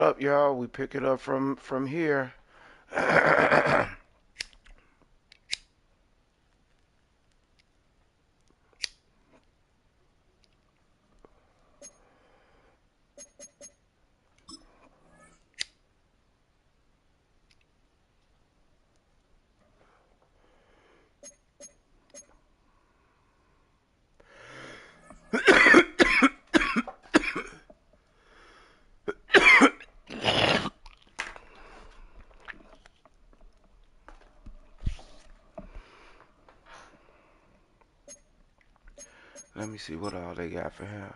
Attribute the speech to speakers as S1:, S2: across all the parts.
S1: Up, y'all. We pick it up from here. Let me see what all they got for him.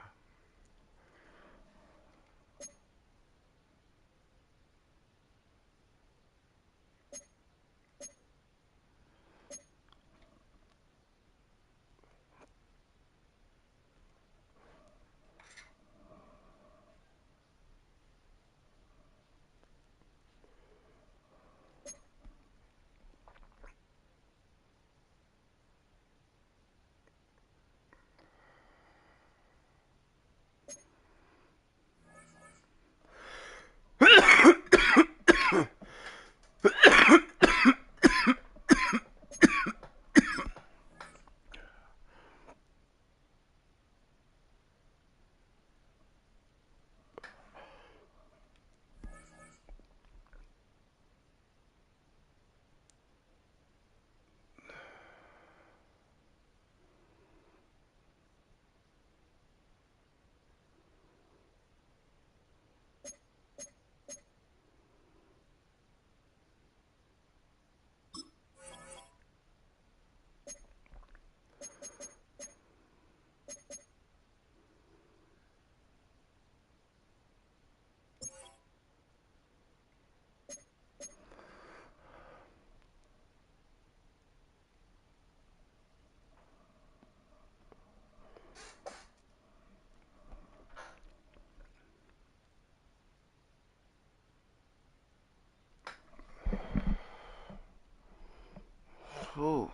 S1: Ooh.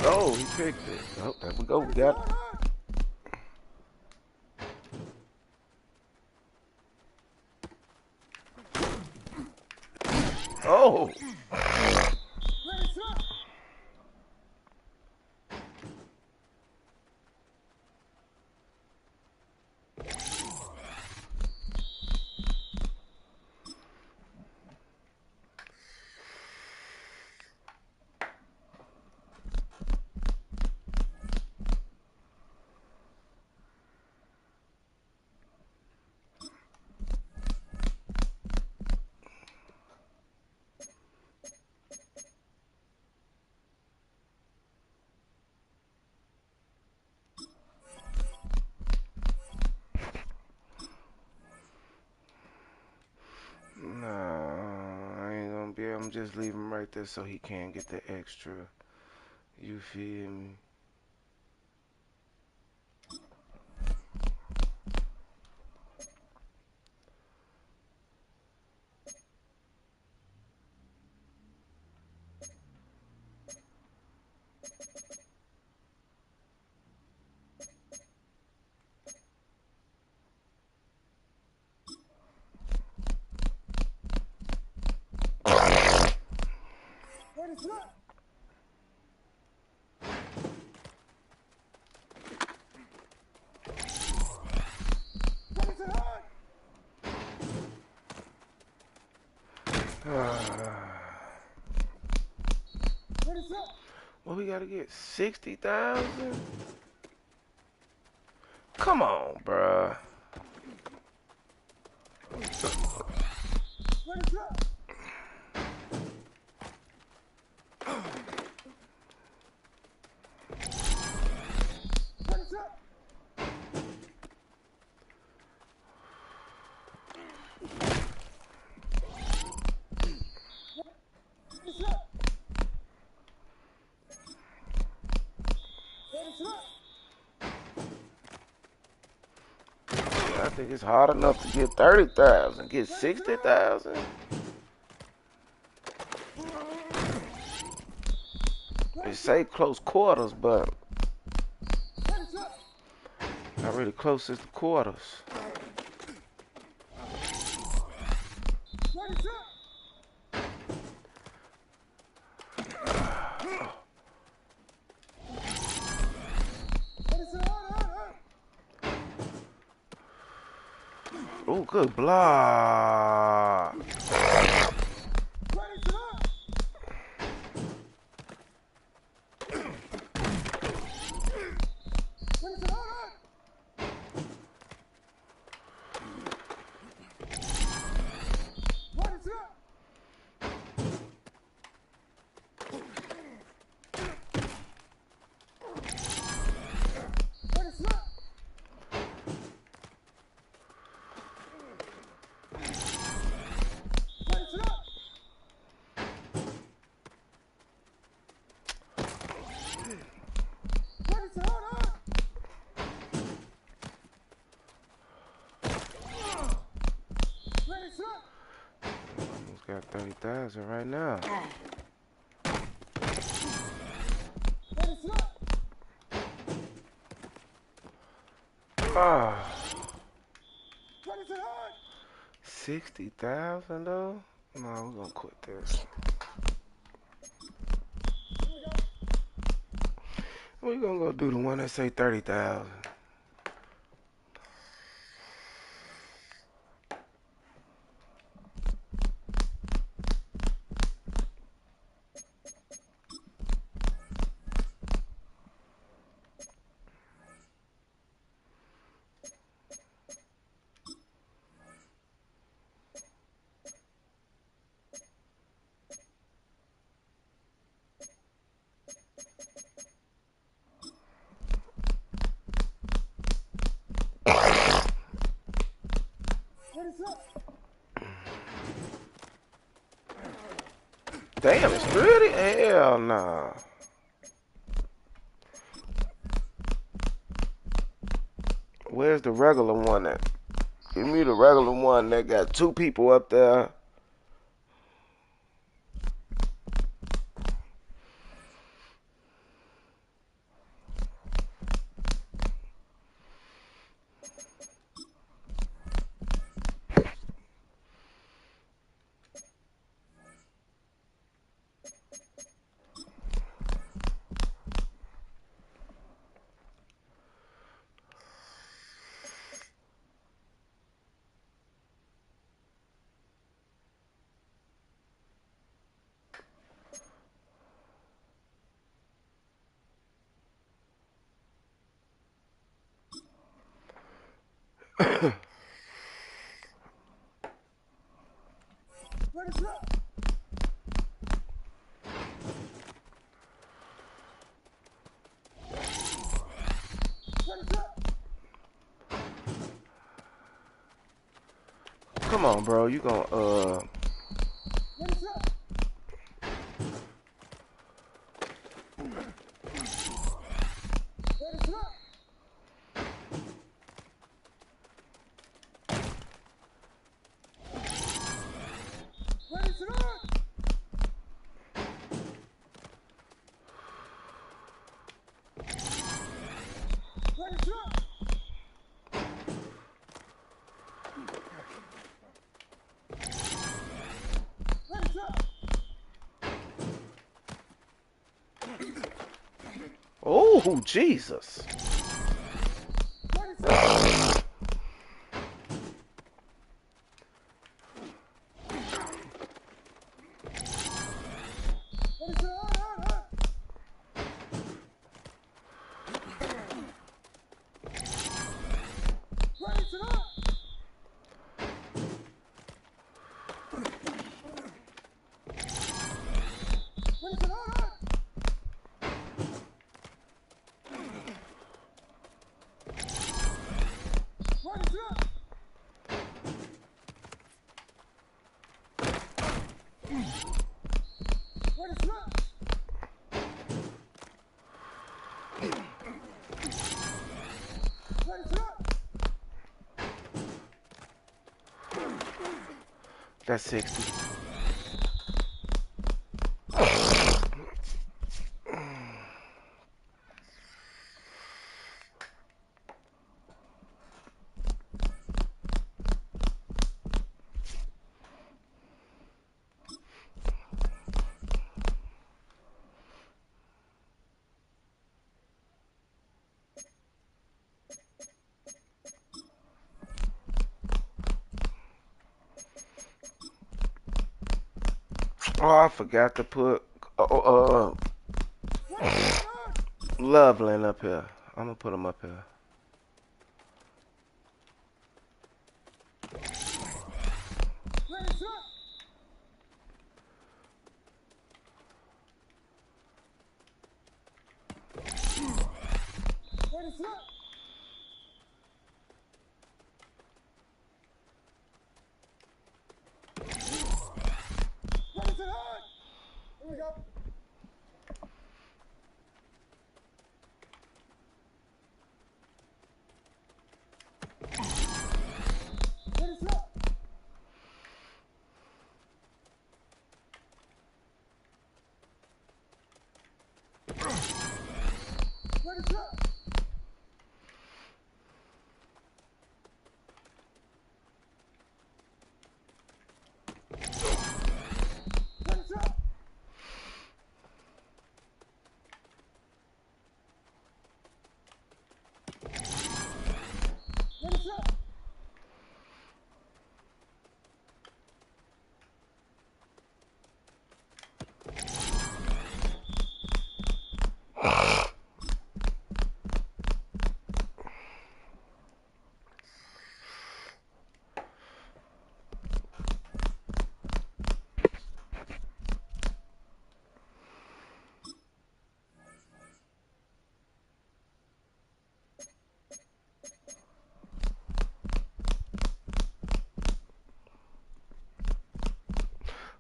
S1: Oh, he picked it. Oh, there we go. We got it. Oh. Nah, I ain't gonna be able to just leave him right there so he can't get the extra. You feel me? Well, we gotta get 60,000? Come on, bruh. I think it's hard enough to get 30,000. Get 60,000? They say close quarters, but not really close as the quarters. Oh, good block. Got 30,000 right now. Ah, 60,000 though. No, we're gonna quit this. We're gonna go do the one that say 30,000. Damn, it's pretty? Hell nah. Where's the regular one at? Give me the regular one that got 2 people up there. Come on, bro. You gonna Oh, Jesus. That's 60. Oh, I forgot to put Loveland up here. I'm gonna put him up here.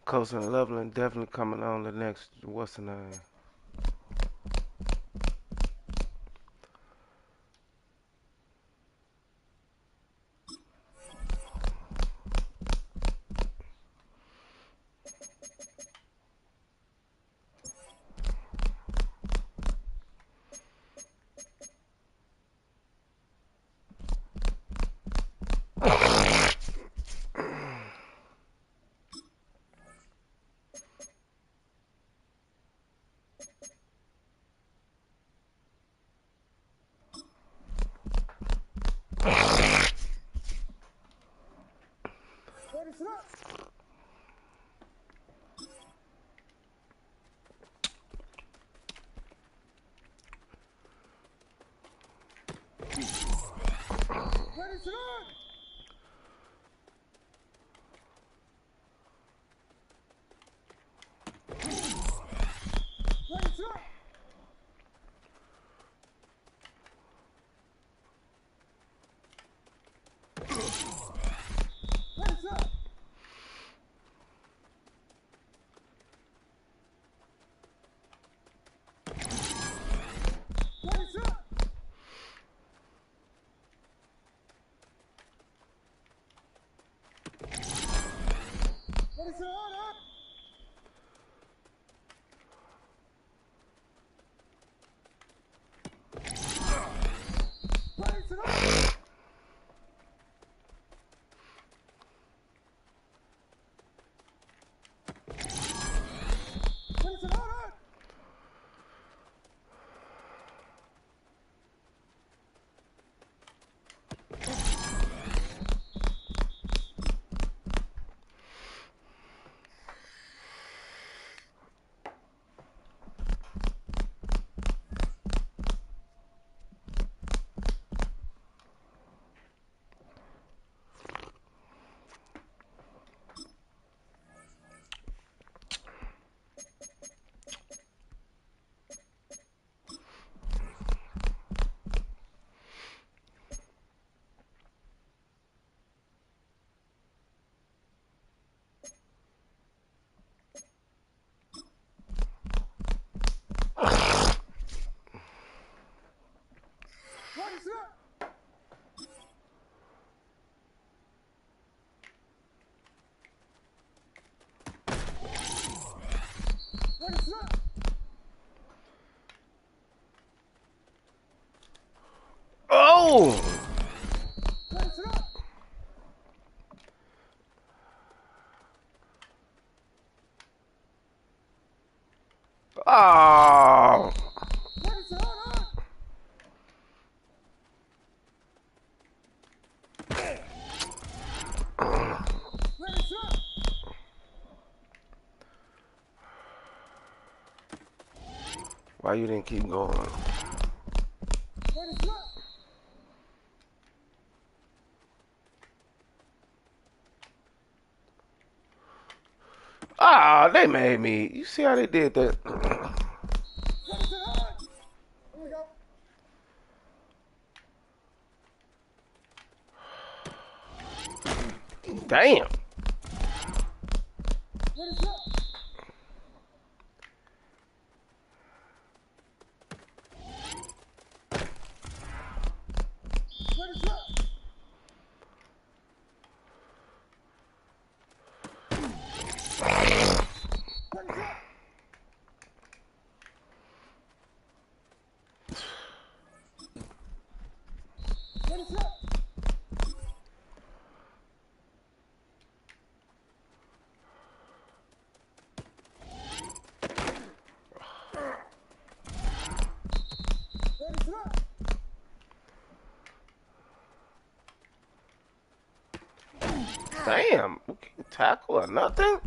S1: Coasting and Leveling definitely coming on the next, what's the name? Oh! Oh! Why you didn't keep going? Ah, they made me. You see how they did that? Damn. Damn, we can't tackle or nothing.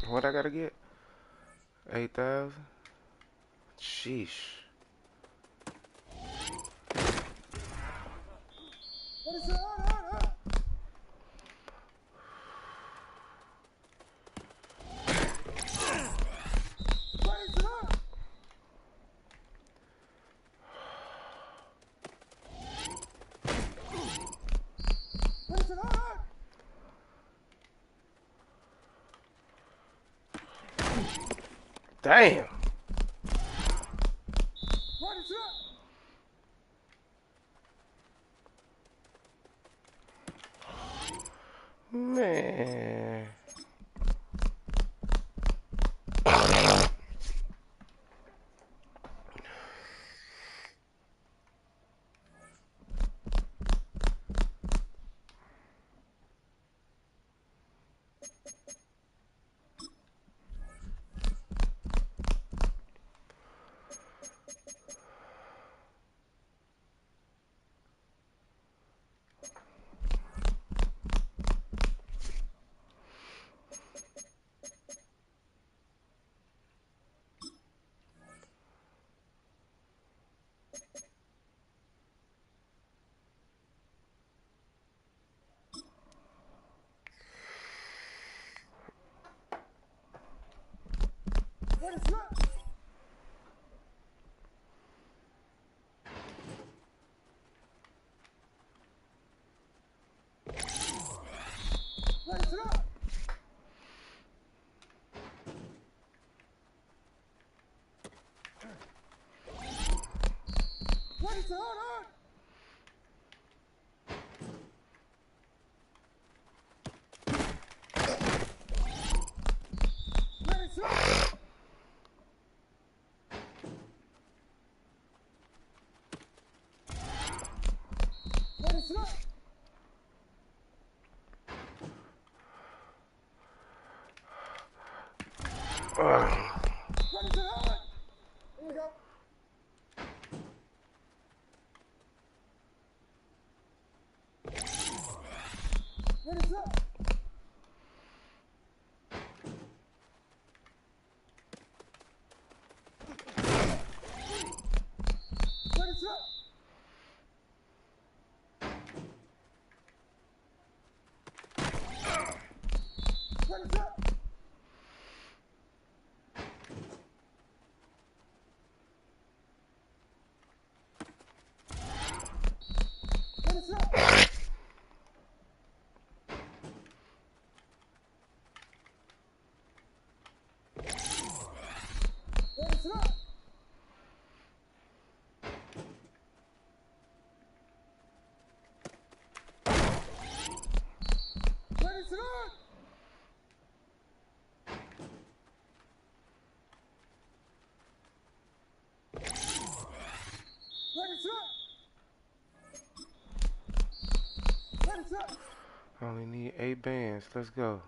S1: What I gotta get? 8,000. Sheesh. Damn. Man. Only need 8 bands. Let's go.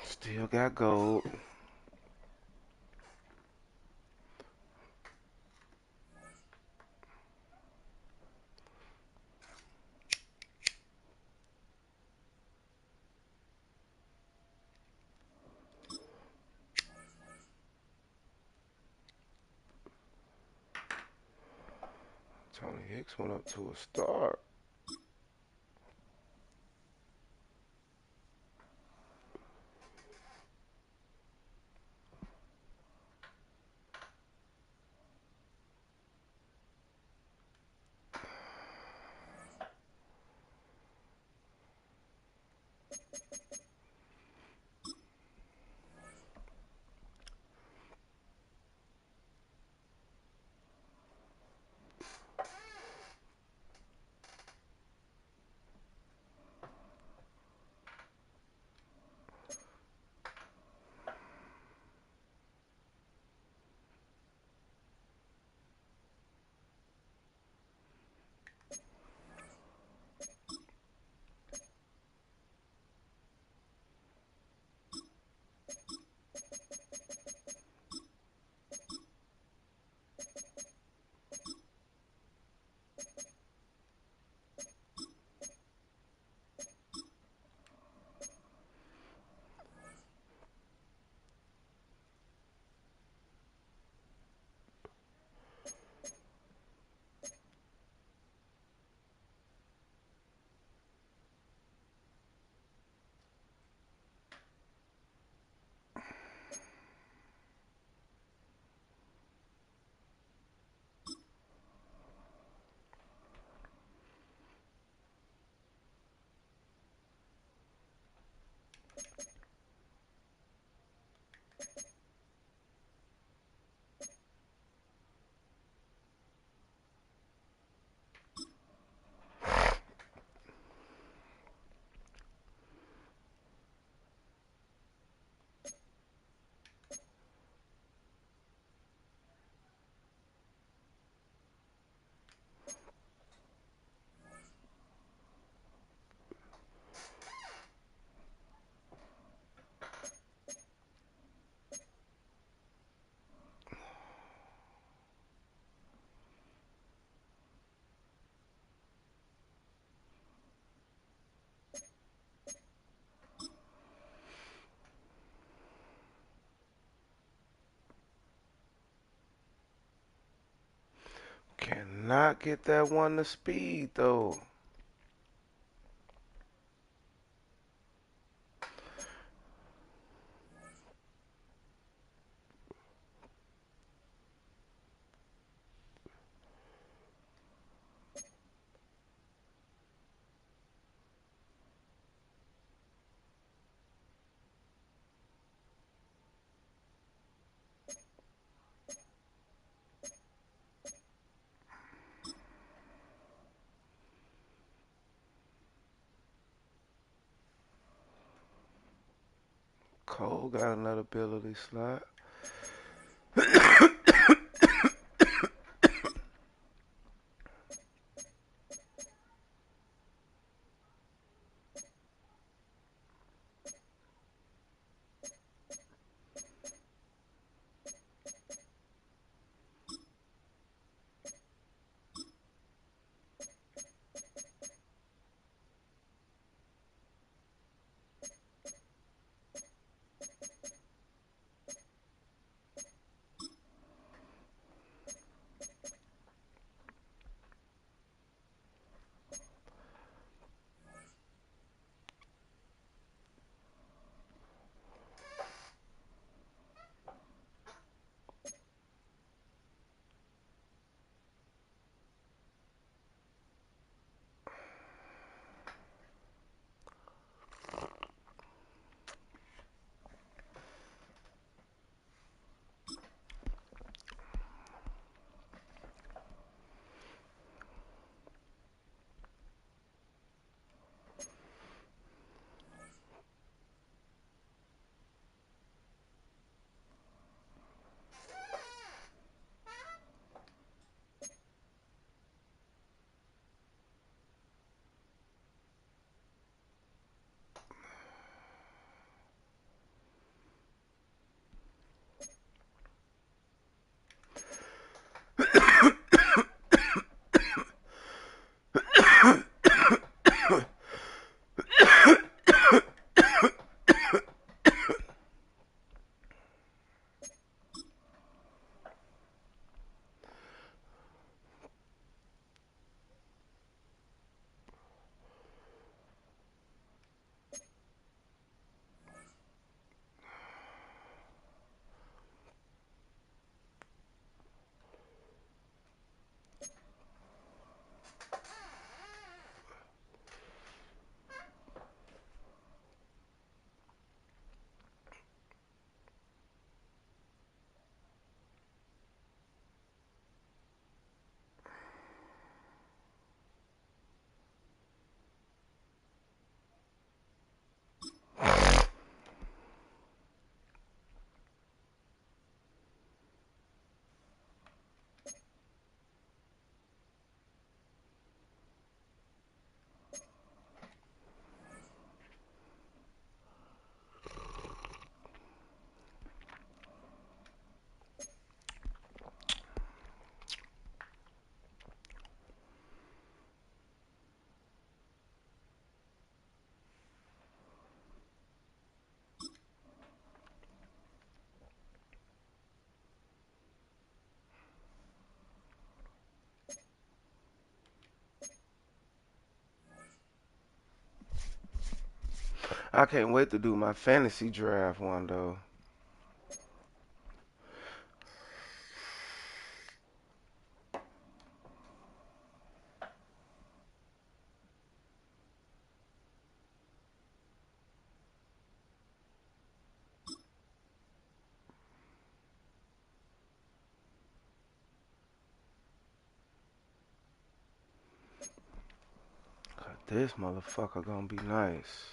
S1: Still got gold. Tony Hicks went up to a star. Cannot get that one to speed though. Cole got another ability slot. I can't wait to do my fantasy draft one though. This motherfucker gonna be nice.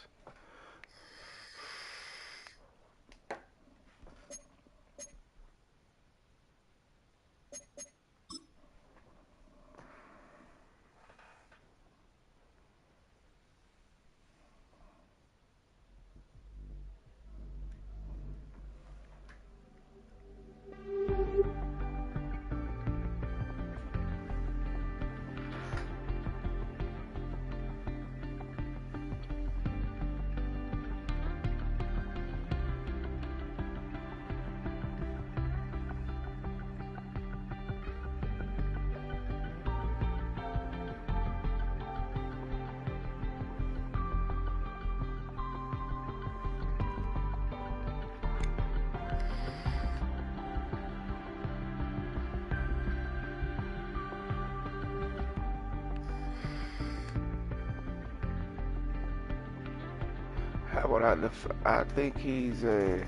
S1: How about I think he's a.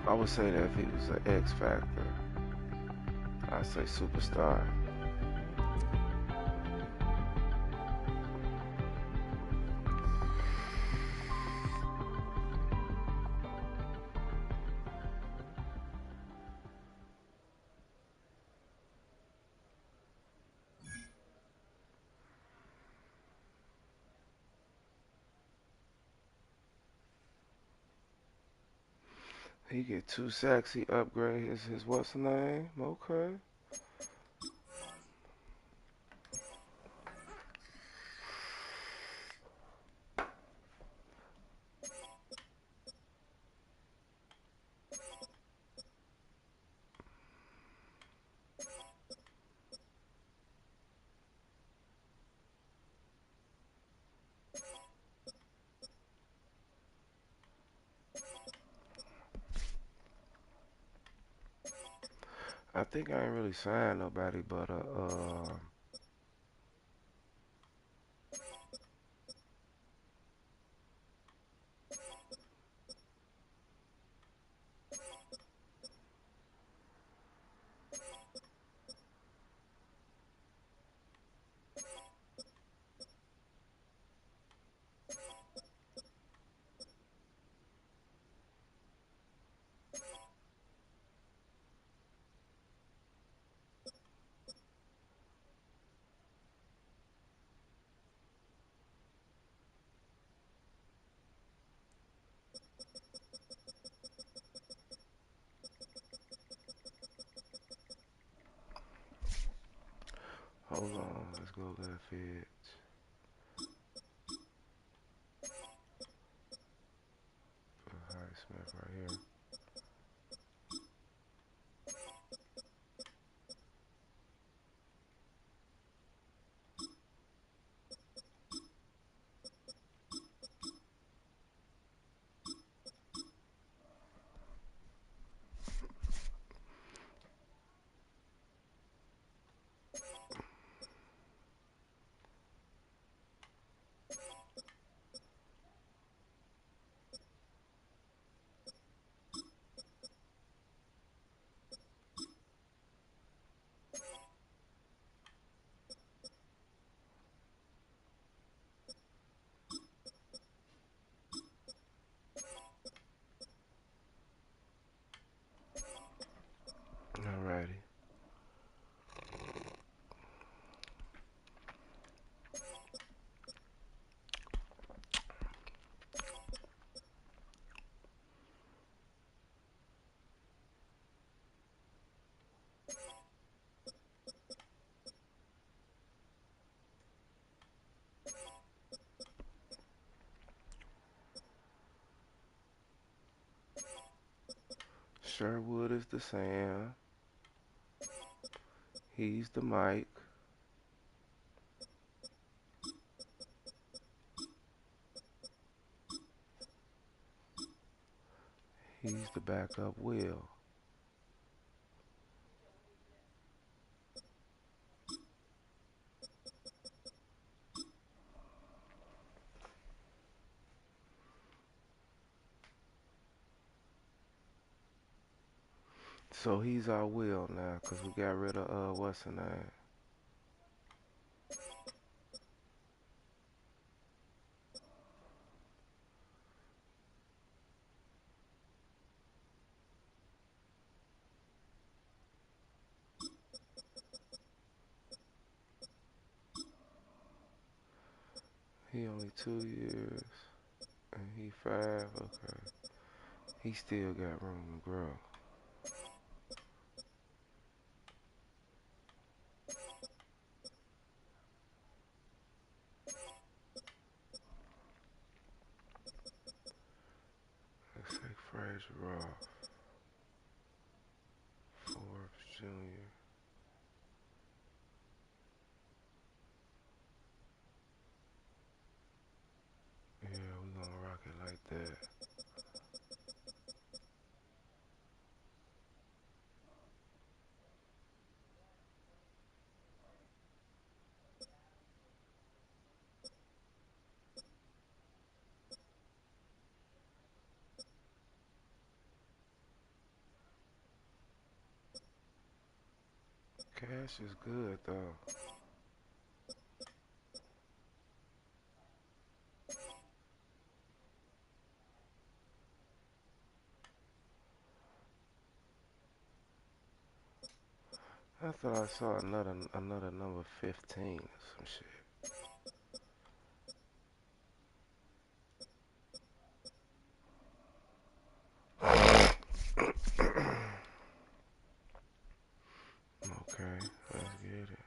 S1: I would say that if he was an X Factor, I'd say superstar. He get 2 sacks. He upgrade his what's the name? Okay. I think I ain't really signed nobody but hold on, let's go left edge. Put Highsmith right here. Sherwood is the Sam. He's the Mike. He's the backup Will. So he's our Will now, 'cause we got rid of, what's her name? He only 2 years, and he 5, okay. He still got room to grow. Looks like Fraser Roth, Forbes Jr. Yeah, we gonna rock it like that. Cash is good though. I thought I saw another number 15 or some shit. Okay, let's get it.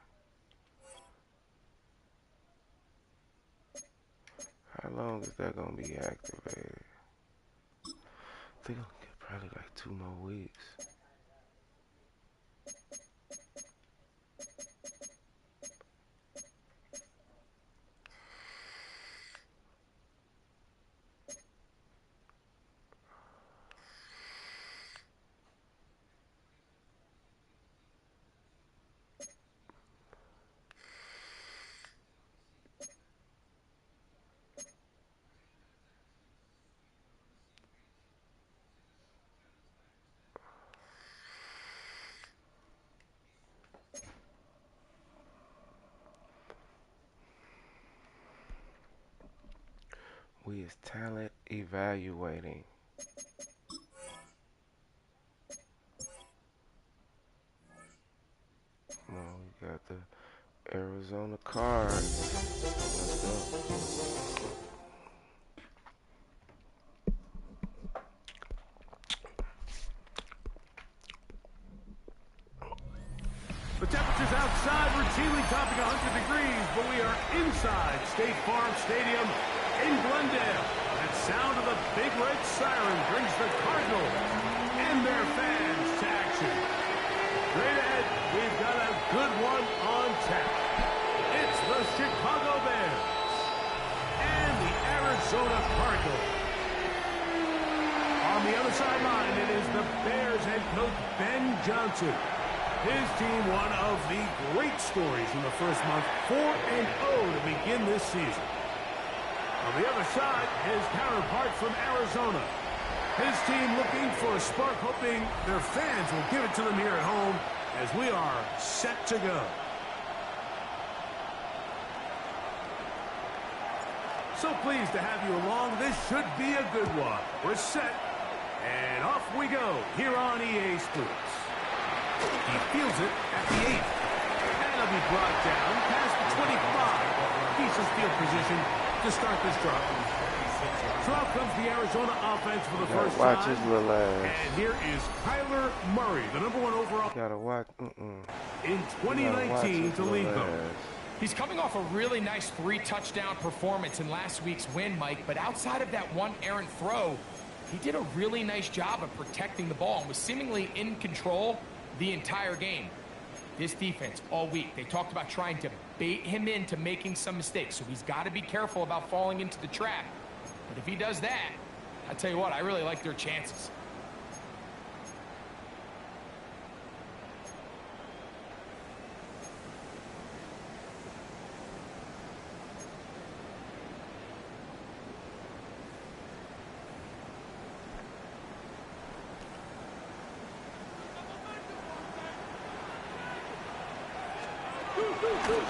S1: How long is that gonna be activated? I think I'll get probably like 2 more weeks. We is talent evaluating. Well, we got the Arizona Cards. Let's go.
S2: The temperatures outside routinely topping 100 degrees, but we are inside State Farm Stadium in Glendale. That sound of the big red siren brings the Cardinals and their fans to action. Straight ahead, we've got a good one on tap. It's the Chicago Bears and the Arizona Cardinals. On the other sideline, it is the Bears head coach Ben Johnson. His team, one of the great stories in the first month, 4-0 to begin this season. On the other side, his counterpart from Arizona. His team looking for a spark, hoping their fans will give it to them here at home as we are set to go. So pleased to have you along. This should be a good one. We're set, and off we go here on EA Sports. He fields it at the 8. And it'll be brought down past the 25. Decent field position to start this drive. So out comes the Arizona offense for the first time.
S1: Watch his little ass.
S2: And here is Kyler Murray, the #1 overall
S1: Gotta watch.
S2: in 2019 to lead them.
S3: He's coming off a really nice 3-touchdown performance in last week's win, Mike, but outside of that one errant throw, He did a really nice job of protecting the ball and was seemingly in control the entire game. This defense all week, they talked about trying to bait him into making some mistakes, so he's got to be careful about falling into the trap. But if he does that, I tell you what, I really like their chances.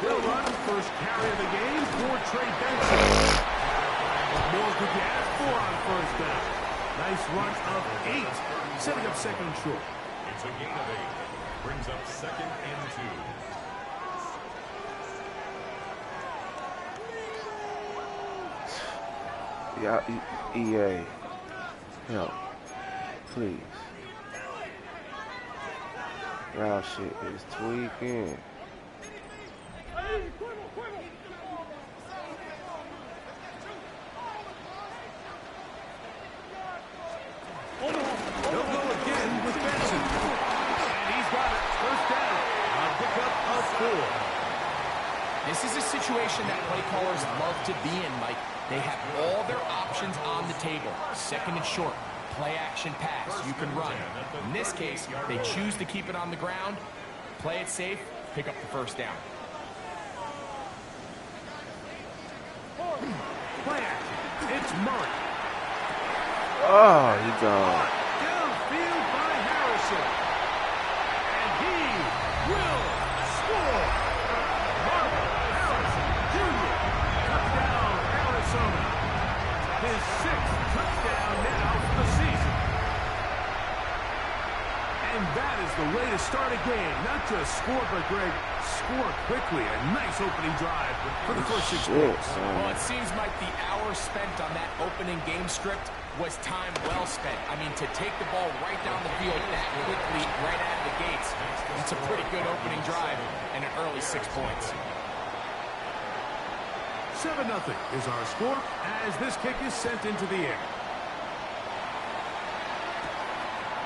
S2: They'll run first carry of the game for Trey Benson. What more could you ask for on first down? Nice run of 8, setting up second and short.
S4: It's a gain of 8. Brings up second and 2.
S1: Yeah, EA. Help. Please. Y'all shit is tweaking.
S2: They'll go again with Benson. And he's got it. First down. A pickup of 4.
S3: This is a situation that play callers love to be in, Mike. They have all their options on the table. Second and short, play action pass, you can run. In this case, they choose to keep it on the ground, play it safe, pick up the first down.
S2: Play action. It's Murray.
S1: Oh, he gone.
S2: Downfield by Harrison. And he will score. Marvin Harrison Jr. Touchdown, Arizona. His 6th touchdown now for the season. And that is the way to start a game. Not just score, but Greg, score quickly. A nice opening drive for the first 6 points.
S3: Well, it seems like the hour spent on that opening game script was time well spent. I mean, to take the ball right down the field that quickly, right out of the gates, it's a pretty good opening drive and an early 6 points.
S2: 7-0 is our score as this kick is sent into the air.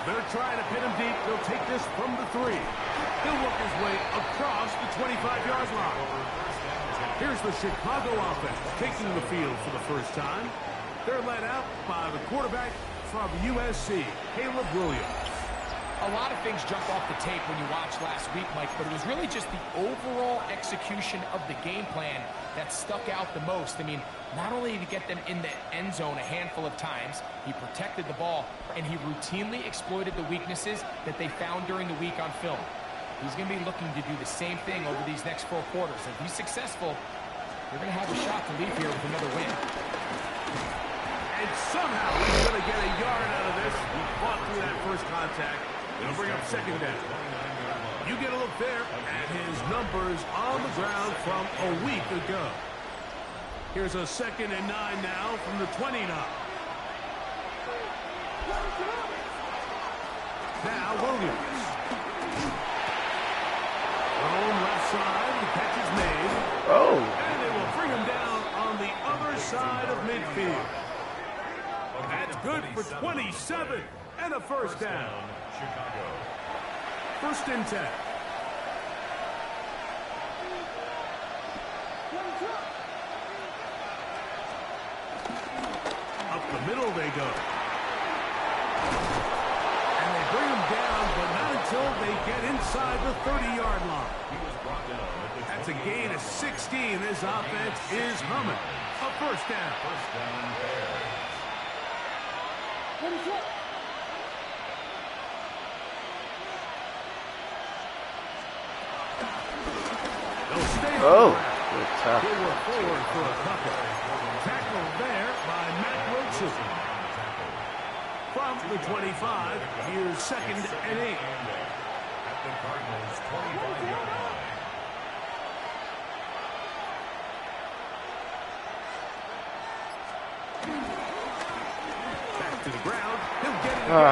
S2: They're trying to pin him deep. They'll take this from the 3. He'll work his way across the 25-yard line. Here's the Chicago offense taking the field for the first time. They're led out by the quarterback from USC, Caleb Williams.
S3: A lot of things jump off the tape when you watched last week, Mike, but it was really just the overall execution of the game plan that stuck out the most. I mean, not only did he get them in the end zone a handful of times, he protected the ball, and he routinely exploited the weaknesses that they found during the week on film. He's going to be looking to do the same thing over these next 4 quarters. If he's successful, they're going to have a shot to leave here with another win.
S2: And somehow he's going to get a yard out of this. He fought through that first contact. It'll bring up second down. You get a look there at his numbers on the ground from a week ago. Here's a 2nd and 9 now from the 29. Now Williams. Thrown left side. The catch is made.
S1: Oh.
S2: And they will bring him down on the other side of midfield. That's good for 27 and a first down.
S4: Chicago.
S2: 1st and 10. Up the middle they go. And they bring him down, but not until they get inside the 30-yard line.
S4: He was brought down at the
S2: That's a gain of 16. This offense is humming. A first down.
S4: First down, Bears.
S2: They'll stay on
S1: Oh.
S2: the ground.
S1: Good
S2: They
S1: tackle.
S2: were forward for a couple. Tackled there by Matt Wilson. From the 25, here's 2nd and 8.
S4: At the Cardinals' 25-yard line.
S2: Back to the ground. He'll get it again.
S1: Oh,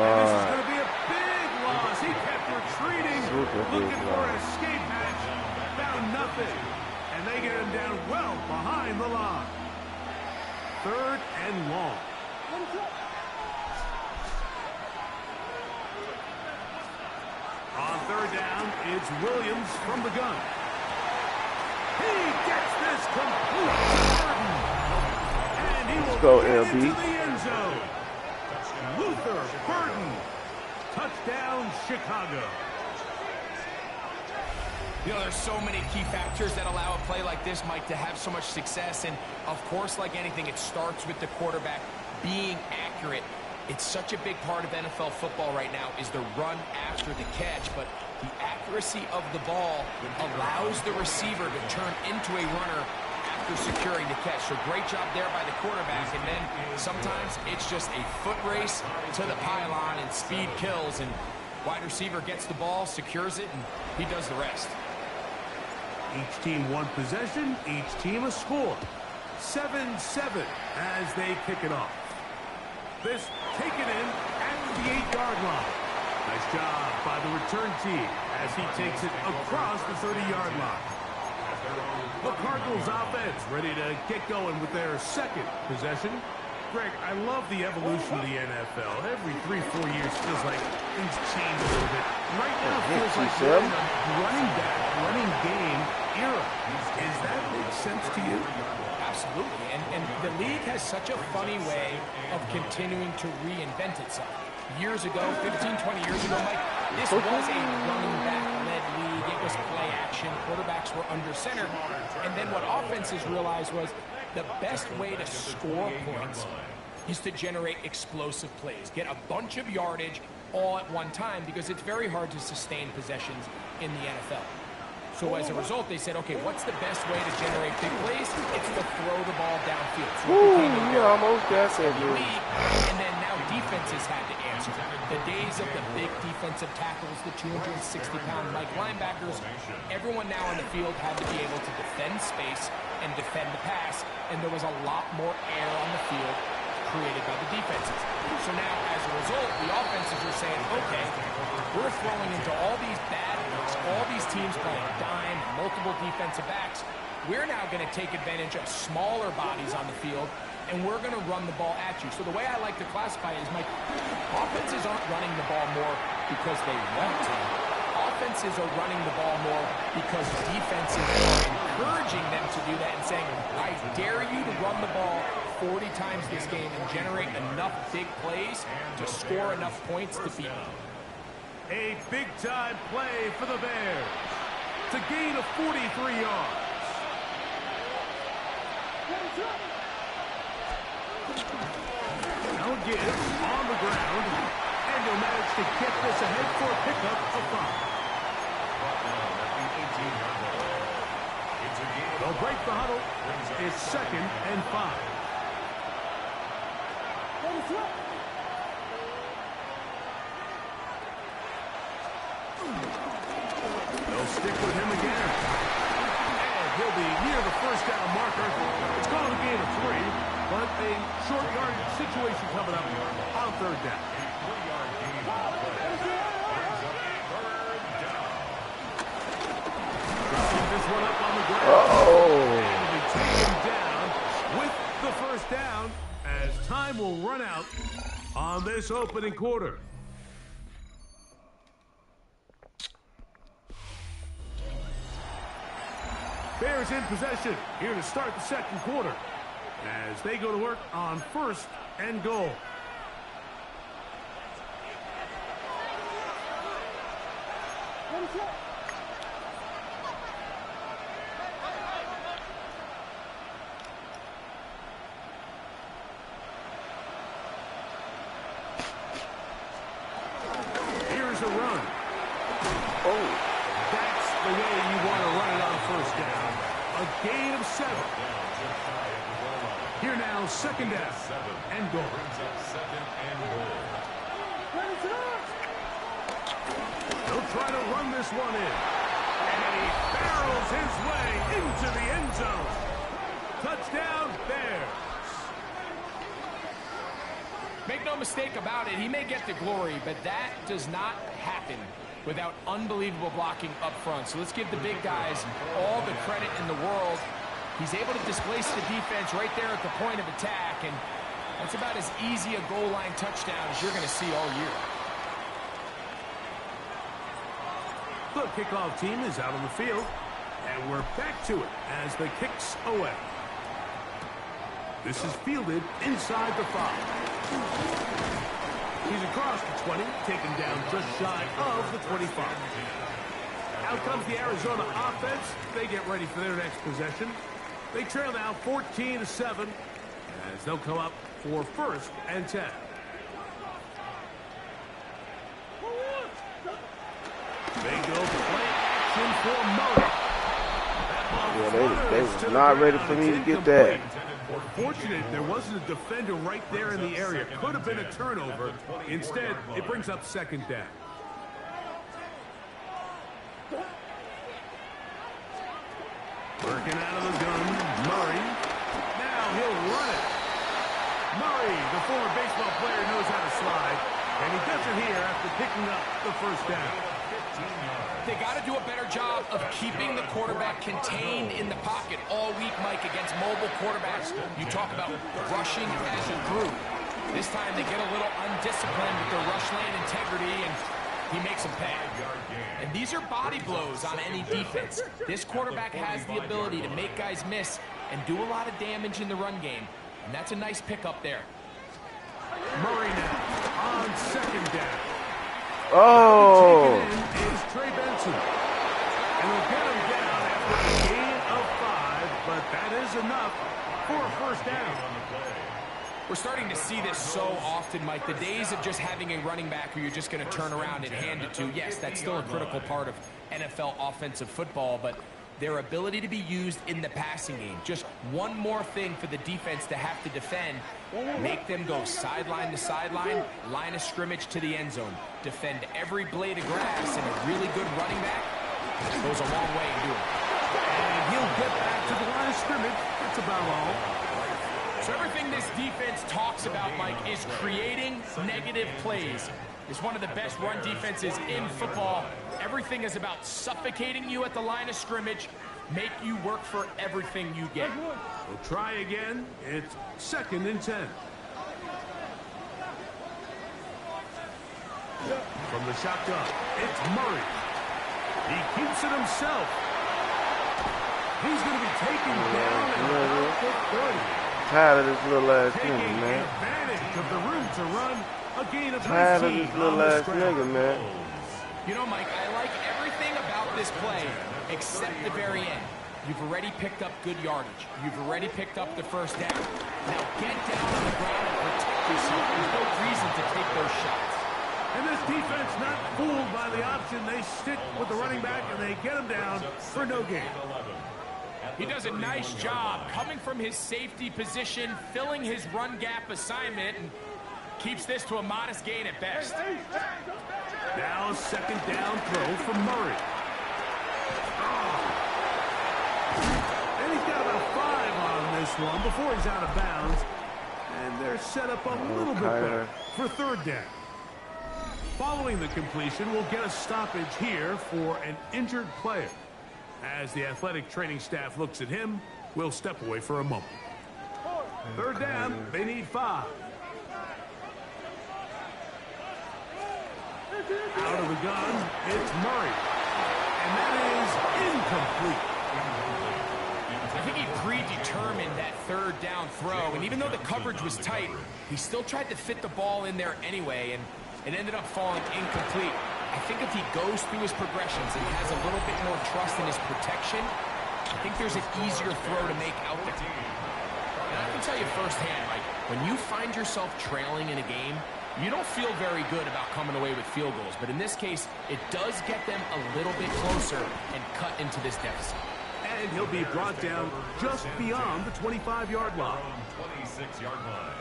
S2: And this is
S1: Lord.
S2: going to be a big loss. He kept retreating,
S1: Super big
S2: looking for an
S1: loss.
S2: escape hatch. Found nothing. And they get him down well behind the line. 3rd and long. down. It's Williams from the gun. He gets this complete to Burton. And he will
S1: go,
S2: get
S1: LB.
S2: into the end zone. Luther Burton. Touchdown, Chicago.
S3: You know, there's so many key factors that allow a play like this, Mike, to have so much success. And, of course, like anything, it starts with the quarterback being accurate. It's such a big part of NFL football right now is the run after the catch. But the accuracy of the ball allows the receiver to turn into a runner after securing the catch. So great job there by the quarterback. And then sometimes it's just a foot race to the pylon and speed kills. And wide receiver gets the ball, secures it, and he does the rest.
S2: Each team one possession, each team a score. 7-7 as they kick it off. This taken in at the 8-yard line. Nice job by the return team as he takes it across the 30-yard line. The Cardinals offense ready to get going with their second possession. Greg, I love the evolution of the NFL. Every 3-4 years feels like things change a little bit. Right now it feels like we're in a running back, running game era. Does that make sense to you?
S3: Absolutely. And the league has such a funny way of continuing to reinvent itself. Years ago, 15, 20 years ago, Mike, this was a running back-led league. It was play action. Quarterbacks were under center. And then what offenses realized was the best way to score points is to generate explosive plays. Get a bunch of yardage all at one time because it's very hard to sustain possessions in the NFL. So as a result, they said, okay, what's the best way to generate big plays? It's to throw the ball downfield. So
S1: Ooh, you almost got that, dude.
S3: And then now defenses had to answer. The days of the big defensive tackles, the 260-pound Mike linebackers, everyone now on the field had to be able to defend space and defend the pass, and there was a lot more air on the field created by the defenses. So now, as a result, the offenses are saying, okay, we're throwing into all these bad looks, all these teams playing dime, multiple defensive backs. We're now going to take advantage of smaller bodies on the field, and we're going to run the ball at you. So the way I like to classify it is, Mike, offenses aren't running the ball more because they want to. Offenses are running the ball more because defenses are encouraging them to do that and saying, I dare you to run the ball 40 times this game and generate enough big plays to score enough points to beat me.
S2: A big-time play for the Bears to gain of 43 yards. Now again, on the ground, and he'll manage to get this ahead for a pickup of 5. They'll break the huddle. It's 2nd and 5. They'll stick with him again. And he'll be near the first down marker. It's called a gain of 3, but a short yardage situation coming up on 3rd down. This one up on the ground. And will be taken down with the first down as time will run out on this opening quarter. Bears in possession here to start the 2nd quarter as they go to work on 1st and goal. Here's a run. That's the way you want to run it on 1st down. A gain of 7. Here now, 2nd down and goal. He'll try to run this one in. And he barrels his way into the end zone. Touchdown, Bears.
S3: Make no mistake about it, he may get the glory, but that does not happen without unbelievable blocking up front. So let's give the big guys all the credit in the world. He's able to displace the defense right there at the point of attack, and that's about as easy a goal line touchdown as you're going to see all year.
S2: The kickoff team is out on the field, and we're back to it as the kick's away. This is fielded inside the 5. He's across the 20, taken down just shy of the 25. Out comes the Arizona offense. They get ready for their next possession. They trail now 14-7 as they'll come up for 1st and 10. They go play action for Murray.
S1: Yeah, they was not ready for me to get that.
S2: Fortunate there wasn't a defender right there in the area. Could have been a turnover. Instead, it brings up 2nd down. Working out of the gun, Murray. Now he'll run it. Murray, the former baseball player, knows how to slide, and he does it here after picking up the 1st down.
S3: They got to do a better job of keeping the quarterback contained in the pocket all week, Mike, against mobile quarterbacks. You talk about rushing as a group. This time they get a little undisciplined with their rush lane integrity, and he makes them pay. And these are body blows on any defense. This quarterback has the ability to make guys miss and do a lot of damage in the run game. And that's a nice pickup there.
S2: Murray now on 2nd down.
S1: Oh!
S2: Is Trey Benson. And we'll get him down after a gain of 5, but that is enough for a 1st down.
S3: We're starting to see this so often, Mike. The days of just having a running back who you're just going to turn around and hand it to, yes, that's still a critical part of NFL offensive football, but their ability to be used in the passing game, just one more thing for the defense to have to defend, make them go sideline to sideline, line of scrimmage to the end zone, defend every blade of grass, and a really good running back goes a long way in doing it.
S2: And he'll get back to the line of scrimmage. That's about all.
S3: So everything this defense talks about, Mike, is creating negative plays. It's one of the best run defenses in football. Everything is about suffocating you at the line of scrimmage, make you work for everything you get.
S2: We'll try again. It's 2nd and 10. From the shotgun, it's Murray. He keeps it himself. He's going to be taken down at about the 30.
S1: Tired of this little ass
S2: Taking
S1: nigga, man.
S2: advantage of the room to run a gain of 19.
S1: Tired of this little ass nigga, man.
S3: You know, Mike, I like everything about this play except the very end. You've already picked up good yardage. You've already picked up the 1st down. Now get down on the ground and protect yourself. There's no reason to take those shots.
S2: And this defense not fooled by the option. They stick with the running back and they get him down for no gain.
S3: He does a nice job coming from his safety position, filling his run gap assignment, and keeps this to a modest gain at best.
S2: Now 2nd down throw from Murray. And he's got about 5 on this one before he's out of bounds. And they're set up a little bit better for 3rd down. Following the completion, we'll get a stoppage here for an injured player. As the athletic training staff looks at him, we'll step away for a moment. 3rd down, they need 5. Out of the gun, it's Murray. And that is incomplete.
S3: I think he predetermined that 3rd down throw, and even though the coverage was tight, he still tried to fit the ball in there anyway, and it ended up falling incomplete. I think if he goes through his progressions and has a little bit more trust in his protection, I think there's an easier throw to make out there. And I can tell you firsthand, Mike, when you find yourself trailing in a game, you don't feel very good about coming away with field goals. But in this case, it does get them a little bit closer and cut into this deficit.
S2: And he'll be brought down just beyond the 25-yard line.
S4: 26-yard line.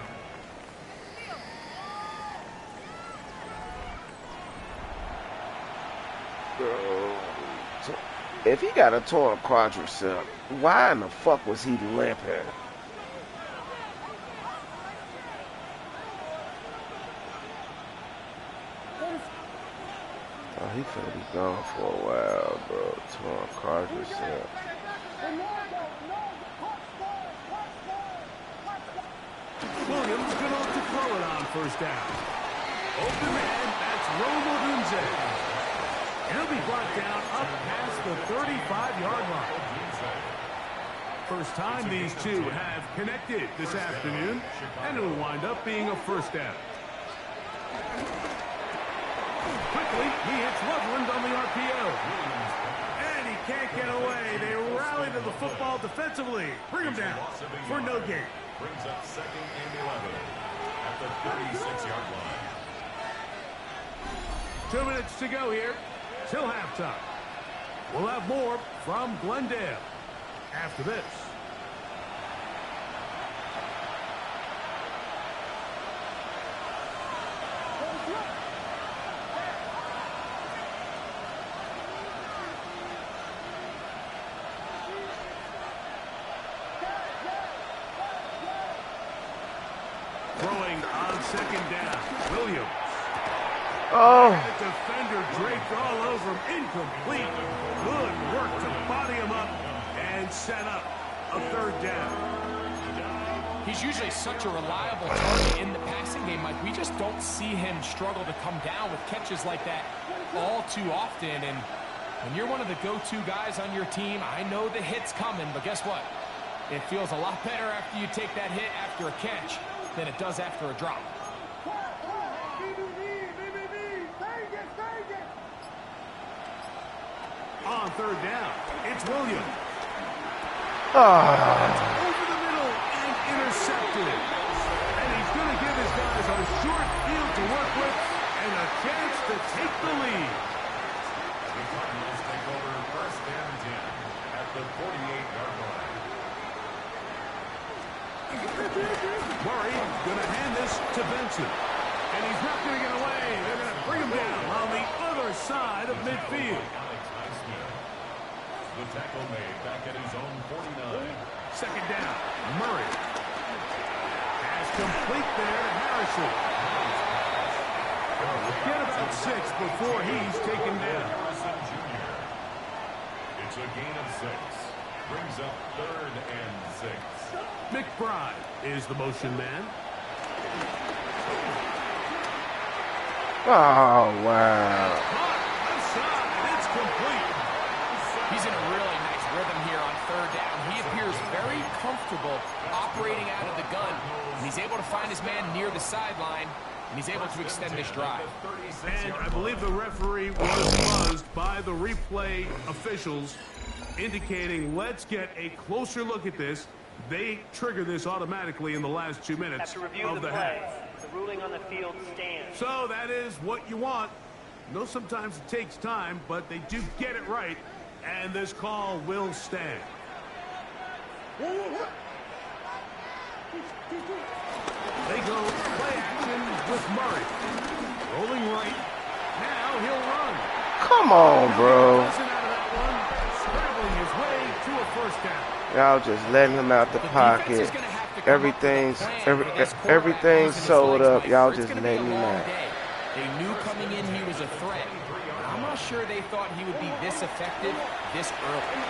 S1: If he got a torn quadricep, why in the fuck was he limping? Oh, he finna be gone for a while, bro. Torn quadricep.
S2: Williams going to throw it on 1st down. Open man, that's Romo Dunze. He'll be brought down up past the 35-yard line. First time these two have connected this afternoon, and it will wind up being a first down. Quickly, he hits Loveland on the RPO. And he can't get away. They rally to the football defensively. Bring him down for no gain.
S4: Brings up 2nd and 11 at the 36-yard line.
S2: 2 minutes to go here till halftime. We'll have more from Glendale after this. Throwing on 2nd down, Williams.
S1: Oh.
S2: The defender draped all over him, incomplete. Good work to body him up and set up a 3rd down.
S3: He's usually such a reliable target in the passing game, Mike. We just don't see him struggle to come down with catches like that all too often. And when you're one of the go-to guys on your team, I know the hit's coming, but guess what? It feels a lot better after you take that hit after a catch than it does after a drop.
S2: On 3rd down, it's Williams.
S1: Oh.
S2: Over the middle and intercepted. And he's going to give his guys a short field to work with and a chance to take the lead.
S4: The Cardinals take over 1st and 10 at the 48-yard line.
S2: Murray going to hand this to Benson. And he's not going to get away. They're going to bring him down on the other side of midfield.
S4: The tackle made back at his own 49.
S2: 2nd down, Murray. Pass complete there to Harrison. Get about 6 before he's taken down.
S4: Harrison Jr. It's a gain of 6. Brings up 3rd and 6.
S2: McBride is the motion man.
S1: Oh, wow.
S2: Left side, it's complete.
S3: He's in a really nice rhythm here on 3rd down. He appears very comfortable operating out of the gun. And he's able to find his man near the sideline, and he's able to extend this drive.
S2: And I believe the referee was buzzed by the replay officials, indicating let's get a closer look at this. They trigger this automatically in the last 2 minutes
S5: After review
S2: of the half.
S5: the ruling on the field stands.
S2: So that is what you want. No, sometimes it takes time, but they do get it right. And this call will stand. They go play action with Murray. Rolling right. Now he'll run.
S1: Come on, bro.
S2: Doesn't out of that one. Scrambling his way to a 1st down.
S1: Y'all just letting him out the pocket. Everything's sold up. Y'all just letting him out.
S3: They knew coming in he was a threat. I'm not sure they thought he would be this effective this early.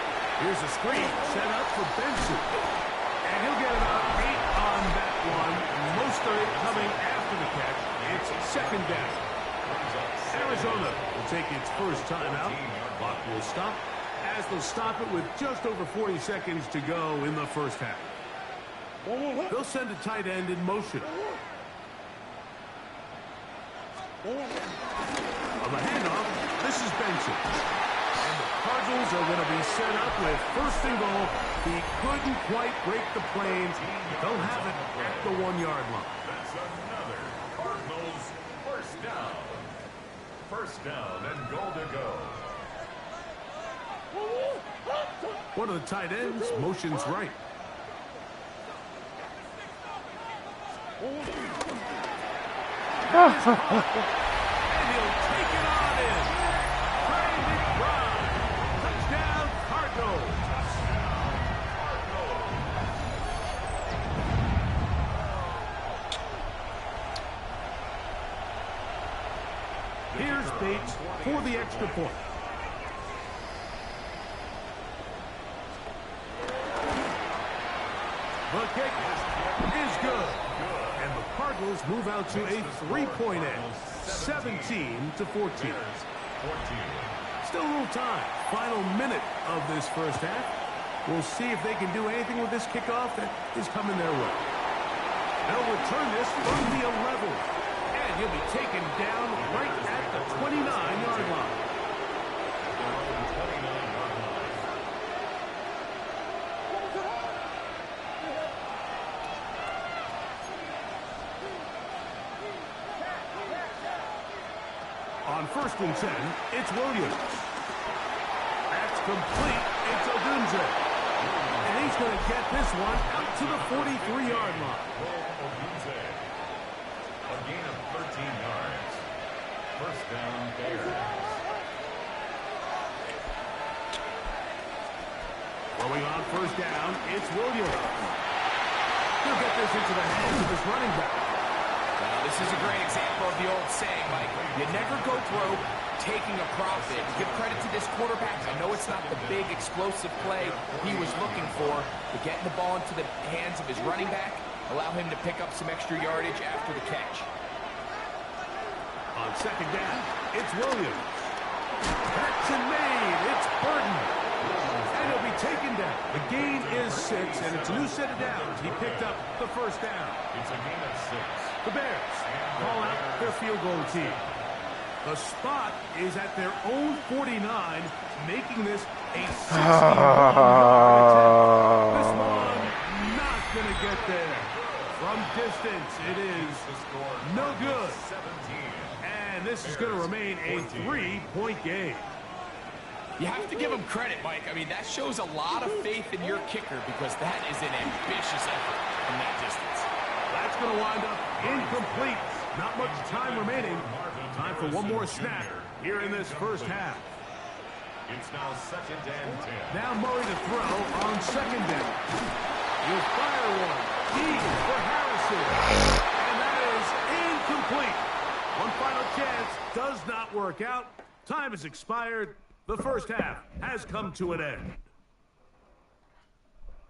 S2: Here's a screen set up for Benson. And he'll get about 8 on that one. Most of it coming after the catch. It's 2nd down. Arizona will take its first timeout. Clock will stop as they'll stop it with just over 40 seconds to go in the first half. They'll send a tight end in motion. On the handoff, this is Benson. And the Cardinals are going to be set up with 1st and goal. He couldn't quite break the planes. They'll have it at the 1-yard line.
S4: That's another Cardinals 1st down. 1st down and goal to go.
S2: One of the tight ends motions right. And he'll take it on in. Trey McBride. Touchdown, Cardinals. Here's Bates for the extra point. The kick is good. And the Cardinals move out to a 3-point edge, 17-14. Still a little time. Final minute of this first half. We'll see if they can do anything with this kickoff that is coming their way. They'll return this from the 11. And he'll be taken down right at the 29-yard line. On 1st and 10, it's Williams. That's complete. It's Odunze. And he's going to get this one out to the 43-yard line.
S4: A gain of 13 yards. First down, Bears.
S2: Throwing on 1st down, it's Williams. He'll get this into the hands of his running back.
S3: This is a great example of the old saying, Mike. You never go broke taking a profit. Give credit to this quarterback. I know it's not the big explosive play he was looking for, but getting the ball into the hands of his running back, allow him to pick up some extra yardage after the catch.
S2: On 2nd down, it's Williams. Catch and made. It's Burton. And he'll be taken down. The gain is 6, and it's a new set of downs. He picked up the 1st down.
S4: It's a gain of 6.
S2: The Bears call out their field goal team. The spot is at their own 49, making this a 61-yard attempt. This one not going to get there. From distance, it is no good. And this is going to remain a 3-point game.
S3: You have to give him credit, Mike. I mean, that shows a lot of faith in your kicker because that is an ambitious effort from that distance.
S2: That's going to wind up incomplete. Not much time remaining. Time for one more snap here in this first half.
S4: It's now 2nd and 10.
S2: Now Murray to throw on 2nd down. He'll fire one. Deep for Harrison. And that is incomplete. One final chance does not work out. Time has expired. The first half has come to an end.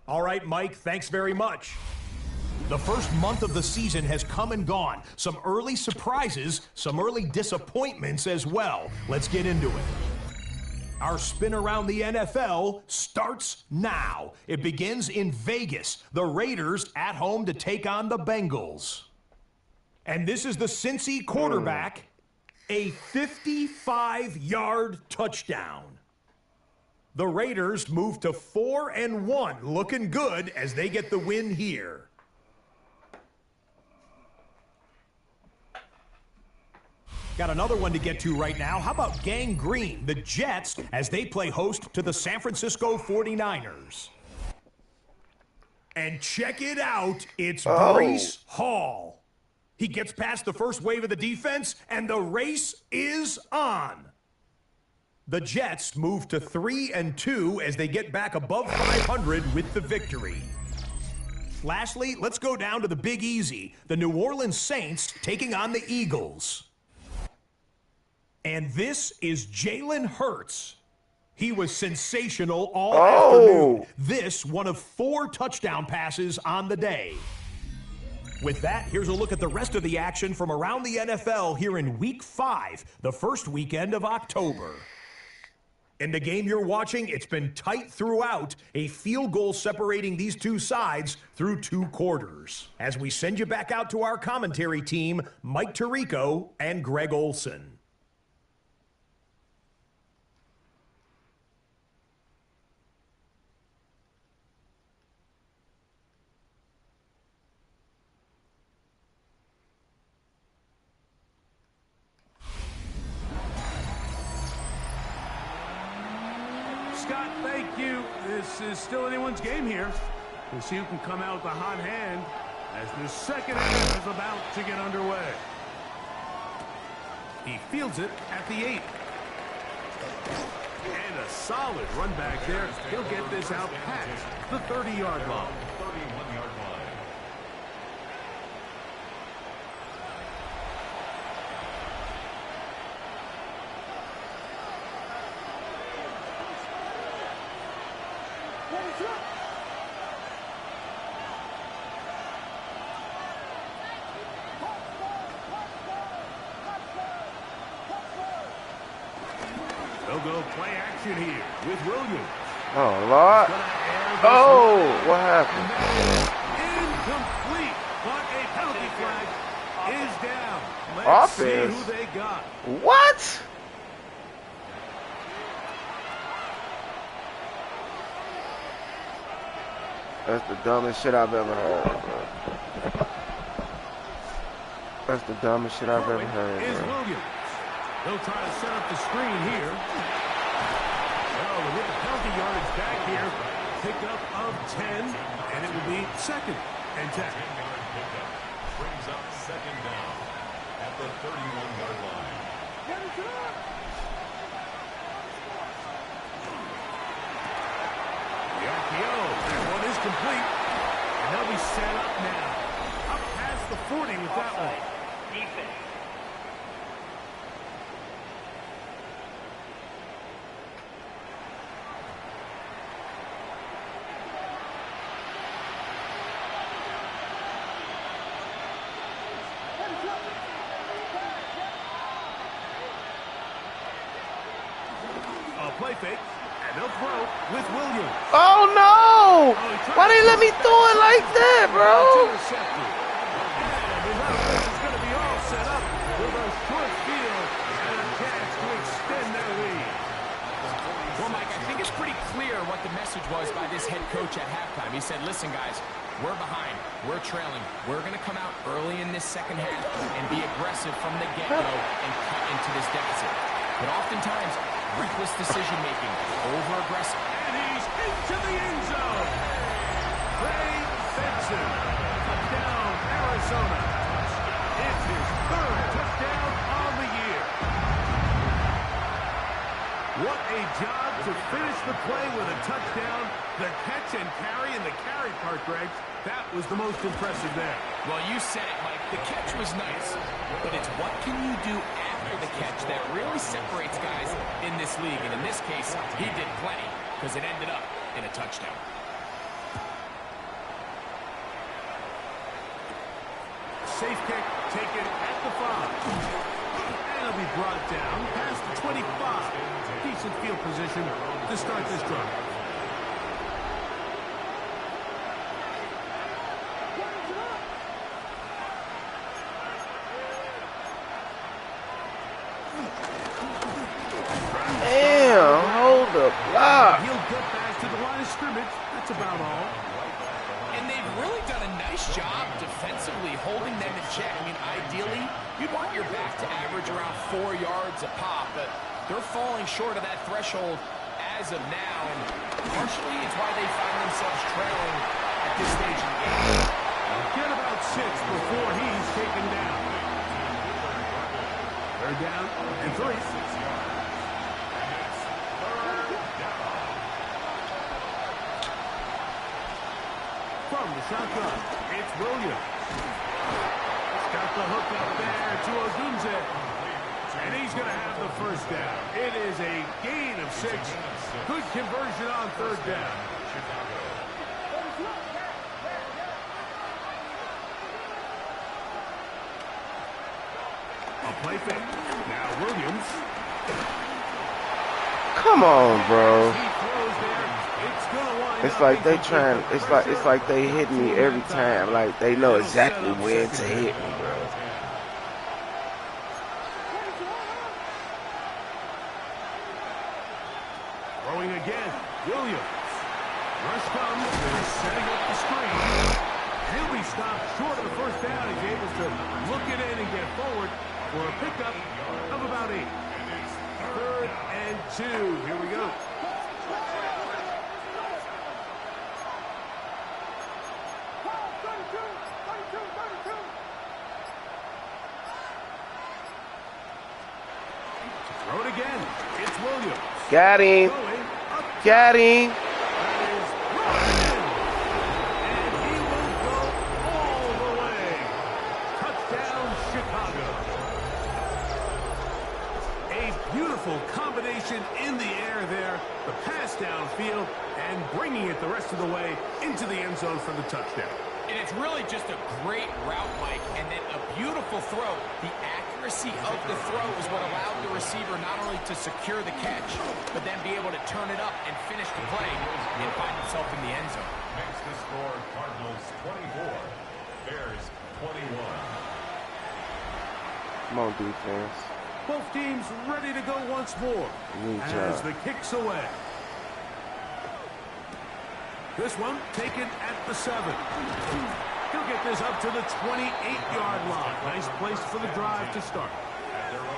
S6: All right, Mike, thanks very much. The first month of the season has come and gone. Some early surprises, some early disappointments as well. Let's get into it. Our spin around the NFL starts now. It begins in Vegas. The Raiders at home to take on the Bengals. And this is the Cincy quarterback. A 55-yard touchdown. The Raiders move to 4-1, looking good as they get the win here. Got another one to get to right now. How about Gang Green, the Jets, as they play host to the San Francisco 49ers? And check it out, it's Breece Hall. He gets past the first wave of the defense, and the race is on. The Jets move to 3-2 as they get back above 500 with the victory. Lastly, let's go down to the Big Easy. The New Orleans Saints taking on the Eagles. And this is Jalen Hurts. He was sensational all afternoon. This, one of 4 touchdown passes on the day. With that, here's a look at the rest of the action from around the NFL here in Week 5, the first weekend of October. In the game you're watching, it's been tight throughout, a field goal separating these two sides through 2 quarters. As we send you back out to our commentary team, Mike Tirico and Greg Olson.
S2: Scott, thank you. This is still anyone's game here. We'll see who can come out with a hot hand as this second half is about to get underway. He fields it at the 8. And a solid run back there. He'll get this out past the 30-yard line.
S4: 31-yard line.
S2: They'll go play action here with Williams.
S1: Oh, Lord. Oh, what happened?
S2: Incomplete, but a penalty flag is down. Let's see who they got.
S1: What? That's the dumbest shit I've ever heard, bro. That's the dumbest shit I've ever heard,
S2: is
S1: bro.
S2: Williams. They'll try to set up the screen here. Well, with the penalty yardage back here, pickup of 10, and it will be 2nd and 10.
S4: Brings up 2nd down at the 31-yard line.
S2: The RPO, that one is complete, and they'll be set up now. Up past the 40 with that one.
S5: Defense.
S2: Play fake, and they'll throw with Williams.
S1: Oh, no! Why they let me throw it like that, bro?
S2: Intercepted. And the offense is going to be all set up with a short field and a chance to extend their lead.
S3: Well, Mike, I think it's pretty clear what the message was by this head coach at halftime. He said, listen, guys, we're behind. We're trailing. We're going to come out early in this second half and be aggressive from the get-go and cut into this deficit. But oftentimes, reckless decision-making, over-aggressive.
S2: And he's into the end zone. Ray Benson, touchdown, Arizona. It's his 3rd touchdown on the year. What a job to finish the play with a touchdown. The catch and carry and the carry part, Greg, that was the most impressive there.
S3: Well, you said it, Mike. The catch was nice, but it's what can you do after the catch that really separates guys in this league. And in this case, he did plenty because it ended up in a touchdown.
S2: Safe kick taken at the 5. And it'll be brought down past the 25. Decent field position to start this drive.
S1: Damn, hold the block.
S2: He'll get back to the line of scrimmage. That's about all.
S3: And they've really done a nice job defensively holding them in check. I mean, ideally, you'd want your back to average around 4 yards a pop, but they're falling short of that threshold as of now, and partially it's why they find themselves trailing at this stage in the game.
S2: Get about 6 before he's taken down. They're down and 3. From the shotgun, it's Williams. He's got the hook up there to Odunze. And he's going to have the 1st down. It is a gain of 6. Good conversion on 3rd down. A play fake. Now Williams.
S1: Come on, bro.
S2: He throws there. It's going to wind
S1: It's
S2: up
S1: like they
S2: incomplete.
S1: trying. It's like they hit me every time. Like they know exactly when to hit me, bro.
S2: Throwing again. Williams. Rush comes. They're setting up the screen. He'll be stopped short of the 1st down. He's able to look it in and get forward for a pickup of about 8. 3rd and 2. Here we go. Throw it again. It's Williams.
S1: Got him.
S2: Going up.
S1: Got him.
S2: That is brought in. And he will go all the way. Touchdown, Chicago. A beautiful combination in the air there. The pass downfield and bringing it the rest of the way into the end zone for the touchdown.
S3: And it's really just a great route, Mike, and then a beautiful throw. The accuracy accuracy of the throw is what allowed the receiver not only to secure the catch, but then be able to turn it up and finish the play and find himself in the end zone.
S4: Makes the score Cardinals 24, Bears 21.
S1: Come on, defense.
S2: Both teams ready to go once more as the kick's away. This one taken at the 7. He'll get this up to the 28-yard line. Nice place for the drive to start.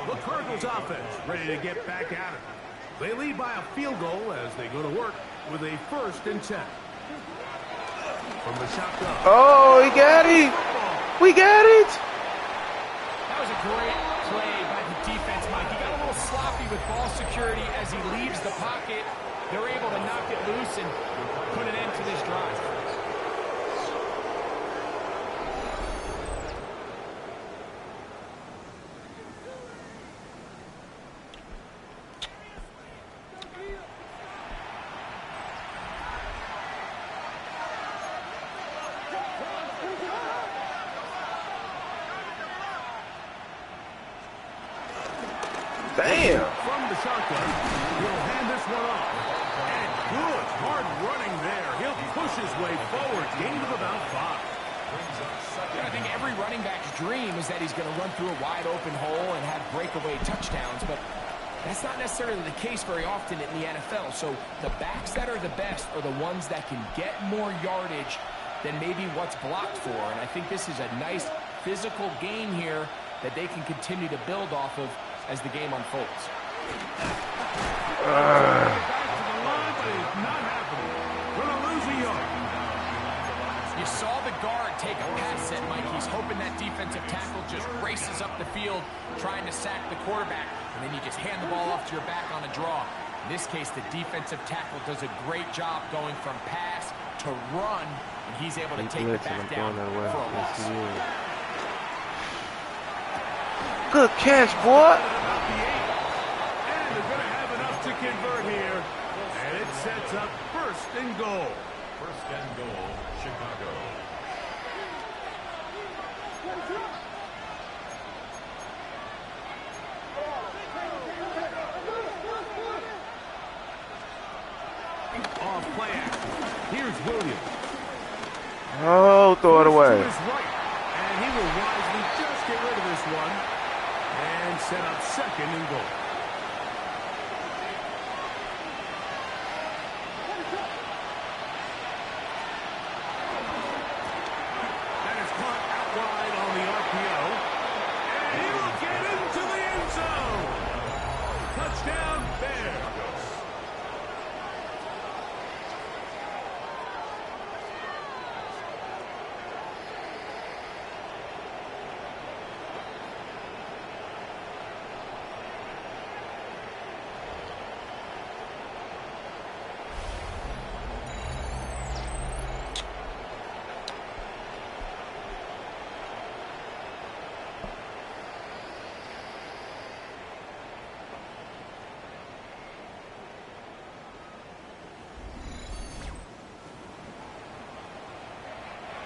S2: The Cardinals offense ready to get back at it. They lead by a field goal as they go to work with a 1st and 10. From the shotgun.
S1: Oh, he got it. We got it.
S3: That was a great play by the defense, Mike. He got a little sloppy with ball security as he leaves the pocket. They're able to knock it loose and put an end to this drive.
S1: Damn.
S2: From the shotgun, he'll hand this one off. And good, hard running there. He'll push his way forward. Gain of about 5.
S3: I think every running back's dream is that he's going to run through a wide open hole and have breakaway touchdowns, but that's not necessarily the case very often in the NFL. So the backs that are the best are the ones that can get more yardage than maybe what's blocked for. And I think this is a nice physical gain here that they can continue to build off of as the game unfolds. You saw the guard take a pass set, Mike. He's hoping that defensive tackle just races up the field trying to sack the quarterback, and then you just hand the ball off to your back on a draw. In this case, the defensive tackle does a great job going from pass to run, and he's able to take the back down for a loss.
S1: Good catch, boy.
S2: And they're going to have enough to convert here. And it sets up 1st and goal.
S4: 1st and goal, Chicago.
S2: Off play action. Here's Williams.
S1: Oh, throw it away.
S2: To his right. And he will wisely just get rid of this one. And set up 2nd and goal. That is caught out wide on the RPO. And he will get into the end zone. Touchdown, Bears.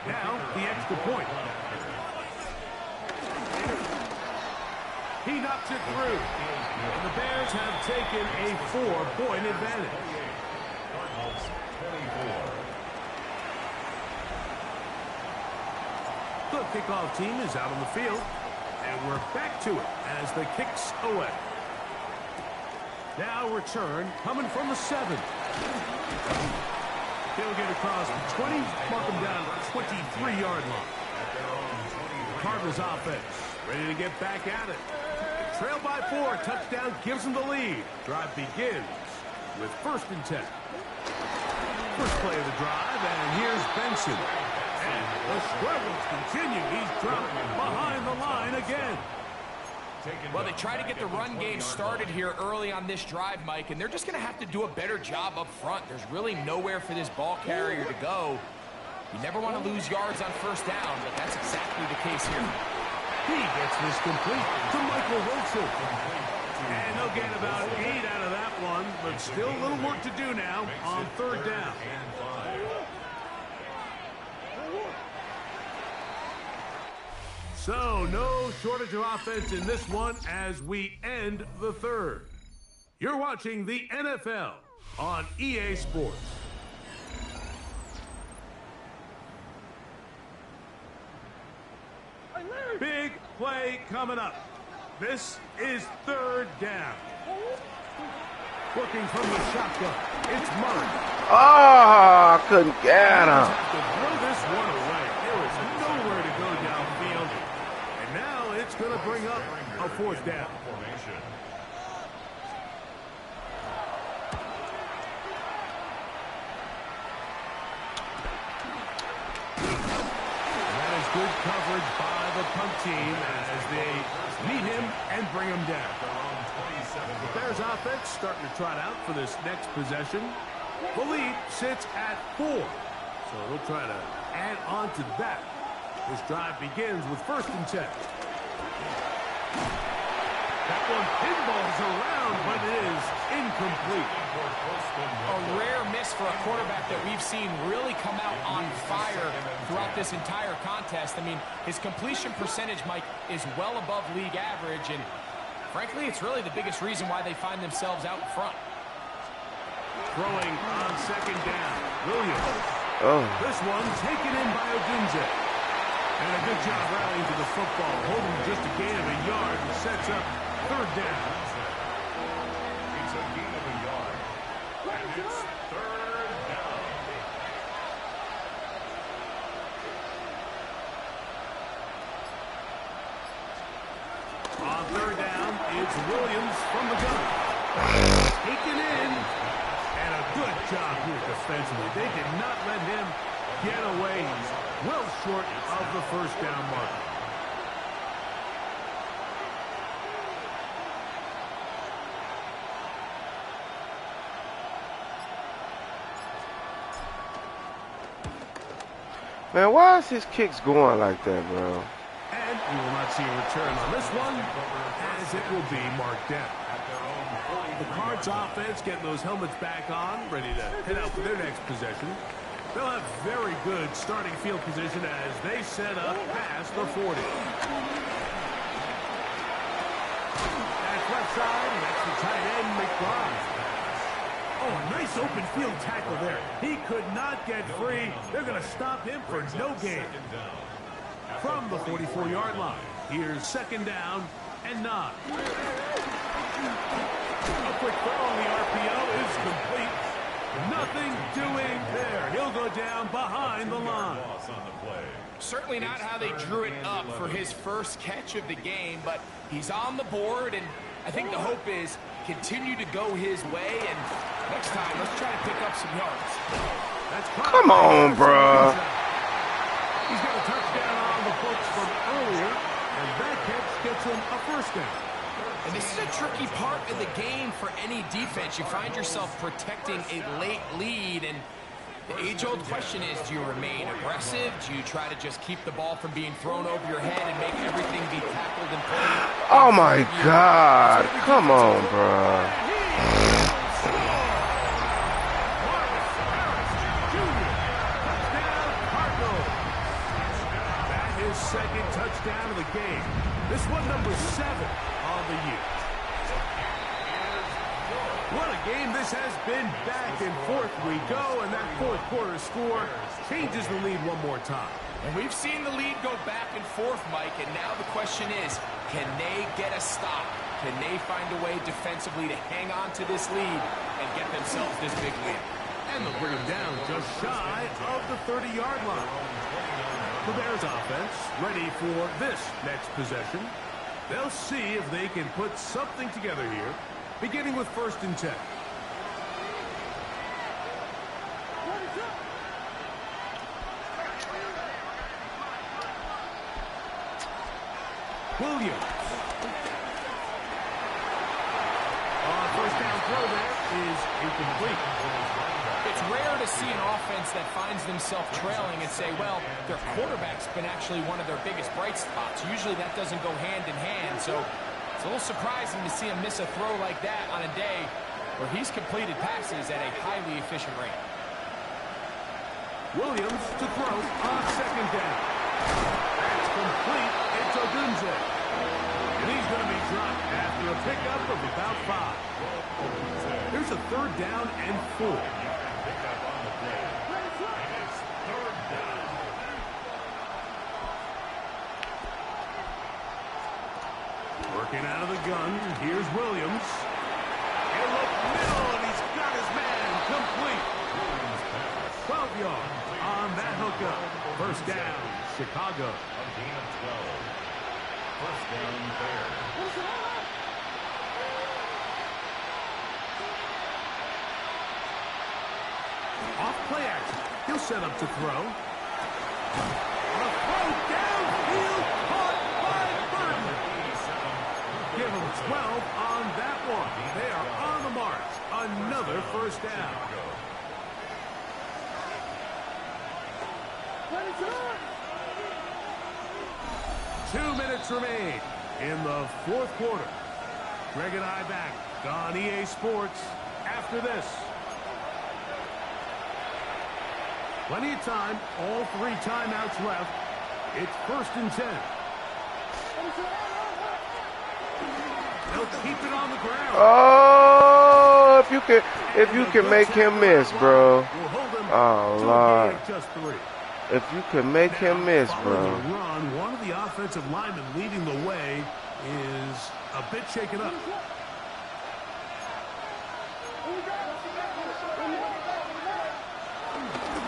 S2: Now, the extra point. He knocks it through. And the Bears have taken a 4-point advantage.
S4: Cardinals 24.
S2: The kickoff team is out on the field. And we're back to it as the kick's away. Now return coming from the 7. He'll get across the 20, mark him down at the 23-yard line. Cardinals offense ready to get back at it. Trail by 4, touchdown gives them the lead. Drive begins with 1st and 10. First play of the drive, and here's Benson. And the struggles continue. He's dropped behind the line again.
S3: Well, they try to get the run game started here early on this drive, Mike, and they're just going to have to do a better job up front. There's really nowhere for this ball carrier to go. You never want to lose yards on 1st down, but that's exactly the case here.
S2: He gets this complete to Michael Wilson. And they'll get about 8 out of that one, but still a little work to do now on 3rd down. So, no shortage of offense in this one as we end the third. You're watching the NFL on EA Sports. Big play coming up. This is third down. Looking from the shotgun, it's Murray.
S1: Oh, I couldn't get him.
S2: To throw this one away. There was nowhere to go downfield. And now it's going to bring up a fourth down. Good coverage by the punt team as they meet him and bring him down. The Bears offense starting to trot out for this next possession. The lead sits at 4. So they'll try to add on to that. This drive begins with 1st and 10. That one pinballs around, but it is incomplete.
S3: A rare miss for a quarterback that we've seen really come out on fire throughout this entire contest. I mean, his completion percentage, Mike, is well above league average, and frankly, it's really the biggest reason why they find themselves out in front.
S2: Throwing on 2nd down, Williams. This one taken in by Odunze. And a good job rallying to the football, holding just a gain of a yard and sets up 3rd down.
S4: It's a gain of a yard. And it's 3rd down.
S2: On 3rd down, it's Williams from the gun. Taken in. And a good job here defensively. They did not let him get away. He's well short of the 1st down mark.
S1: Man, why is his kicks going like that, bro?
S2: And we will not see a return on this one, as it will be marked down. The Cards offense getting those helmets back on, ready to head out for their next possession. They'll have very good starting field position as they set up past the 40. That's left side, and that's the tight end, McBride. Oh, a nice open field tackle there. He could not get free. They're going to stop him for no gain. From the 44-yard line, here's 2nd down and 9. A quick throw on the RPO is complete. Nothing doing there. He'll go down behind the line.
S3: Certainly not how they drew it up for his first catch of the game, but he's on the board, and I think the hope is continue to go his way, and next time, let's try to pick up some yards.
S1: Come on, bro.
S2: He's got a touchdown on the books from earlier, and that catch gets him a 1st down.
S3: And this is a tricky part of the game for any defense. You find yourself protecting a late lead, and the age-old question is, do you remain aggressive? Do you try to just keep the ball from being thrown over your head and make everything be tackled and played?
S1: Oh, my God. Come on, bro.
S2: That is 2nd touchdown of the game. This one number 7 on the year. What a game this has been. Back and forth we go, and that 4th quarter score changes the lead one more time.
S3: And we've seen the lead go back and forth, Mike, and now the question is, can they get a stop? Can they find a way defensively to hang on to this lead and get themselves this big win?
S2: And they'll bring him down just shy of the 30-yard line. The Bears offense ready for this next possession. They'll see if they can put something together here, beginning with 1st and 10. Williams. On 1st down throw there is incomplete.
S3: It's rare to see an offense that finds themselves trailing and say, well, their quarterback's been actually one of their biggest bright spots. Usually that doesn't go hand in hand, so it's a little surprising to see him miss a throw like that on a day where he's completed passes at a highly efficient rate.
S2: Williams to throw on 2nd down. That's complete. It's Odunze. And he's going to be dropped after a pickup of about 5. Here's a 3rd down and 4.
S4: Pickup on the play. And it's 3rd down.
S2: Working out of the gun. Here's Williams. In the middle, and he's got his man complete. 12 yards on that hookup. 1st down, Chicago.
S4: A gain of 12. 1st down, Bears.
S2: Off play action. He'll set up to throw. A throw downfield caught by Burton. Give him 12 on that one. They are on the march. Another 1st down. 2 minutes remain in the 4th quarter. Greg and I back on EA Sports after this. Plenty of time. All 3 timeouts left. It's 1st and 10. They'll keep it on the ground.
S1: Oh, if you can make him miss, bro. Oh, Lord. If you can make him miss, bro.
S2: Run, one of the offensive linemen leading the way is a bit shaken up.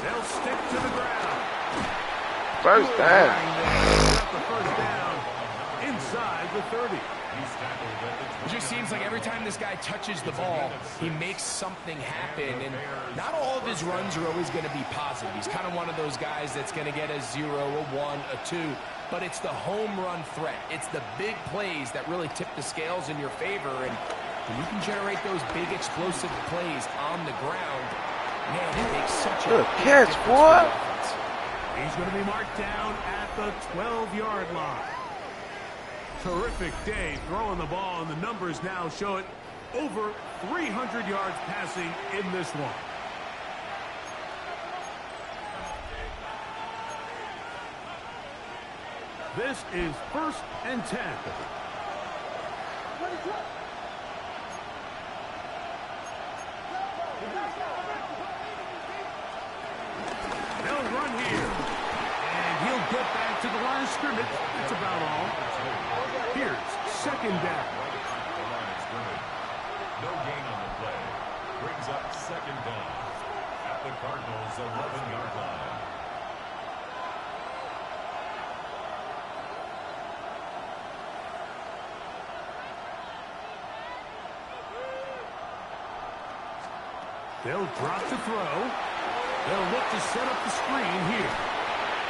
S2: They'll stick to the ground.
S1: 1st down.
S2: The 1st down inside the 30.
S3: It just seems like every time this guy touches the ball, he makes something happen. And not all of his runs are always going to be positive. He's kind of one of those guys that's going to get a 0, a 1, a 2. But it's the home run threat. It's the big plays that really tip the scales in your favor. And when you can generate those big explosive plays on the ground, man, it makes such a
S1: good catch, boy.
S2: He's going to be marked down at the 12-yard line. Terrific day throwing the ball, and the numbers now show it over 300 yards passing in this one. This is 1st and 10. They'll run here, and he'll get back to the line of scrimmage. That's about all. Here's 2nd down.
S4: No gain on the play. Brings up 2nd down at the Cardinals' 11-yard line.
S2: They'll drop to throw. They'll look to set up the screen here.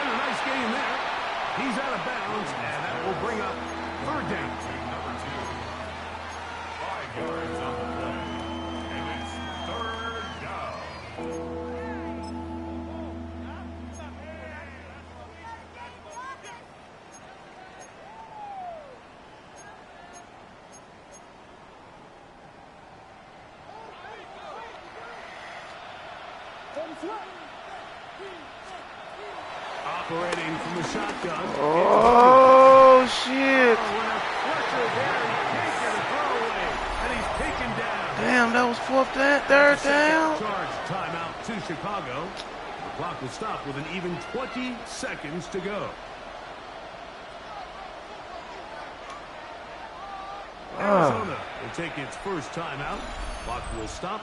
S2: And a nice gain there. He's out of bounds, and that will bring up 3rd down.
S4: Number 2. 5 yards on the play. And it's 3rd down.
S2: Operating from the shotgun.
S1: Oh, shit.
S2: And he's taken down.
S1: Damn, that was 4th down, 3rd down.
S2: Charge timeout to Chicago. The clock will stop with an even 20 seconds to go. Arizona will take its first timeout. Clock will stop.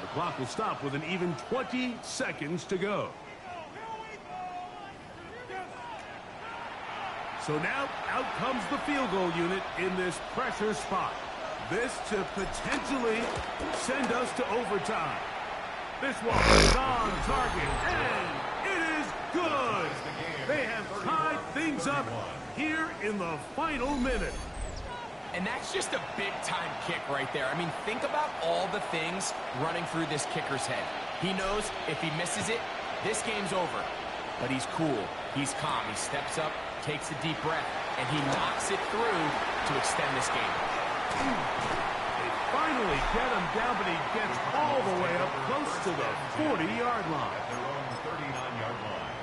S2: The clock will stop with an even 20 seconds to go. So now, out comes the field goal unit in this pressure spot. This to potentially send us to overtime. This one is on target, and it is good. They have tied things up here in the final minute.
S3: And that's just a big-time kick right there. I mean, think about all the things running through this kicker's head. He knows if he misses it, this game's over. But he's cool. He's calm. He steps up, takes a deep breath, and he knocks it through to extend this game.
S2: They finally get him down, but he gets all the way up close to the 40-yard line.
S4: At their own 39-yard line.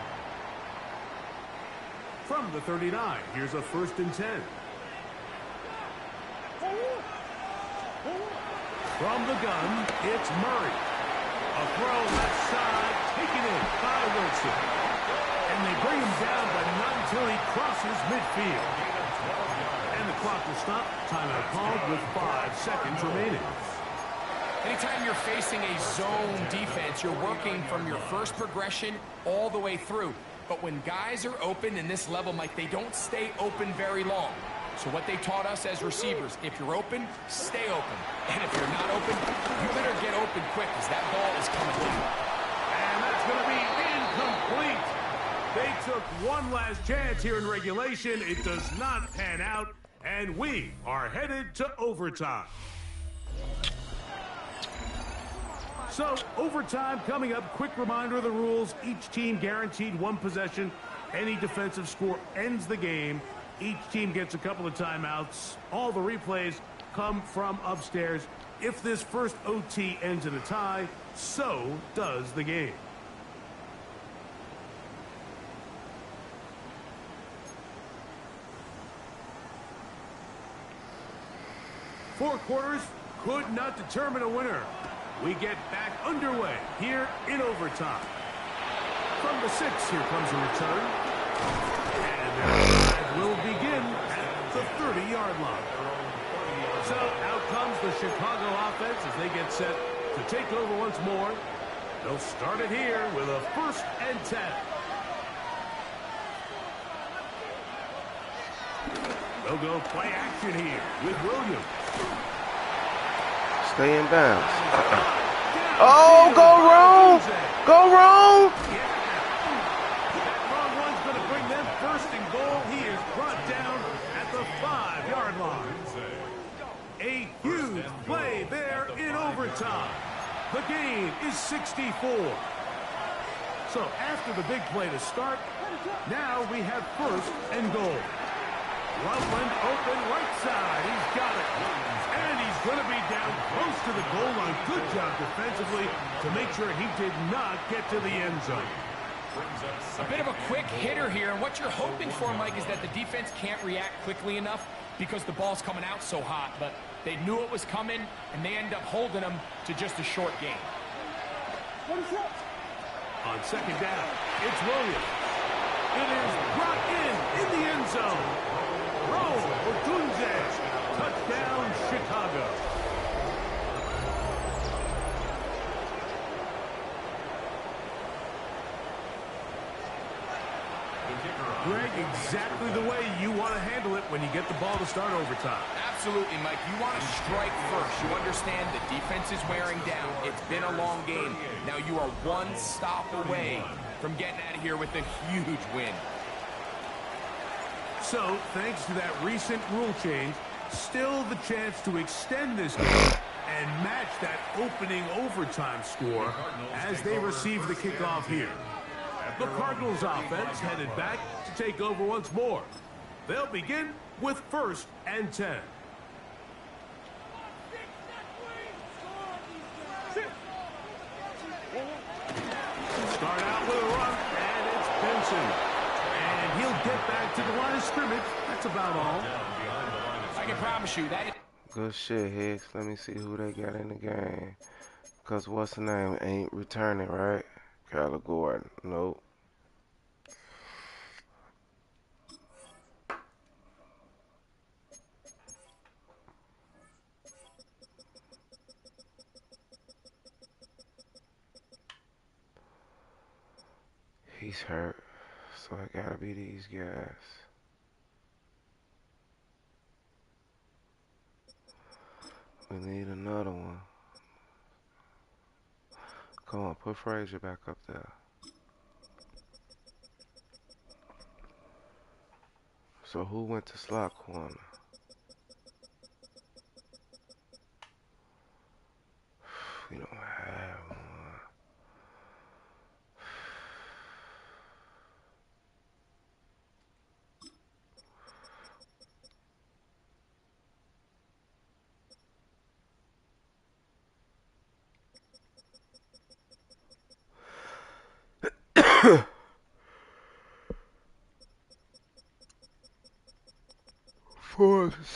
S2: From the 39, here's a 1st and 10. From the gun, it's Murray. A throw left side, taken in by Wilson. And they bring him down, but not until he crosses midfield. And the clock will stop. Timeout called with 5 seconds remaining.
S3: Anytime you're facing a zone defense, you're working from your first progression all the way through. But when guys are open in this level, Mike, they don't stay open very long. So what they taught us as receivers, if you're open, stay open. And if you're not open, you better get open quick because that ball is coming down.
S2: And that's going to be incomplete. They took one last chance here in regulation. It does not pan out, and we are headed to overtime. So, overtime coming up. Quick reminder of the rules. Each team guaranteed 1 possession. Any defensive score ends the game. Each team gets a couple of timeouts. All the replays come from upstairs. If this first OT ends in a tie, so does the game. Four quarters could not determine a winner. We get back underway here in overtime. From the 6, here comes a return. And their drive will begin at the 30-yard line. So out comes the Chicago offense as they get set to take over once more. They'll start it here with a 1st and 10. They'll go play action here with Williams.
S1: Stay in bounds. Oh, go wrong. Go wrong.
S2: Yeah. That wrong one's going to bring them 1st and goal. He is brought down at the 5-yard line. A huge play there in overtime. The game is 64. So after the big play to start, now we have 1st and goal. Loveland open right side. He's got it. And he's going to be down close to the goal line. Good job defensively to make sure he did not get to the end zone.
S3: A bit of a quick hitter here, and what you're hoping for, Mike, is that the defense can't react quickly enough because the ball's coming out so hot. But they knew it was coming, and they end up holding them to just a short game.
S2: On 2nd down, it's Williams. It is brought in the end zone. Rome Odunze, touchdown Chicago. Greg, exactly the way you want to handle it when you get the ball to start overtime.
S3: Absolutely, Mike. You want to strike first. You understand the defense is wearing down. It's been a long game. Now you are 1 stop away from getting out of here with a huge win.
S2: So, thanks to that recent rule change, still the chance to extend this game and match that opening overtime score as they receive the kickoff here. The Cardinals offense headed back to take over once more. They'll begin with 1st and 10. Start out with a run, and it's Benson. And he'll get back to the line of scrimmage. That's about all.
S3: I can promise you that.
S1: Good shit, Hicks. Let me see who they got in the game. Because what's the name? Ain't returning, right? Kyler Gordon. Nope. He's hurt, so I gotta be these guys. We need another one. Come on, put Frazier back up there. So who went to slot corner? We don't have one.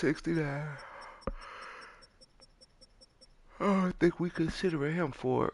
S1: 69. Oh, I think we consider him for it.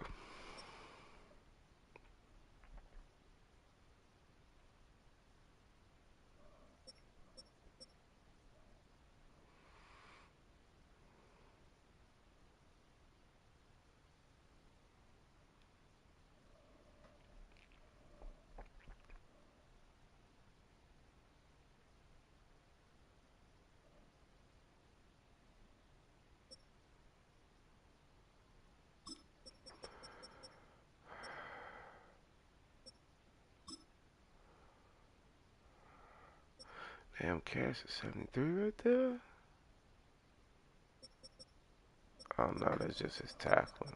S1: Damn, Cash is 73 right there. Oh no, that's just his tackling.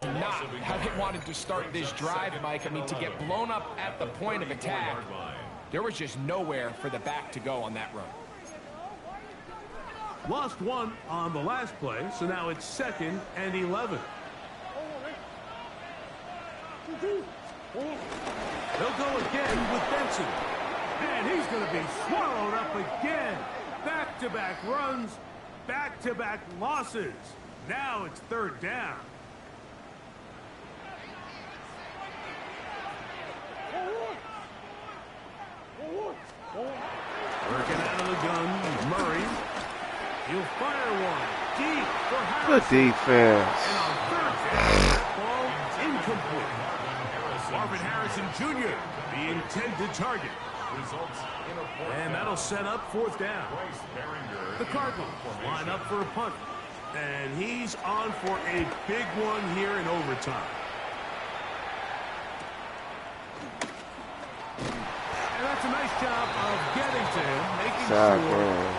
S3: Not how they wanted to start this drive, Mike. I mean, to get blown up at the point of attack, there was just nowhere for the back to go on that run.
S2: Lost one on the last play, so now it's 2nd and 11. They'll go again with Benson. And he's going to be swallowed up again. Back-to-back runs, back-to-back losses. Now it's 3rd down. Working out of the gun, Murray. He'll fire one deep for Harrison.
S1: Good defense.
S2: And on 3rd down, ball incomplete. Marvin Harrison Jr., the intended target. And that'll set up 4th down. The Cardinals line up for a punt. And he's on for a big one here in overtime. And that's a nice job of getting to him, making sure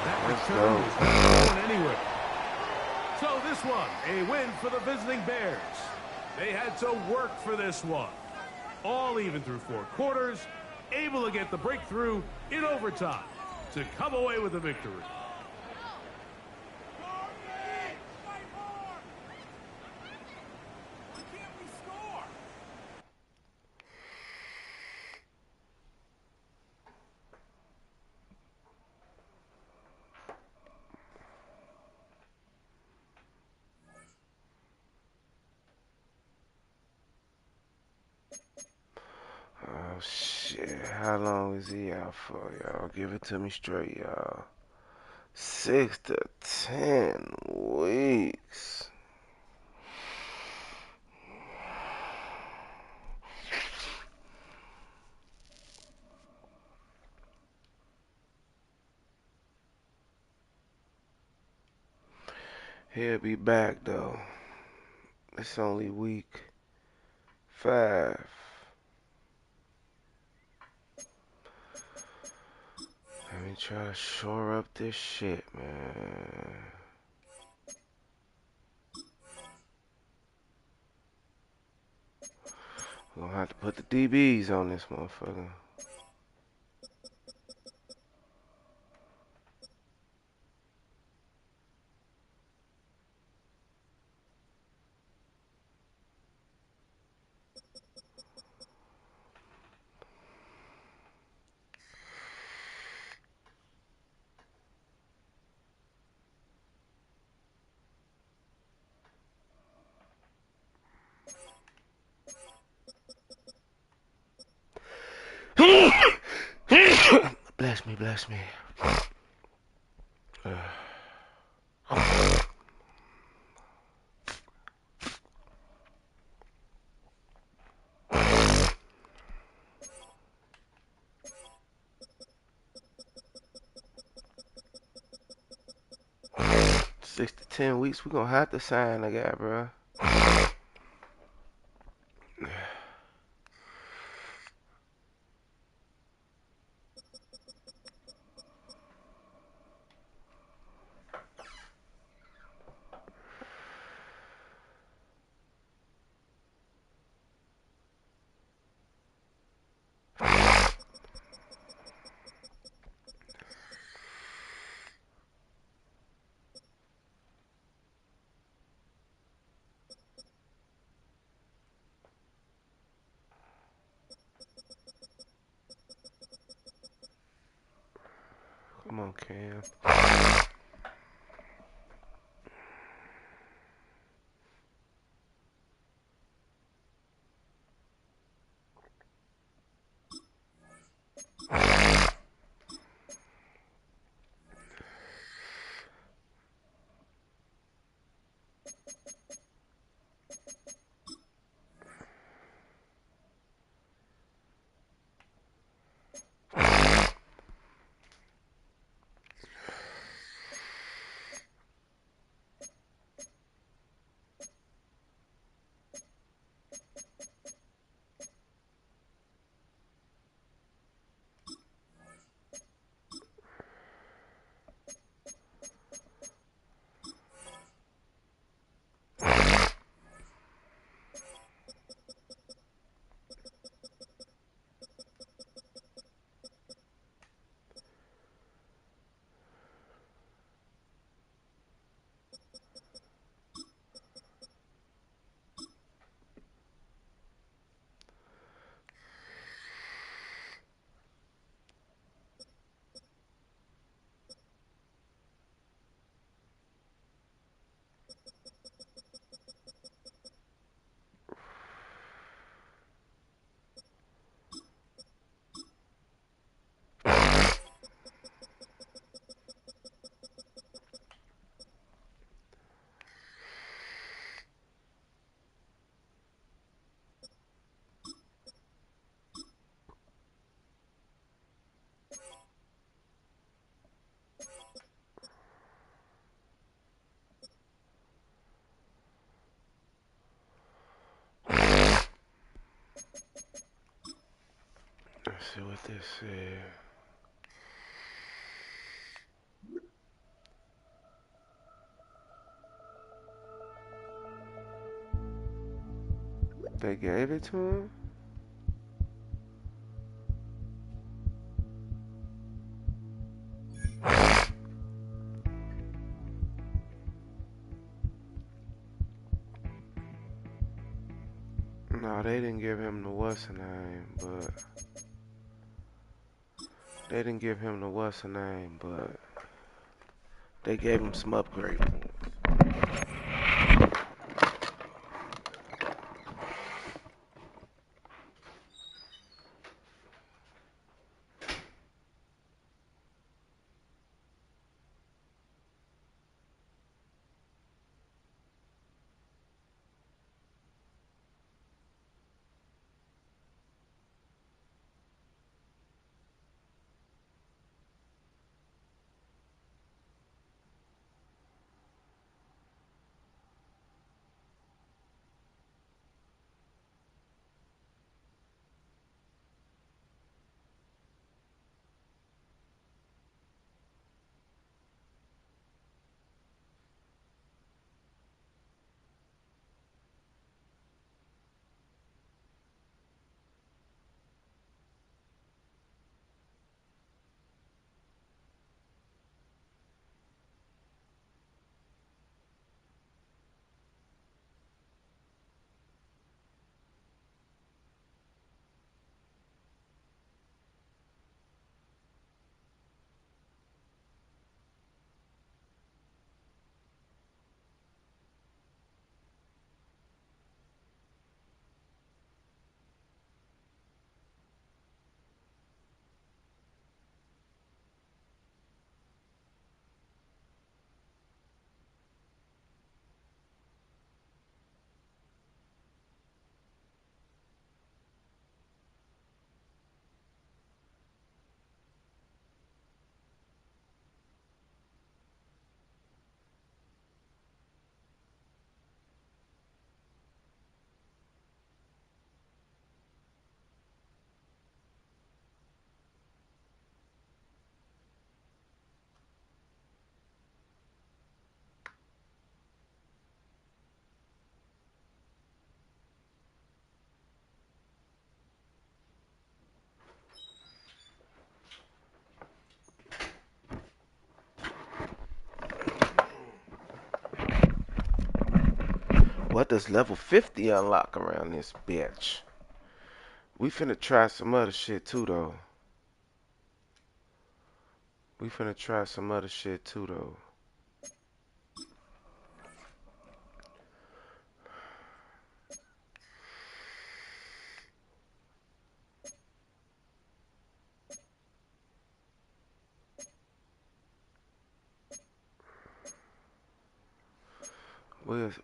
S2: that return is not going anywhere. So this one, a win for the visiting Bears. They had to work for this one. All even through 4 quarters, able to get the breakthrough in overtime to come away with a victory.
S1: Oh shit, how long is he out for, y'all? Give it to me straight, y'all. 6 to 10 weeks. He'll be back though. It's only week 5. Let me try to shore up this shit, man. We're gonna have to put the DBs on this motherfucker. Bless me, bless me. 6 to 10 weeks, we're gonna have to sign a guy, bro. Come on, Cam. Let's see what this said. They gave it to him? No, they didn't give him the what's her name, but they didn't give him the what's her name, but they gave him some upgrade. What does level 50 unlock around this bitch? We finna try some other shit too, though. We finna try some other shit too, though.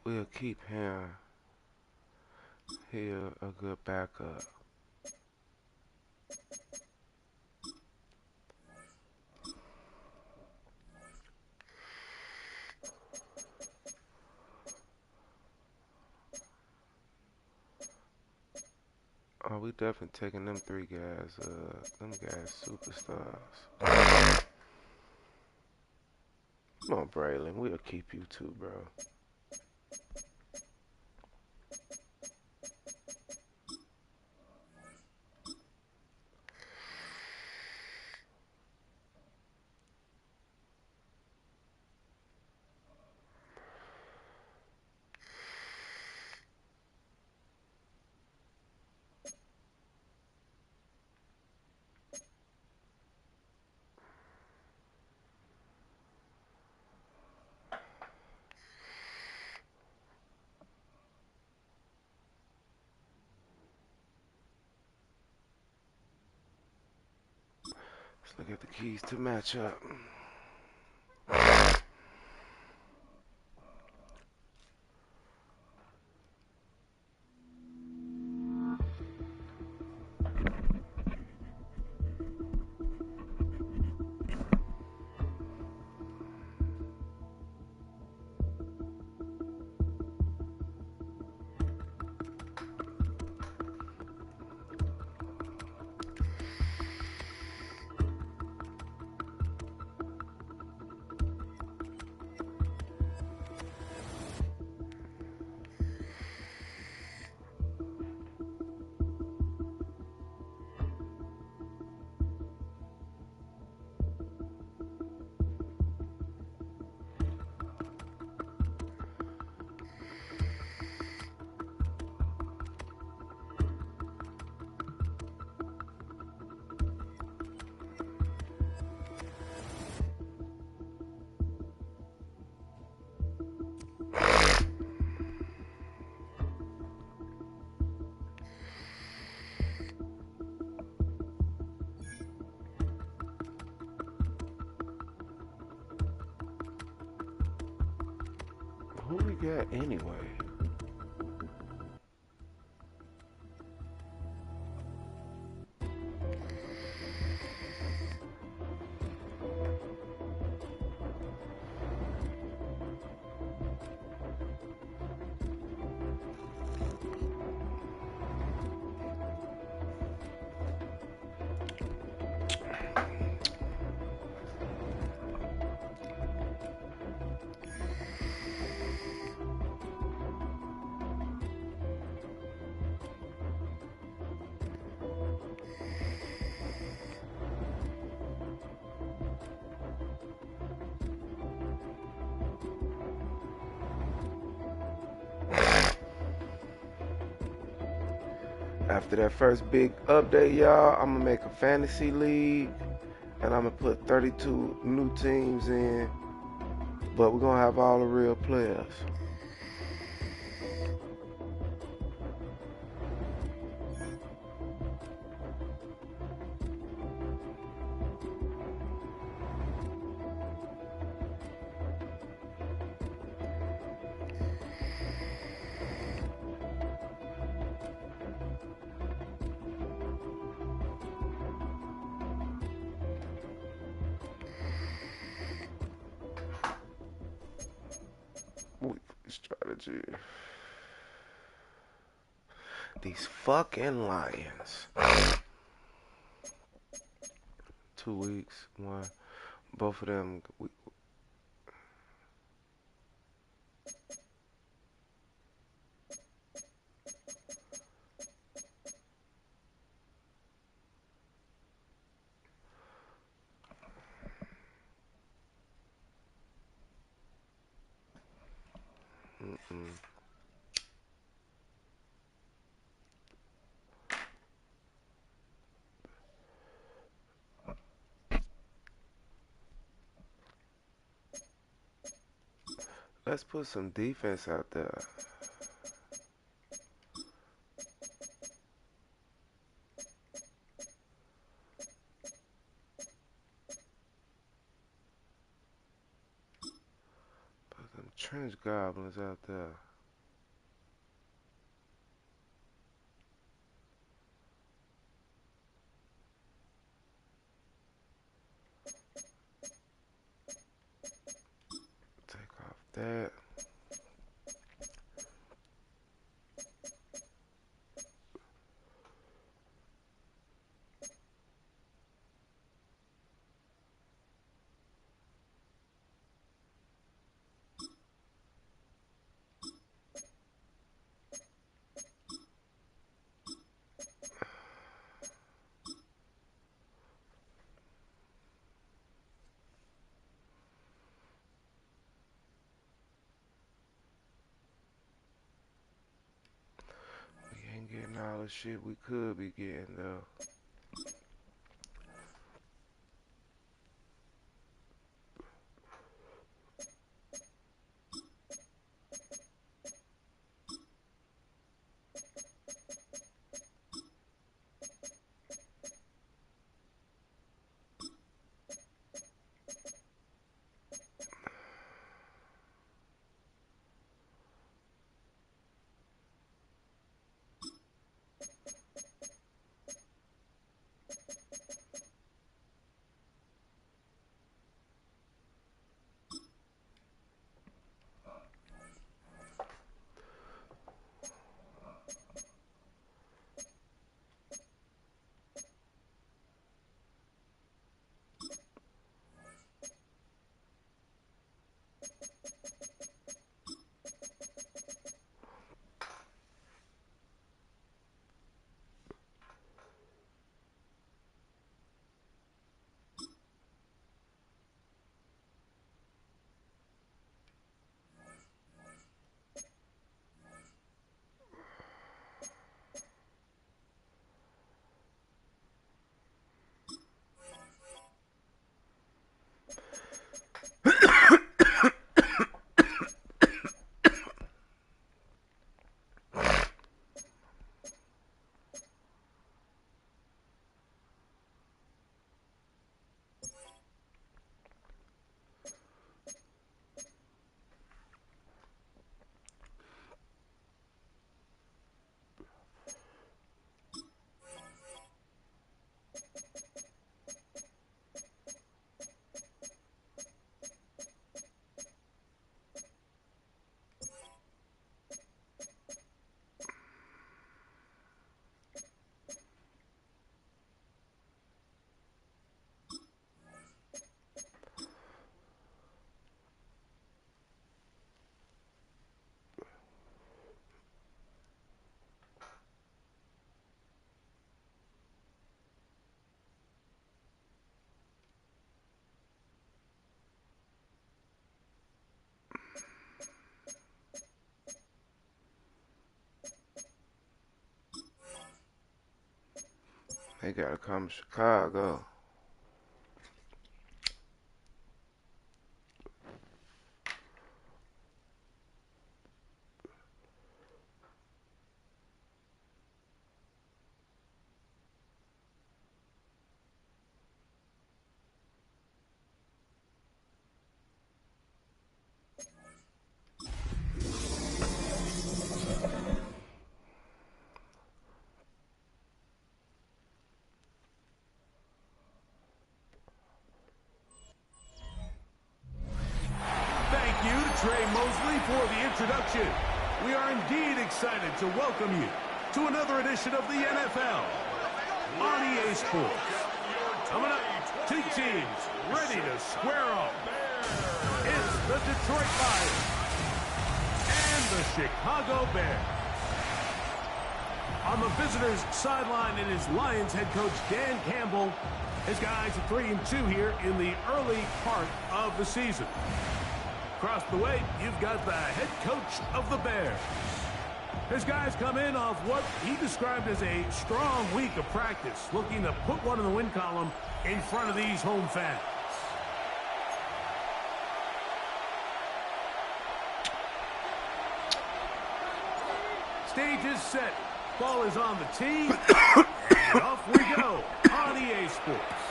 S1: We'll keep him. He a good backup. Oh, we definitely taking them three guys. Them guys superstars. Come on, Braylon. We'll keep you too, bro. Let's look at the keys to match up. Who we got anyway? After that first big update, y'all, I'm gonna make a fantasy league and I'm gonna put 32 new teams in, but we're gonna have all the real players. Strategy. These fucking Lions. 2 weeks, one. Both of them. Let's put some defense out there. Put them trench goblins out there. Take off that. We ain't getting all the shit we could be getting though. They gotta come to Chicago.
S2: Trey Mosley for the introduction. We are indeed excited to welcome you to another edition of the NFL on EA Sports. Coming up, two teams ready to square off. It's the Detroit Lions and the Chicago Bears. On the visitors' sideline, it is Lions head coach Dan Campbell. His guys are 3-2 here in the early part of the season. Across the way, you've got the head coach of the Bears. His guys come in off what he described as a strong week of practice, looking to put one in the win column in front of these home fans. Stage is set. Ball is on the tee. And off we go on EA Sports.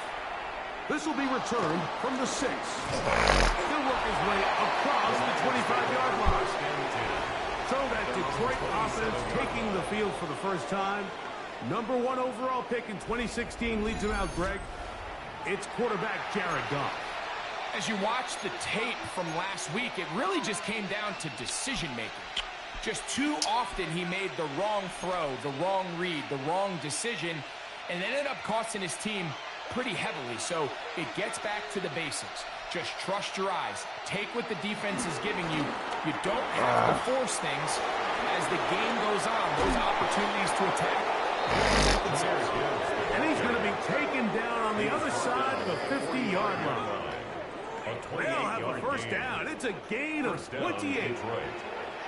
S2: This will be returned from the 6. He'll work his way across the 25-yard line. So that Detroit offense taking the field for the first time. Number 1 overall pick in 2016 leads him out, Greg. It's quarterback Jared Goff.
S3: As you watch the tape from last week, it really just came down to decision-making. Just too often he made the wrong throw, the wrong read, the wrong decision, and it ended up costing his team pretty heavily. So it gets back to the basics. Just trust your eyes. Take what the defense is giving you. You don't have to force things. As the game goes on, those opportunities to attack.
S2: And he's going to be taken down on the other side of the 50-yard line. They'll have a first down. It's a gain of 28.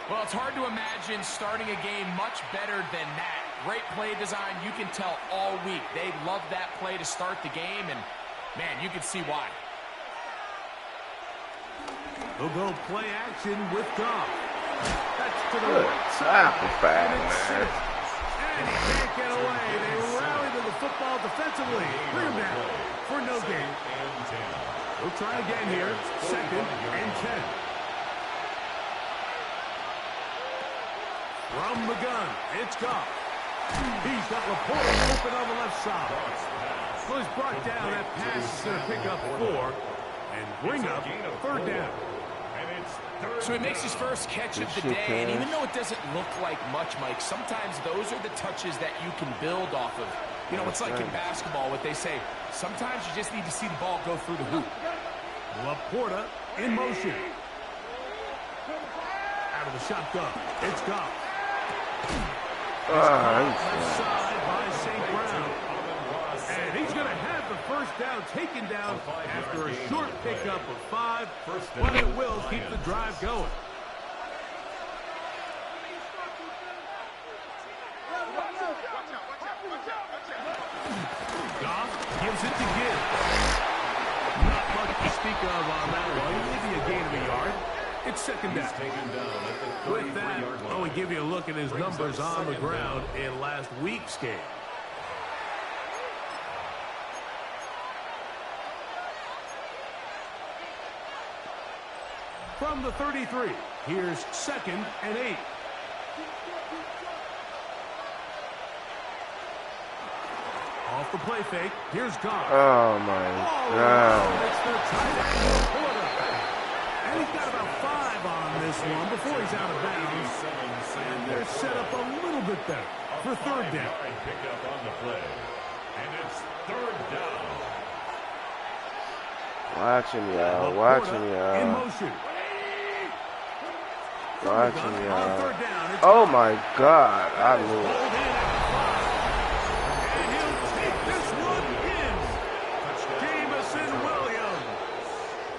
S3: Well, it's hard to imagine starting a game much better than that. Great play design. You can tell all week. They love that play to start the game, and, man, you can see why.
S2: They'll go play action with Goff. That's to the right side. And it's 6. And he can't get away. They rally to the football defensively. Bring him down for no gain. We'll try again here. 2nd and 10. From the gun, it's Goff. He's got Laporte open on the left side. So he's brought down. That pass is going to pick up 4 and bring up 3rd down.
S3: So he makes his first catch of the day, and even though it doesn't look like much, Mike, sometimes those are the touches that you can build off of. You know, it's like in basketball, what they say, sometimes you just need to see the ball go through the hoop.
S2: Laporta in motion. Out of the shotgun, it's Goff. Left side by St. Brown. And he's going to have the first down taken down after a short pickup of 5, but it will keep the drive going. Goff gives it to Gibbs. Not much to speak of on that one. Maybe a gain of a yard. It's 2nd down. With that, I'll only give you a look at his numbers on the ground in last week's game. From the 33, here's 2nd and 8. Off the play fake, here's Goff.
S1: Oh, my God.
S2: It's the tight end quarter. And he's got about 5 on this one before he's out of bounds. And they're set up a little bit better for 3rd down.
S4: Pick up on the play. And it's 3rd down.
S1: Watching y'all. Watching
S2: In
S1: y'all.
S2: motion.
S1: Watching
S2: On
S1: y'all.
S2: 3rd down, it's
S1: Oh, my God. I knew it.
S2: pulled in at the 5. And he'll take this one in. Jamison Williams.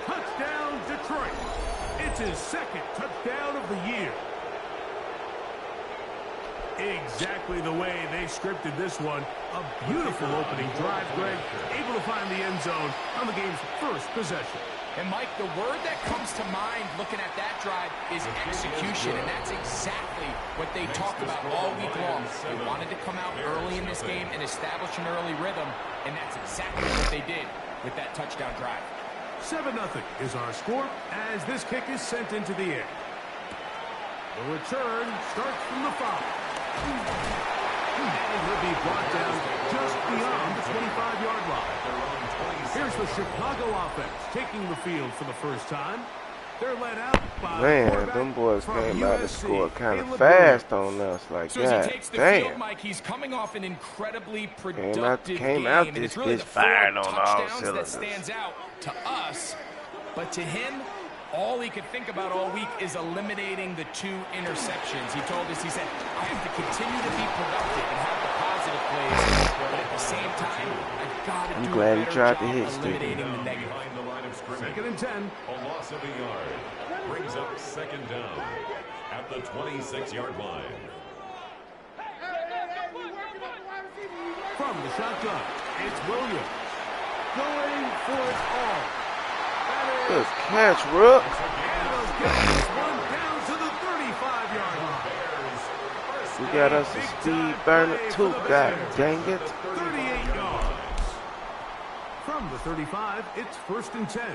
S2: Touchdown, Detroit. It's his 2nd touchdown of the year. Exactly the way they scripted this one. A beautiful opening drive, Greg. Able to find the end zone on the game's first possession.
S3: And, Mike, the word that comes to mind looking at that drive is execution, and that's exactly what they talked about all week long. They wanted to come out early in this game and establish an early rhythm, and that's exactly what they did with that touchdown drive.
S2: 7-0 is our score as this kick is sent into the air. The return starts from the 5. And he'll be brought down just beyond the 25-yard line. Here's the Chicago offense taking the field for the first time. They're led out by
S1: Man, them boys
S2: from
S1: came out and
S2: USC,
S1: scored kind of
S2: Caleb
S1: fast on us. Like,
S3: So as he
S1: God
S3: takes the field,
S1: damn.
S3: Mike, he's coming off an incredibly
S1: Came
S3: productive
S1: out
S3: game, and
S1: this
S3: it's really
S1: bitch
S3: the 4
S1: firing on all
S3: touchdowns that
S1: cylinders.
S3: stands out to us. But to him, all he could think about all week is eliminating the 2 interceptions. He told us, he said, I have to continue to be productive and have the positive plays, but at the same time, I've got to do
S1: glad
S3: a
S1: he
S3: better
S1: tried to
S3: job
S1: hit Steve.
S3: eliminating the negative.
S4: Behind the line of scrimmage.
S2: 2nd and 10.
S4: A loss of a yard. Brings up 2nd down at the 26-yard line.
S2: From the shotgun, it's Williams. Going for it all.
S1: Good catch, Rook.
S2: And they'll get this one down to the 35-yard line.
S1: We got us a speed burner too. God dang it.
S2: 38 yards. From the 35, it's 1st and 10. A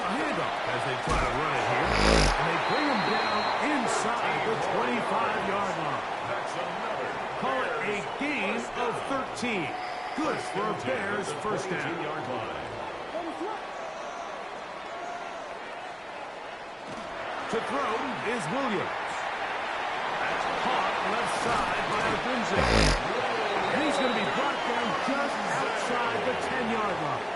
S2: handoff as they try to run it here. And they bring him down inside the 25-yard line. Call it a gain of 13. Good for a Bears first down. To throw is Williams. That's caught left side by Dunze. And he's going to be brought down just outside the 10-yard line.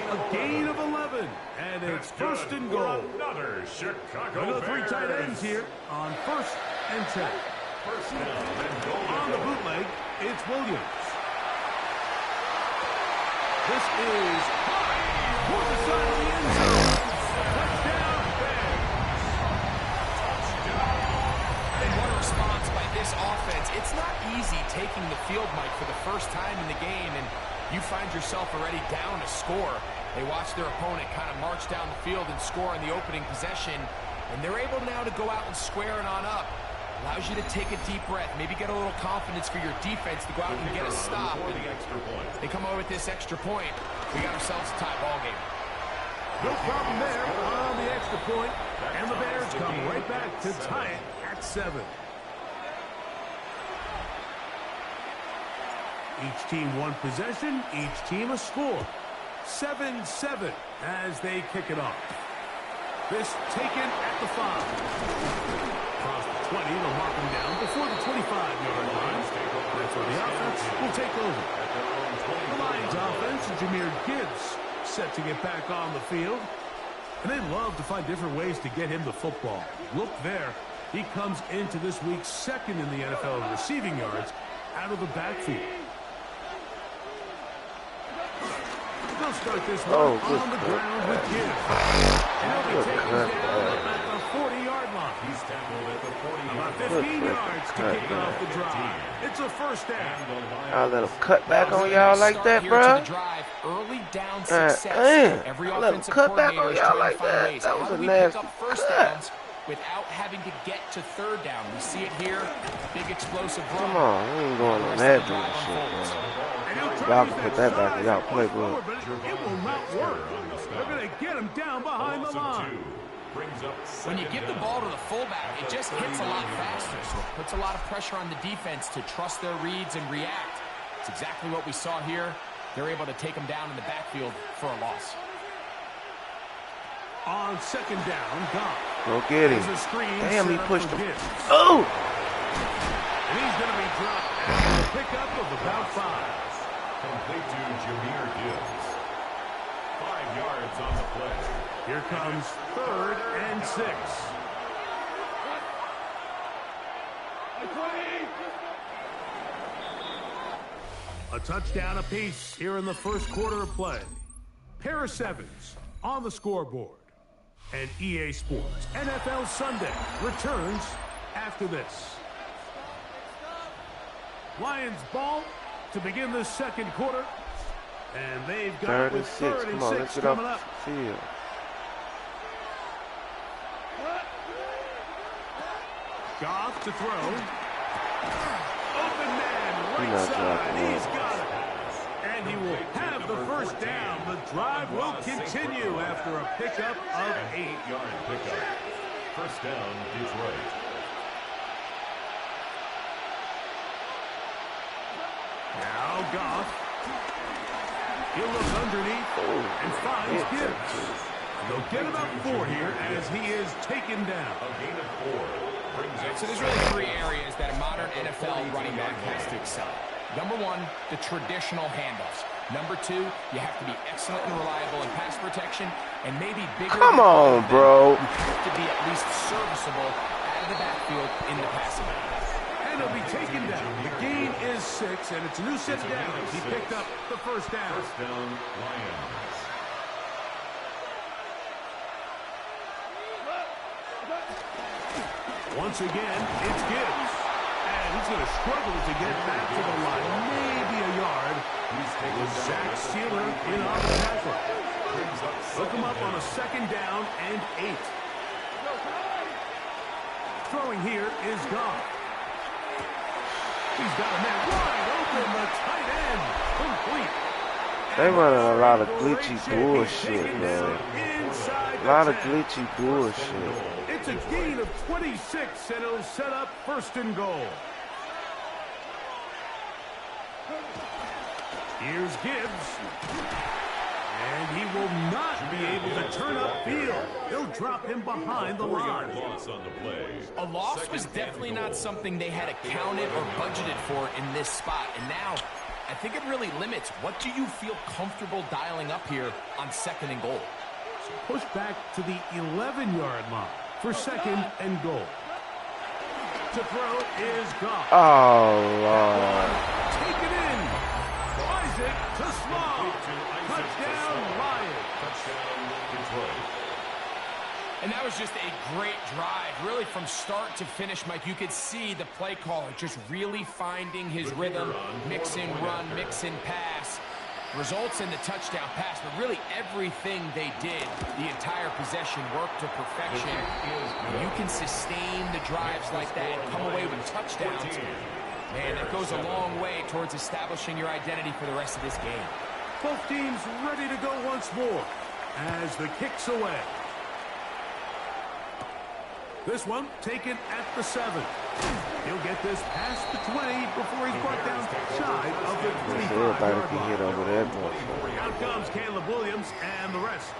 S2: A gain of 11. And it's 1st and goal.
S4: Another Chicago
S2: Another 3
S4: Bears.
S2: tight ends here on 1st and 10. On the bootleg, it's Williams. This is high for the side of the end zone. Touchdown, Bears.
S3: And what a response by this offense. It's not easy taking the field, Mike, for the first time in the game, and you find yourself already down a score. They watch their opponent kind of march down the field and score in the opening possession, and they're able now to go out and square it on up. Allows you to take a deep breath, maybe get a little confidence for your defense to go out and get a stop. And they come over with this extra point. We got ourselves a tie ball game.
S2: No problem there on the extra point, and the Bears come right back to tie it at 7. Each team one possession, each team a score. 7-7 as they kick it off. This taken at the 5. Across the 20, they'll mark him down before the 25-yard line. That's where the offense will take over. The Lions offense, Jahmyr Gibbs, set to get back on the field. And they love to find different ways to get him the football. Look there. He comes into this week 2nd in the NFL in receiving yards out of the backfield. They'll start this one on the ground with Gibbs. And he'll be taken down at the 40-yard line. He's tackled at the 40. About 15 yards to kick off the drive. It's a first down.
S1: I'll let them cut back on y'all like that, bro.
S3: Early down success. Every
S1: let them
S3: offensive
S1: cut back on
S3: coordinator is
S1: y'all
S3: trying
S1: like
S3: to find
S1: that.
S3: ways.
S1: That
S3: How
S1: was
S3: do
S1: a
S3: we
S1: nasty
S3: pick up first
S1: cut.
S3: downs without having to get to 3rd down? We see it here. Big explosive run.
S1: Come on, we ain't going on that doing shit, bro. Y'all can put that back in y'all playbook.
S2: It will not work. They're going to get him down behind the line.
S3: When you give the ball to the fullback, it just hits a lot faster, so it puts a lot of pressure on the defense to trust their reads and react. It's exactly what we saw here. They're able to take him down in the backfield for a loss.
S2: On 2nd down, Goff.
S1: Go get him. Damn, he pushed him. Oh!
S2: And he's going to be dropped after a pickup of about 5.
S4: Complete to Jahmyr Gibbs. 5 yards on the play.
S2: Here comes 3rd and 6. A touchdown apiece here in the first quarter of play. Paris Evans on the scoreboard. And EA Sports NFL Sunday returns after this. Lions ball to begin the second quarter. And they've got
S1: 3rd and 6. Come on, let's get
S2: coming
S1: off
S2: up.
S1: the field.
S2: Goff to throw. Open man,
S1: He's
S2: right
S1: not
S2: side.
S1: dropping
S2: He's
S1: it.
S2: got it. And he will have the first down. The drive will continue after a pickup of 8.
S4: 8-yard pickup. First down, Detroit.
S2: Now Goff. He'll look underneath and finds Gibbs. They'll get about 4 here as he is taken down.
S4: A gain of 4.
S3: So there's really 3 areas that a modern NFL running back has to excel. Number 1, the traditional handoffs. Number 2, you have to be excellent and reliable in pass protection, and maybe bigger.
S1: Come on, bro.
S3: You have to be at least serviceable out of the backfield in the passing game.
S2: And he'll be taken down. The gain is 6, and it's a new set of downs. He picked up the first down.
S4: First down, Lions.
S2: Once again, it's Gibbs. And he's going to struggle to get back to the line. Maybe a yard. With Zach Sealer in on the tackle. Hook him up on a 2nd down and 8. Throwing here is Goff. He's got a man wide open, the tight end, complete.
S1: They running a lot of glitchy bullshit, man. A lot of glitchy bullshit.
S2: It's a gain of 26, and it'll set up 1st and goal. Here's Gibbs. And he will not be able to turn upfield. He'll drop him behind the line.
S3: A loss was definitely not something they had accounted or budgeted for in this spot. And now, I think it really limits what do you feel comfortable dialing up here on 2nd and goal.
S2: So push back to the 11-yard line for 2nd and goal. To throw is Goff.
S1: Oh, Lord.
S2: Take it in. Isaac to Slaw. Touchdown, Lions.
S3: And that was just a great drive, really from start to finish, Mike. You could see the play caller just really finding his rhythm, mix and run, mix and pass. Results in the touchdown pass, but really everything they did, the entire possession worked to perfection. When you can sustain the drives like that and come away with touchdowns, man, that goes a long way towards establishing your identity for the rest of this game.
S2: Both teams ready to go once more as the kick's away. This one taken at the 7. He'll get this past the 20 before he's brought down shy of the 25-yard line.
S1: Hit over that motherfucker.
S2: Out comes Caleb Williams and the rest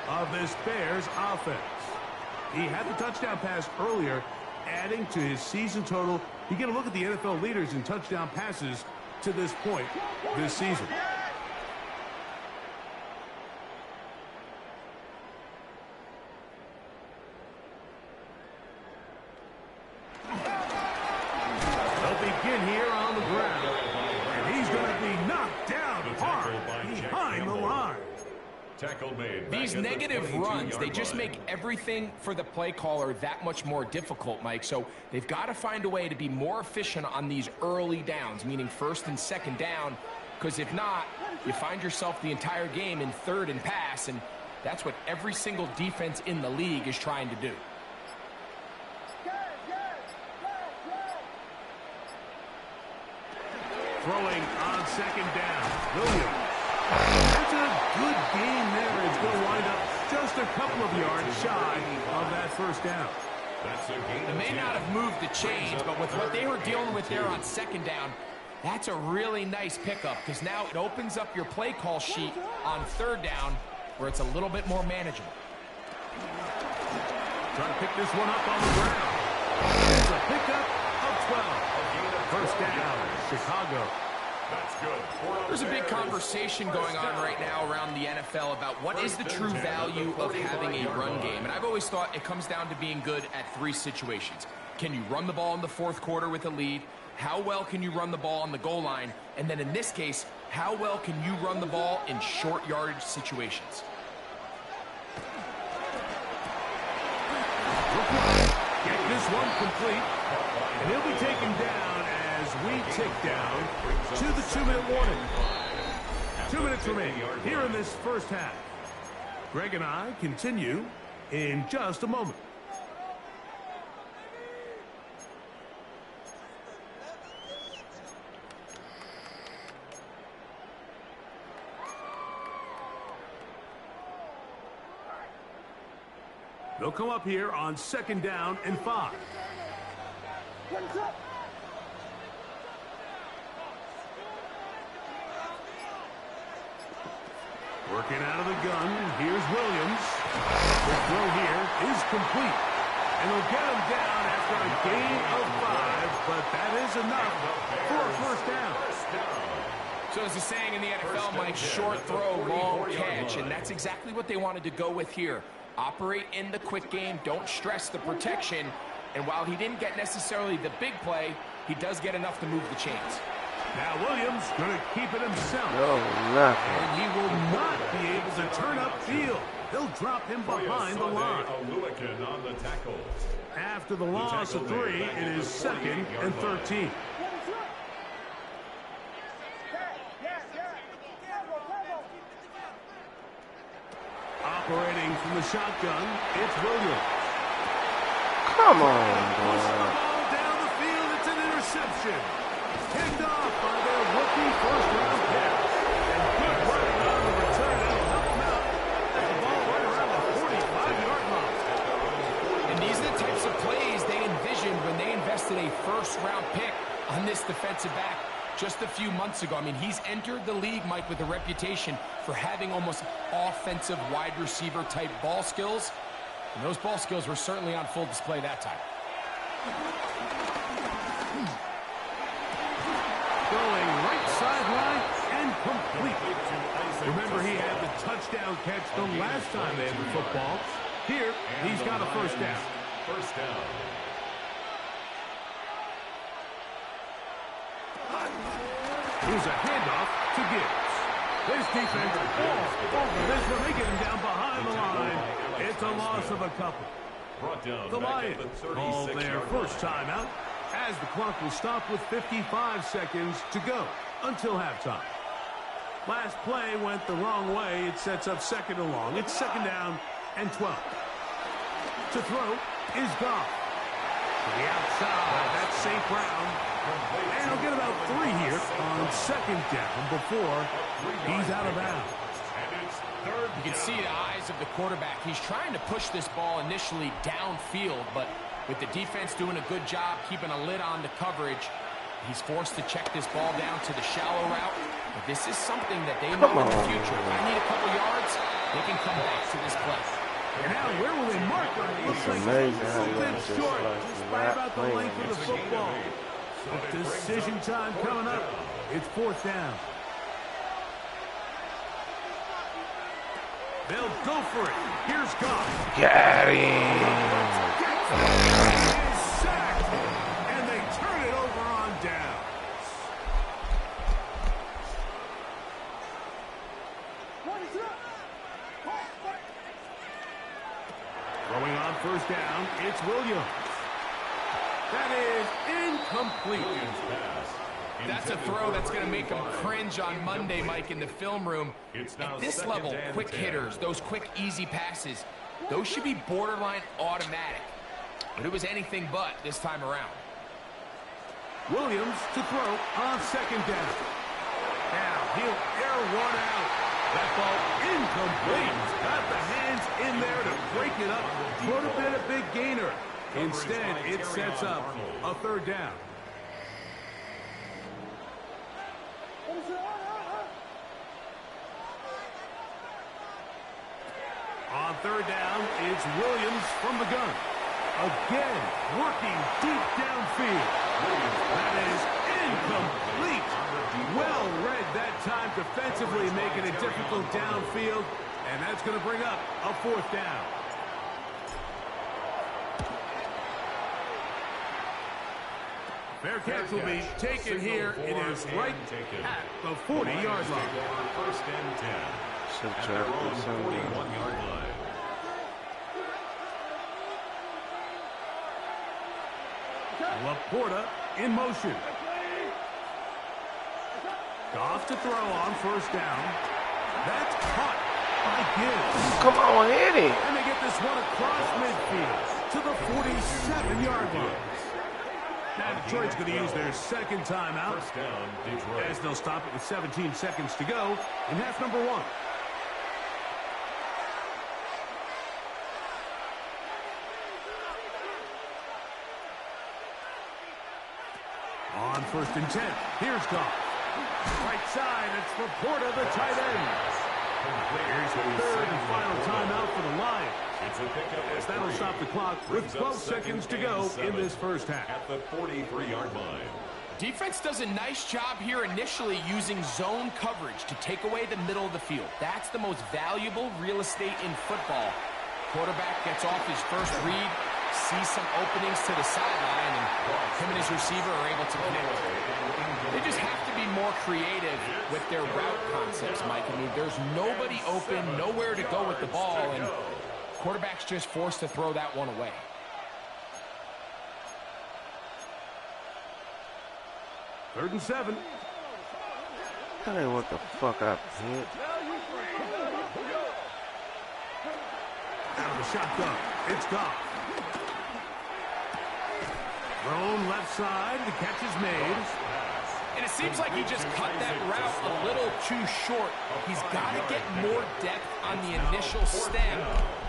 S2: of this Bears offense. He had the touchdown pass earlier, adding to his season total. You get a look at the NFL leaders in touchdown passes to this point this season.
S3: These negative runs, they just make everything for the play caller that much more difficult, Mike. So they've got to find a way to be more efficient on these early downs, meaning 1st and 2nd down, because if not, you find yourself the entire game in 3rd and pass, and that's what every single defense in the league is trying to do.
S2: Throwing on 2nd down, Williams. That's a good game there. It's going to wind up just a couple of yards shy of that 1st down.
S3: They may not have moved the chains, but with what they were dealing with there on 2nd down, that's a really nice pickup because now it opens up your play call sheet on 3rd down where it's a little bit more manageable.
S2: Trying to pick this one up on the ground. It's a pickup of 12. 1st down, Chicago.
S4: That's good.
S3: There's a big conversation going on right now around the NFL about what is the true value of having a run game. And I've always thought it comes down to being good at 3 situations. Can you run the ball in the 4th quarter with a lead? How well can you run the ball on the goal line? And then in this case, how well can you run the ball in short yardage situations?
S2: Get this one complete. And he'll be taken down as we tick down to the 2-minute warning. 2 minutes remaining here in this 1st half. Greg and I continue in just a moment. They'll come up here on 2nd down and 5. Working out of the gun, here's Williams. The throw here is complete. And they'll get him down after a gain of 5, but that is enough for a 1st down.
S3: So as the saying in the NFL, Mike, short throw, long catch, and that's exactly what they wanted to go with here. Operate in the quick game, don't stress the protection, and while he didn't get necessarily the big play, he does get enough to move the chains.
S2: Now Williams going to keep it himself.
S1: No, nothing.
S2: And he will not be able to turn upfield. They'll drop him behind the line.
S4: On the tackle.
S2: After the loss of 3, it is 2nd and 13. Operating from the shotgun, it's Williams.
S1: Come on,
S2: Pushes the
S1: boy.
S2: ball down the field. It's an interception. Picked off by their rookie first-round pick. And good running on the return. That'll help them out. That's the ball right around the 45-yard line.
S3: And these are the types of plays they envisioned when they invested a first-round pick on this defensive back just a few months ago. I mean, he's entered the league, Mike, with a reputation for having almost offensive wide receiver type ball skills. And those ball skills were certainly on full display that time.
S2: Going right sideline and complete. Remember, he had the touchdown catch the last time they had the football. Here, he's got a first down.
S4: First down.
S2: Here's a handoff to Gibbs. This defense all over this one. They get him down behind the line. It's a loss of a couple.
S4: Brought down
S2: The
S4: back
S2: Lions
S4: at the
S2: call
S4: 36
S2: their
S4: yard
S2: first
S4: line.
S2: timeout as the clock will stop with 55 seconds to go until halftime. Last play went the wrong way. It sets up second and long. It's second down and 12. To throw is Goff. To the outside, that's St. Brown. And he'll get about 3 here on second down before he's out of bounds.
S4: And it's third
S3: You can see the eyes of the quarterback. He's trying to push this ball initially downfield, but with the defense doing a good job keeping a lid on the coverage, he's forced to check this ball down to the shallow route. But this is something that they know in the future. If I need a couple yards, they can come back to this play.
S2: And now, where will they mark on it? Looks like
S1: amazing
S2: it's
S1: how
S2: a
S1: you
S2: bit
S1: just
S2: short,
S1: like
S2: just
S1: not
S2: by about the
S1: playing
S2: length of the football. But decision time coming up. It's fourth down. They'll go for it. Here's Goff.
S1: Got him.
S2: Is sacked, and they turn it over on down. Throwing on first down, it's Williams. That is incomplete.
S3: That's a throw that's going to make them cringe on Monday, Mike, in the film room.
S4: It's now
S3: At this
S4: second
S3: level,
S4: and
S3: quick
S4: 10.
S3: hitters, those quick, easy passes, those should be borderline automatic. But it was anything but this time around.
S2: Williams to throw on second down. Now he'll air one out. That ball incomplete. Got the hands in there to break it up. Could have been a big gainer. Instead, it sets up a third down. On third down, it's Williams from the gun. Again, working deep downfield. That is incomplete. Well read that time defensively, making it difficult downfield. And that's going to bring up a fourth down. Fair catch will be taken here. It is right at the 40-yard line.
S4: First and 10. At their own 41-yard line.
S2: Laporta in motion. Goff to throw on first down. That's caught by Gibbs.
S1: Come on, hit it.
S2: And they get this one across midfield to the 47-yard line. Now Detroit's going to use their second timeout
S4: First down, Detroit.
S2: as they'll stop it with 17 seconds to go in half number one. On first and 10, here's Goff. Right side, it's Laporta, the tight end. Here's the third and final timeout for the Lions.
S4: It's a pickup
S2: As that'll stop the clock with 12 seconds to go in this first half.
S4: At the 43-yard line.
S3: Defense does a nice job here initially using zone coverage to take away the middle of the field. That's the most valuable real estate in football. Quarterback gets off his first read, sees some openings to the sideline, and him and his receiver are able to connect. They just have to be more creative with their route concepts, Mike. I mean, there's nobody open, nowhere to go with the ball, and quarterback's just forced to throw that one away.
S2: Third and 7.
S1: That ain't what the fuck I did.
S2: Out of the shotgun, it's Goff. Thrown left side. The catch is made.
S3: And it seems like he just cut that route a little too short. He's got to get more depth on the initial stem.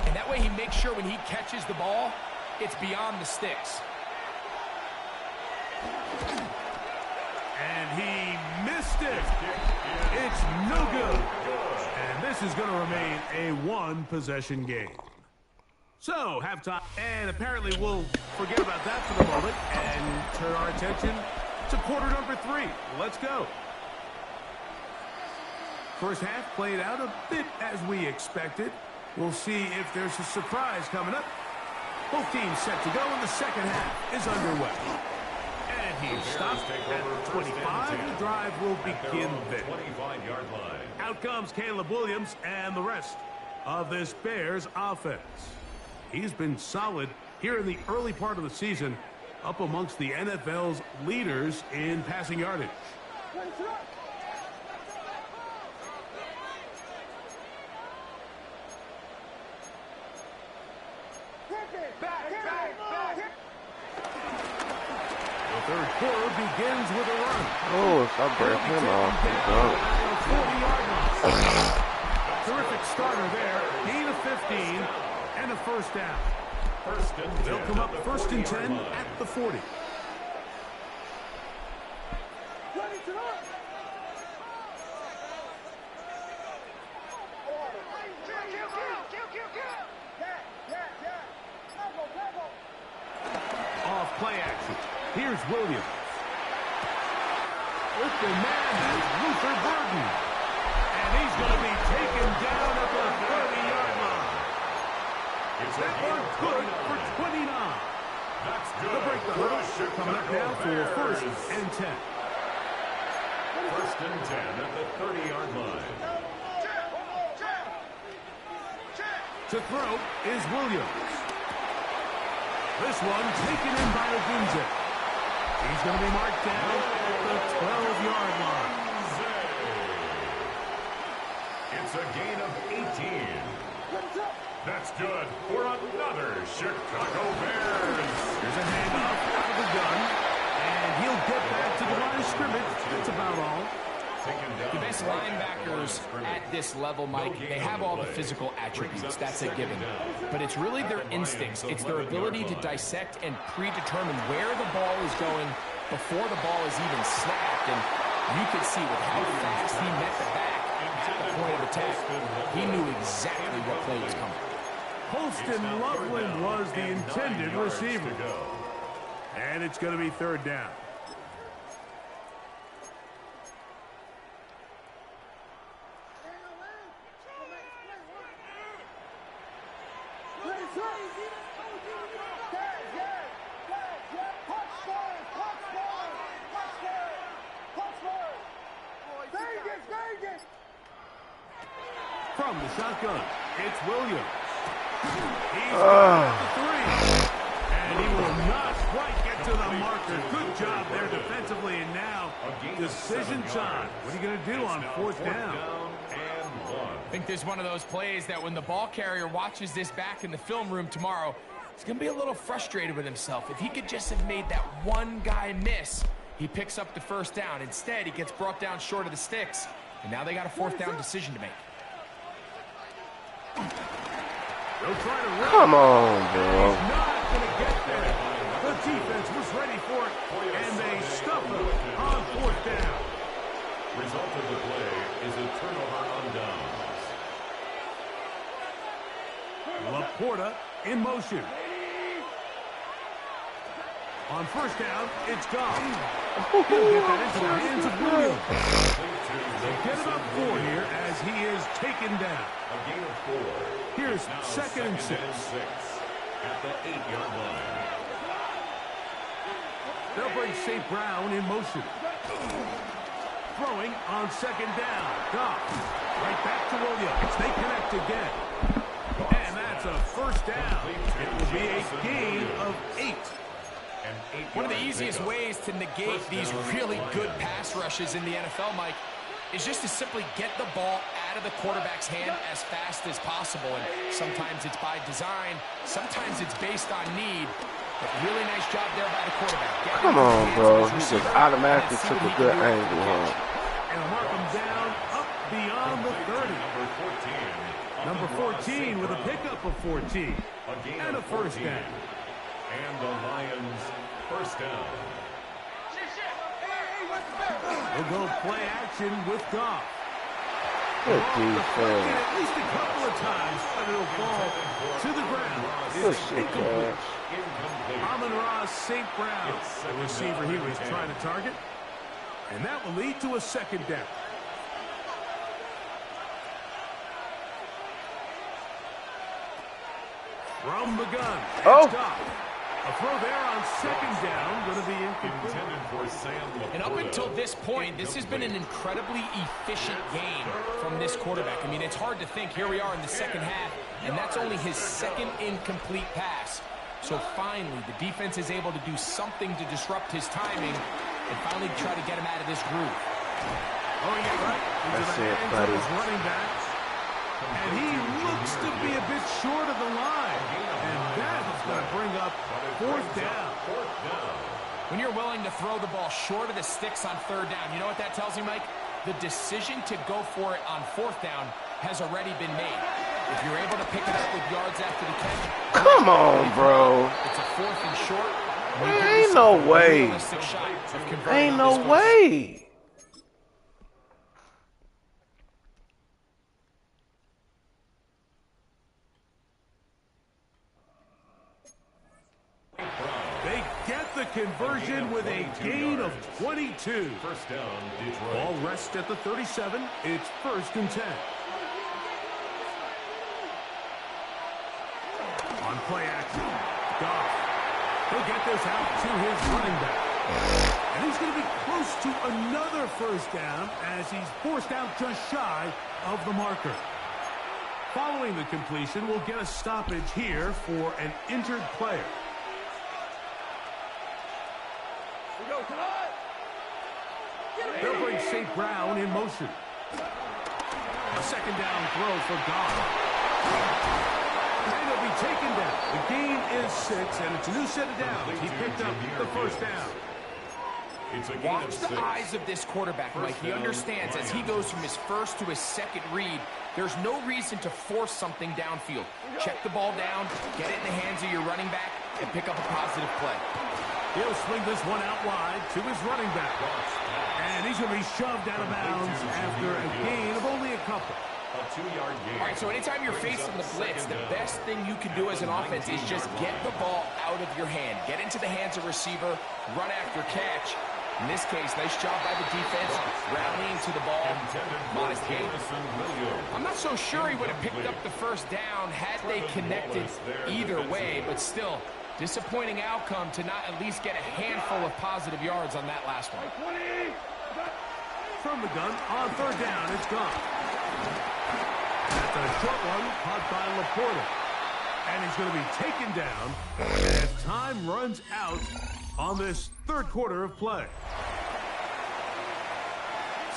S3: And that way he makes sure when he catches the ball, it's beyond the sticks.
S2: And he missed it. It's no good. And this is going to remain a one-possession game. So, halftime. And apparently we'll forget about that for the moment and turn our attention to quarter number 3. Let's go. First half played out a bit as we expected. We'll see if there's a surprise coming up. Both teams set to go, and the second half is underway. And he stopped at 25. The drive will begin there.
S4: 25-yard line.
S2: Out comes Caleb Williams and the rest of this Bears offense. He's been solid here in the early part of the season, up amongst the NFL's leaders in passing yardage. The third quarter begins with a run.
S1: Oh, if I break him off, he's done.
S2: 40-yard line. Terrific starter there. Gain of 15 and a first down. They'll come up first and 10 at the 40. Off play action. Here's Williams. Open man is Luther Burden. And he's going to be taken down at the 30-yard line. That one good for 29.
S4: That's good.
S2: They'll break the hurdle. Coming up now for first and 10.
S4: First and 10 at the 30-yard line.
S2: To throw is Williams. This one taken in by Ogunze. He's going to be marked down at the 12-yard line.
S4: It's a gain of 18. That's good for another Chicago Bears.
S2: Here's a handoff out of the gun. And he'll get back to the line of scrimmage. That's about all.
S3: Defensive linebackers at this level, Mike, they have all the physical attributes. That's a given. But it's really their instincts. It's their ability to dissect and predetermine where the ball is going before the ball is even snapped. And you could see with how fast he met the back at the point of attack, he knew exactly what play was coming.
S2: Holston Loveland was the intended receiver. And it's going to be third down. From the shotgun, it's Williams. He's got the 3. And he will not quite get to the marker. Good job there defensively. And now, decision time. What are you going to do on fourth down?
S3: I think there's one of those plays that when the ball carrier watches this back in the film room tomorrow, he's going to be a little frustrated with himself. If he could just have made that one guy miss, he picks up the first down. Instead, he gets brought down short of the sticks. And now they got a fourth down decision to make.
S1: Come on, bro.
S2: He's not going to get there. The defense was ready for it, and they stuff him on fourth down.
S4: Result of the play is a turnover on downs.
S2: Laporta in motion. On first down, it's gone. He'll get that into the hands of Williams. They get about 4 here as he is taken down.
S4: A gain of 4.
S2: Here's second and 6.
S4: At the 8-yard line.
S2: They'll bring St. Brown in motion. Throwing on second down. Goff. Right back to Williams. They connect again. And that's a first down. It will be a gain of 8.
S3: One of the easiest ways to negate these really good pass rushes in the NFL, Mike, is just to simply get the ball out of the quarterback's hand as fast as possible. And sometimes it's by design, sometimes it's based on need. But really nice job there by the quarterback.
S1: Come on, bro. He just automatically took a good angle, huh?
S2: And mark him down up beyond the 30. Number 14 with a pickup of 14. And a first down.
S4: And the Lions first down.
S2: We'll go play action with Goff.
S1: Good
S2: Deflected
S1: defense.
S2: at least a couple of times, but it'll fall to the ground.
S1: Good
S2: It's
S1: shit,
S2: incomplete.
S4: Incomplete.
S2: Amon-Ra St. Brown, the receiver he was trying to target. And that will lead to a second down. From the gun.
S1: Oh.
S2: It's Goff. A throw there on second down, going to be incomplete.
S4: Intended for Sam
S3: And up
S4: Laporta.
S3: until this point, this has been an incredibly efficient game from this quarterback. I mean, it's hard to think. Here we are in the second half, and that's only his second incomplete pass. So finally, the defense is able to do something to disrupt his timing and finally try to get him out of this groove.
S2: Oh, yeah, right. Into
S1: That's
S2: the
S1: it,
S2: hands
S1: buddy.
S2: of his running back. And he looks to be a bit short of the line. And that's going to bring up fourth down.
S3: When you're willing to throw the ball short of the sticks on third down, you know what that tells you, Mike? The decision to go for it on fourth down has already been made. If you're able to pick it up with yards after the catch,
S1: Come on, bro.
S3: it's a fourth and short. and you
S1: Man,
S3: give
S1: ain't
S3: yourself
S1: no
S3: a
S1: way.
S3: realistic shot of converting
S1: Ain't
S3: on
S1: no
S3: this one.
S1: way.
S2: They get the conversion with a gain of 22.
S4: First down, Detroit.
S2: Ball rests at the 37. It's first and 10. On play action, Goff. He'll get this out to his running back. And he's going to be close to another first down as he's forced out just shy of the marker. Following the completion, we'll get a stoppage here for an injured player. They'll bring St. Brown in motion. A second down throw for Goff. And he'll be taken down. The gain is 6, and it's a new set of downs. He picked up the first down.
S4: It's a gain
S3: Watch
S4: of
S3: the
S4: 6.
S3: eyes of this quarterback, Mike. He understands as he goes from his first to his second read, there's no reason to force something downfield. Check the ball down, get it in the hands of your running back, and pick up a positive play.
S2: He'll swing this one out wide to his running back. And he's going to be shoved out of bounds after a gain of only a couple.
S4: A 2-yard gain.
S3: All right, so anytime you're facing the blitz, the best thing you can do as an offense is just get the ball out of your hand. Get into the hands of receiver, run after catch. In this case, nice job by the defense, rallying to the ball. Modest gain. I'm not so sure he would have picked up the first down had they connected either way, but still, disappointing outcome to not at least get a handful of positive yards on that last one.
S2: From the gun, on third down, it's gone. That's a short one, caught by Laporta. And he's going to be taken down as time runs out on this third quarter of play.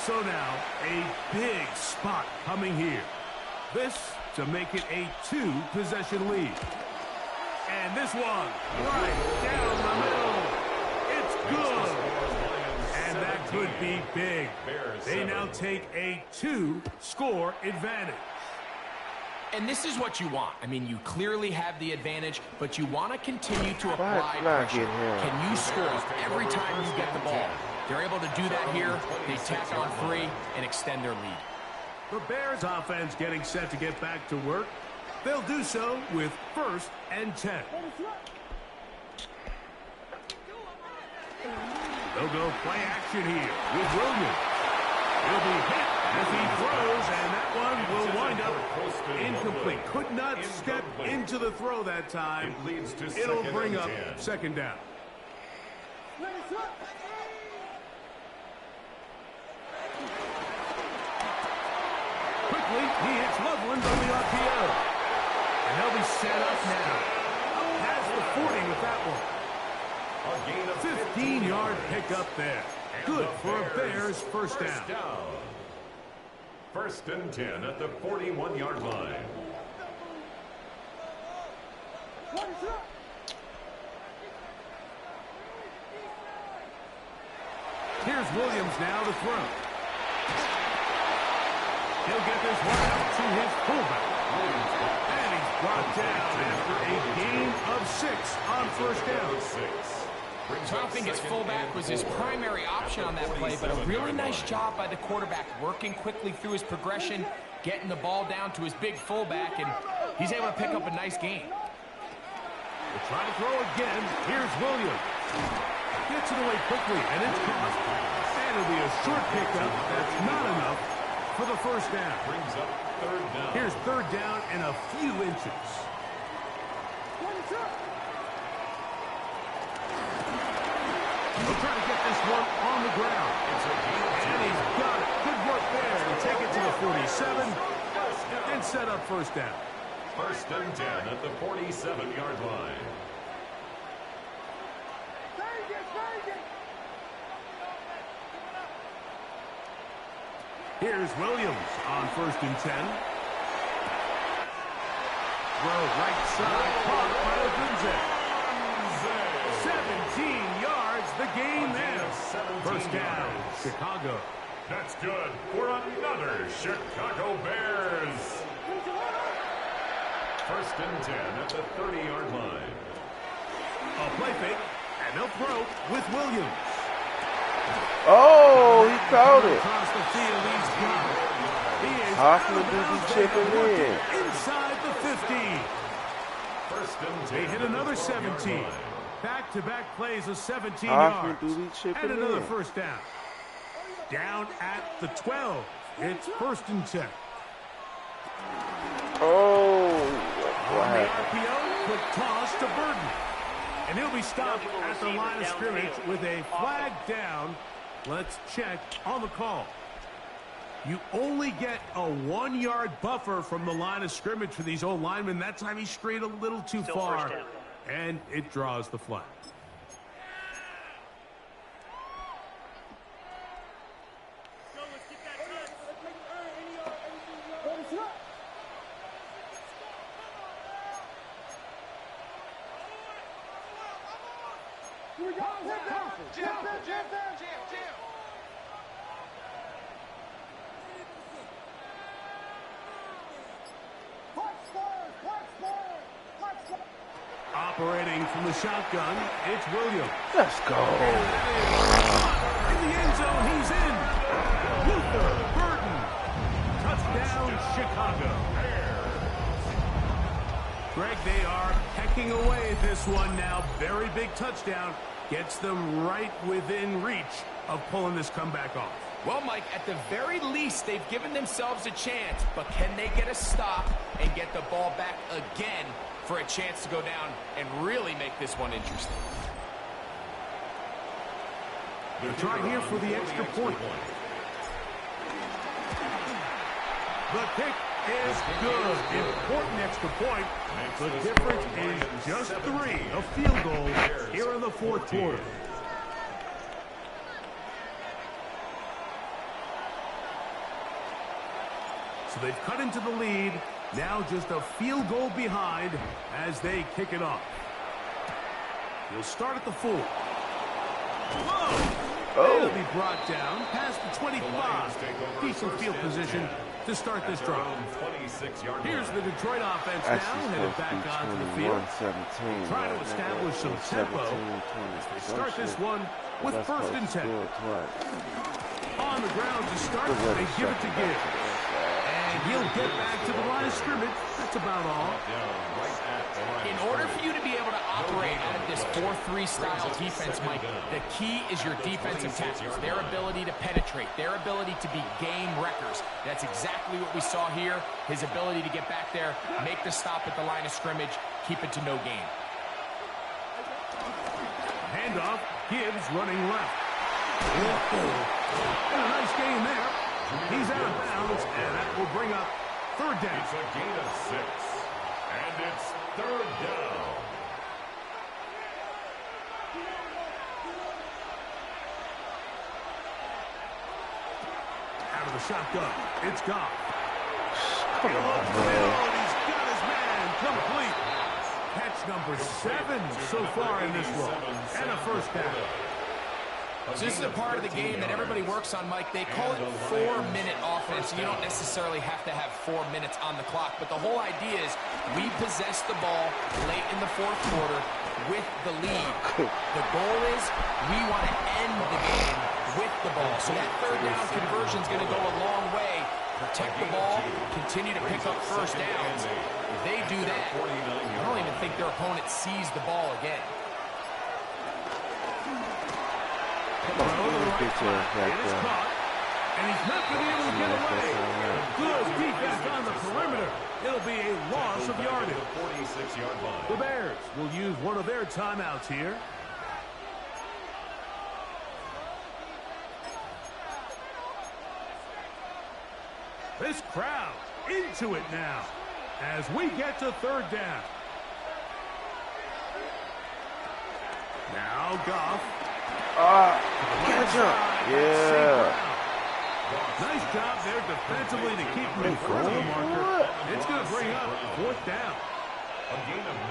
S2: So now, a big spot coming here. This to make it a 2-possession lead. And this one, right down the middle. It's good. And that could be big. They now take a 2-score advantage.
S3: And this is what you want. I mean, you clearly have the advantage, but you want to continue to apply
S1: not
S3: pressure.
S1: get him?
S3: Can you score every time you get the ball? They're able to do that here. They tack on 3 and extend their lead.
S2: The Bears offense getting set to get back to work. They'll do so with first and 10. They'll go play action here with Williams. He'll be hit as he throws, and that one will wind up incomplete. Could not step into the throw that time. It'll bring up second down. Quickly, he hits Loveland on the RPO. And they'll be set up now. Up past the 40 with that one. 15-yard pickup there. Good for a Bears first down.
S4: First and 10 at the 41-yard line.
S2: Here's Williams now to throw. He'll get this one out to his fullback. And he's brought down after a gain of 6 on first down.
S3: So I don't think his fullback was his primary option on that play, but a really nice job by the quarterback working quickly through his progression, getting the ball down to his big fullback, and he's able to pick up a nice gain.
S2: We'll try to throw again. Here's Williams. Gets it away quickly, and it's caught. And it'll be a short pickup. That's not enough for the first down.
S4: Brings up third down.
S2: Here's third down and a few inches. He'll try to get this one on the ground. And he's got it. Good work there to take it to the 47 and set up first down.
S4: First and 10 at the 47-yard line.
S2: Here's Williams on first and 10. Throw right side, caught by Ogunze. 17 yards, the gain there. First down, Chicago.
S4: That's good for another Chicago Bears. First and 10 at the 30-yard line.
S2: A play fake, and they'll throw with Williams.
S1: Oh, he caught it.
S2: Across the field, he's got it. He is
S1: Hoffman do be chipping in.
S2: inside the 50.
S4: First and 10.
S2: They hit another 17. Back-to-back plays of 17
S1: Hoffman
S2: yards.
S1: do be chipping
S2: And another
S1: in.
S2: first down. Down at the 12. It's first and 10.
S1: Oh, what
S2: On the
S1: happened?
S2: RPO, quick toss to Burton. And he'll be stopped at the line of scrimmage with a flag down. Let's check on the call. You only get a 1-yard buffer from the line of scrimmage for these old linemen. That time he strayed a little too
S5: Still
S2: far,
S5: first down.
S2: and it draws the flag. Operating from the shotgun, it's Williams.
S1: Let's go.
S2: In the end zone, he's in. Luther Burton. Touchdown, Chicago. Greg, they are pecking away at this one now. Very big touchdown. Gets them right within reach of pulling this comeback off.
S3: Well, Mike, at the very least, they've given themselves a chance, but can they get a stop and get the ball back again for a chance to go down and really make this one interesting?
S2: They're trying here for the extra point. The kick is good. Important extra point. The difference is just 3. A field goal here in the fourth quarter. So they've cut into the lead. Now just a field goal behind as they kick it off. He'll start at the 4. Whoa! It'll be brought down past the 25. Decent field position to start this drive. Here's the Detroit offense now, headed back onto the field. Trying to establish some tempo. They start this one with first and 10. On the ground to start, they give it to Gibbs. And he'll get back to the line of scrimmage. That's about all.
S3: In order for you to be able to operate out of this 4-3 style defense, Mike, the key is your defensive tackles, their ability to penetrate, their ability to be game wreckers. That's exactly what we saw here, his ability to get back there, make the stop at the line of scrimmage, keep it to no gain.
S2: Handoff, Gibbs running left. And a nice gain there. He's out of bounds, and that will bring up third down.
S4: It's a gain of 6, and it's third down.
S2: Out of the shotgun, it's Goff.
S1: Come on, man.
S2: He's got his man complete. Catch number 7 so far in this one, and a first down.
S3: So this is a part of the game that everybody works on, Mike. They call it 4-minute offense. You don't necessarily have to have 4 minutes on the clock, but the whole idea is we possess the ball late in the fourth quarter with the lead. The goal is we want to end the game with the ball. So that third down conversion is going to go a long way. Protect the ball, continue to pick up first downs. If they do that, I don't even think their opponent sees the ball again.
S2: It is caught, and he's not going to be able to get away. Good defense on the perimeter. It'll be a loss of yardage.
S4: 46-yard line.
S2: The Bears will use one of their timeouts here. This crowd into it now as we get to third down. Now Goff.
S1: Catch up. Yeah.
S2: Nice job there defensively to keep him in front of the marker. It's going to bring up fourth down.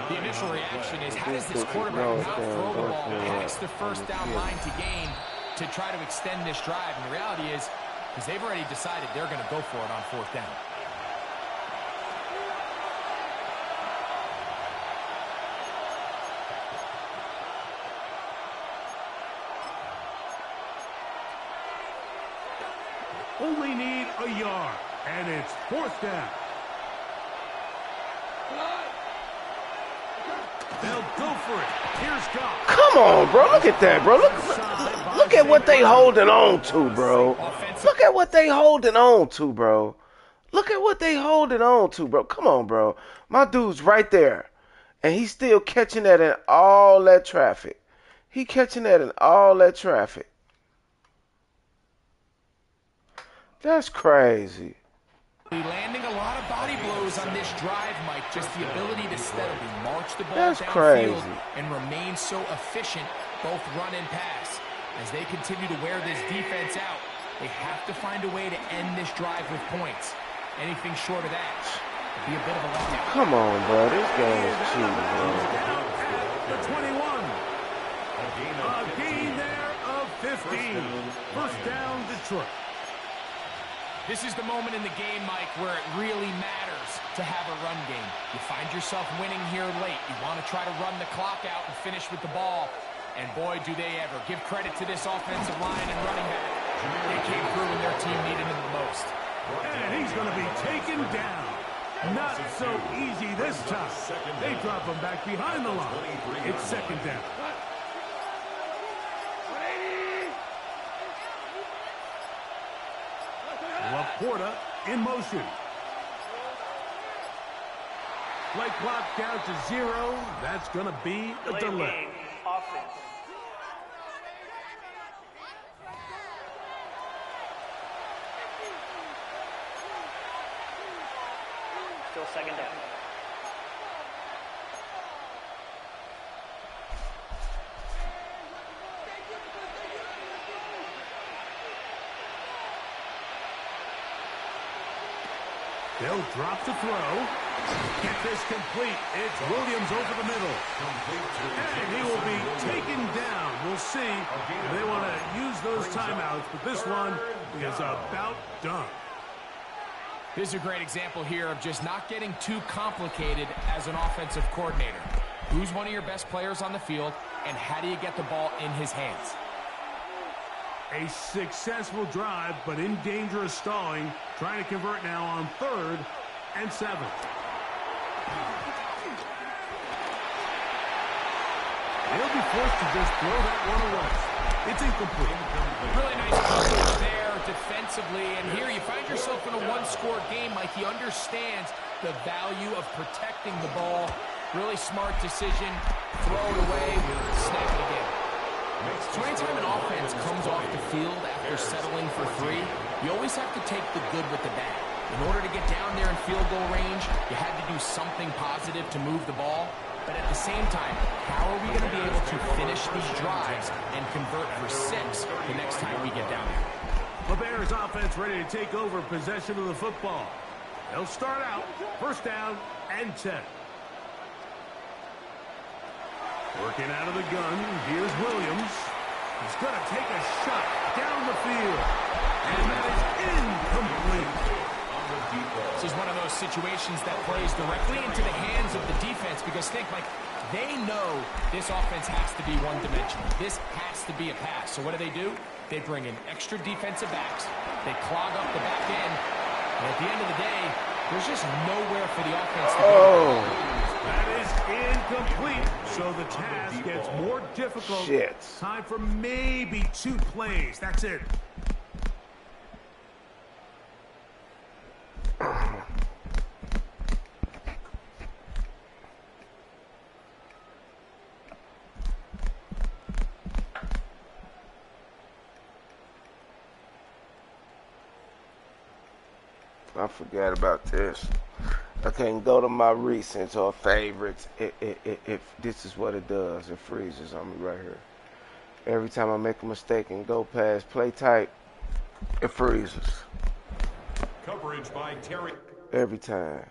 S3: The initial reaction is, how does this quarterback not throw the ball past the first down line to gain to try to extend this drive? And the reality is they've already decided they're going to go for it on fourth down.
S2: Only need a yard, and it's fourth down. They'll go for it. Here's Goff.
S1: Come on, bro. Look at that, bro. Look at what they holding on to, bro. Look at what they holding on to, bro. Look at what they holding on to, bro. Come on, bro. My dude's right there, and he's still catching that in all that traffic. He catching that in all that traffic. That's crazy.
S3: Landing a lot of body blows on this drive, Mike. Just the ability to steadily march the ball
S1: That's
S3: downfield
S1: crazy.
S3: and remain so efficient, both run and pass. As they continue to wear this defense out, they have to find a way to end this drive with points. Anything short of that would be a bit of a letdown.
S1: Come on, bro. This game is cheating, bro.
S2: The 21. A gain there of 15. First down, Detroit.
S3: This is the moment in the game, Mike, where it really matters to have a run game. You find yourself winning here late. You want to try to run the clock out and finish with the ball. And boy, do they ever. Give credit to this offensive line and running back. They came through when their team needed them the most.
S2: And he's going to be taken down. Not so easy this time. They drop him back behind the line. It's second down. Laporta in motion. Play clock down to 0. That's going to be a delay.
S5: Offense. Still second down.
S2: They'll drop to throw. Get this complete. It's Williams over the middle. And he will be taken down. We'll see if they want to use those timeouts, but this one is about done.
S3: This is a great example here of just not getting too complicated as an offensive coordinator. Who's one of your best players on the field, and how do you get the ball in his hands?
S2: A successful drive, but in danger of stalling. Trying to convert now on 3rd and 7. They'll be forced to just throw that one away. It's incomplete.
S3: Really nice coverage there defensively. And here you find yourself in a one-score game. Like, he understands the value of protecting the ball. Really smart decision. Throw it away. Snap it again. So anytime an offense comes off the field after settling for 3, you always have to take the good with the bad. In order to get down there in field goal range, you had to do something positive to move the ball. But at the same time, how are we going to be able to finish these drives and convert for 6 the next time we get down there?
S2: The Bears offense ready to take over possession of the football. They'll start out first down and 10. Working out of the gun, here's Williams. He's going to take a shot down the field. And that is incomplete.
S3: This is one of those situations that plays directly into the hands of the defense because think, like, they know this offense has to be one-dimensional. This has to be a pass. So what do? They bring in extra defensive backs. They clog up the back end. And at the end of the day, there's just nowhere for the offense to go.
S2: That is incomplete. So the task gets more difficult.
S1: Shit.
S2: Time for maybe 2 plays. That's it.
S1: I forgot about this. I can't go to my recents or favorites if this is what it does. It freezes on me right here. Every time I make a mistake and go past play type, it freezes.
S4: Coverage by Terry.
S1: Every time.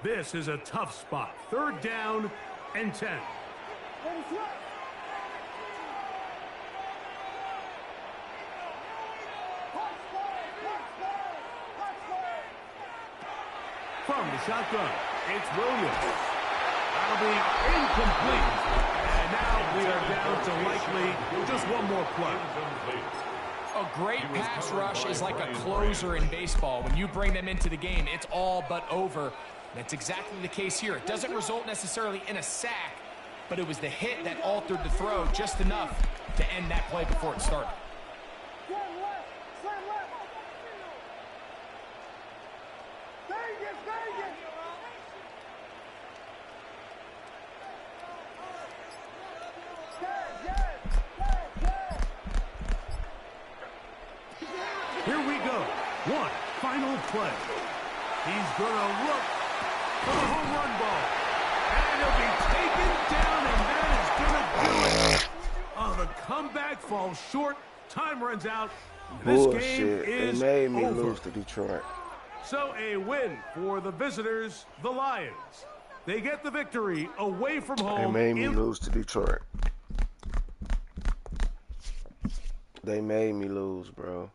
S2: This is a tough spot. 3rd down and 10. From the shotgun, it's Williams. That'll be incomplete. And now we are down to likely just one more play.
S3: A great pass rush is like a closer in baseball. When you bring them into the game, it's all but over. That's exactly the case here. It doesn't result necessarily in a sack, but it was the hit that altered the throw just enough to end that play before it started.
S2: Here we go. One final play. He's going to look for the home run ball. And he'll be taken down, and that is going to do it. Oh, the comeback falls short. Time runs out. This game
S1: Bullshit.
S2: is
S1: It made me
S2: over.
S1: lose to Detroit.
S2: So a win for the visitors, the Lions. They get the victory away from
S1: It
S2: home.
S1: made me lose to Detroit. They made me lose, bro.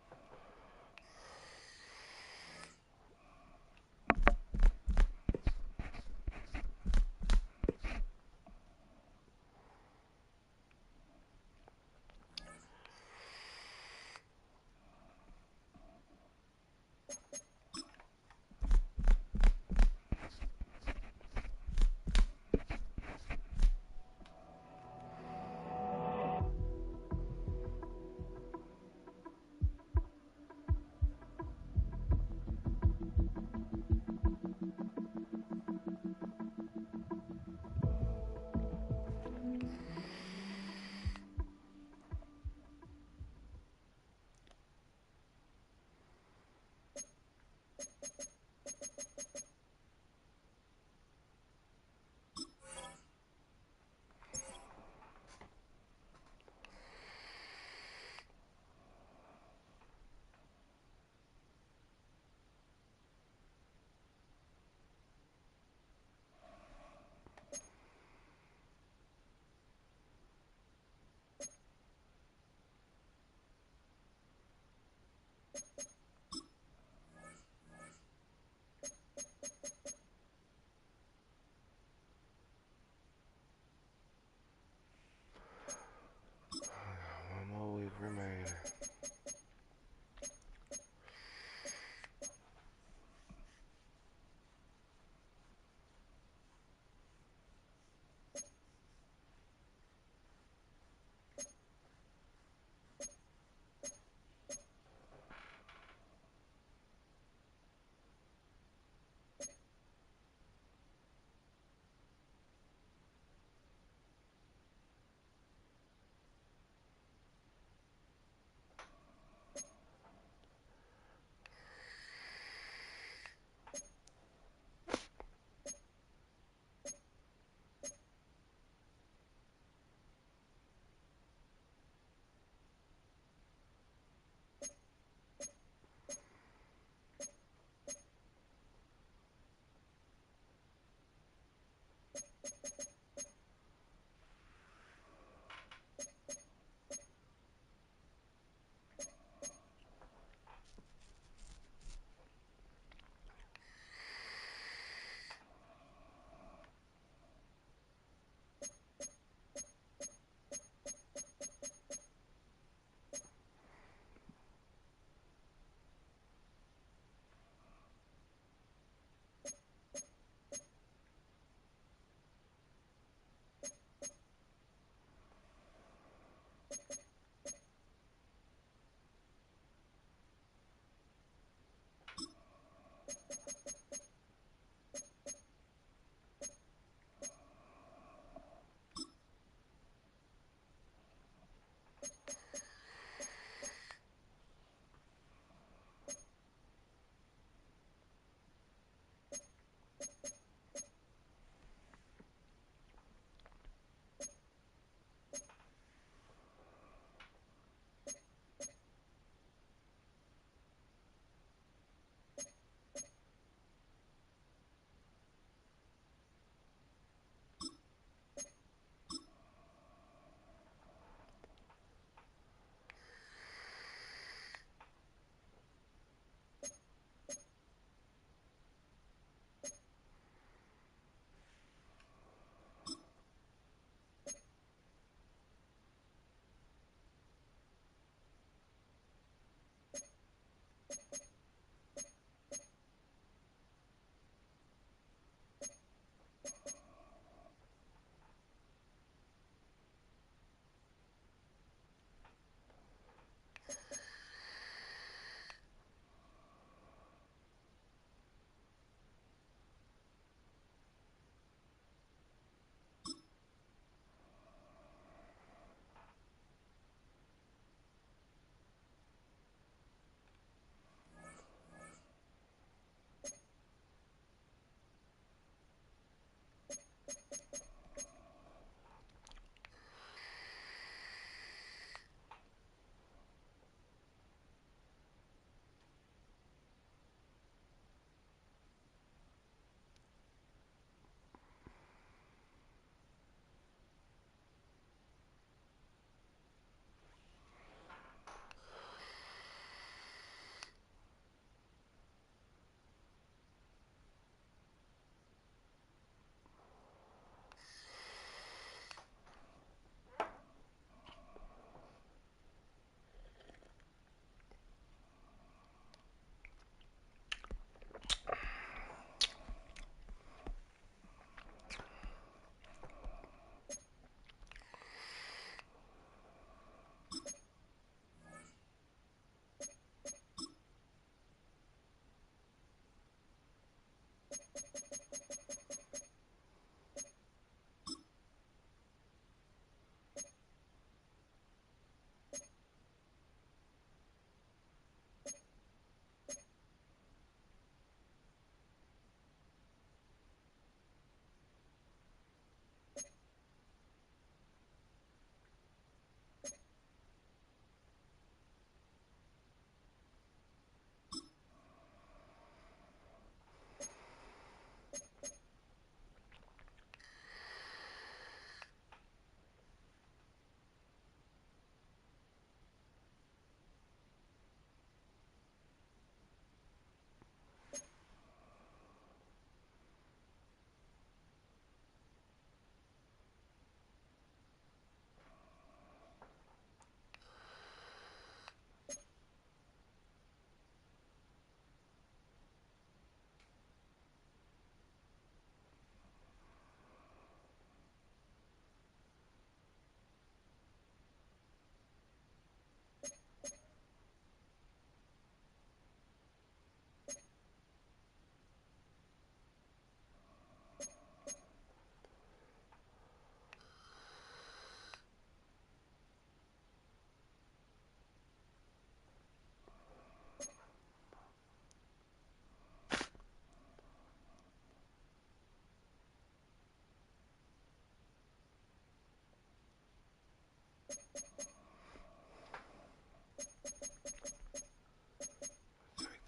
S1: Take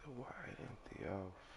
S1: the wide empty off.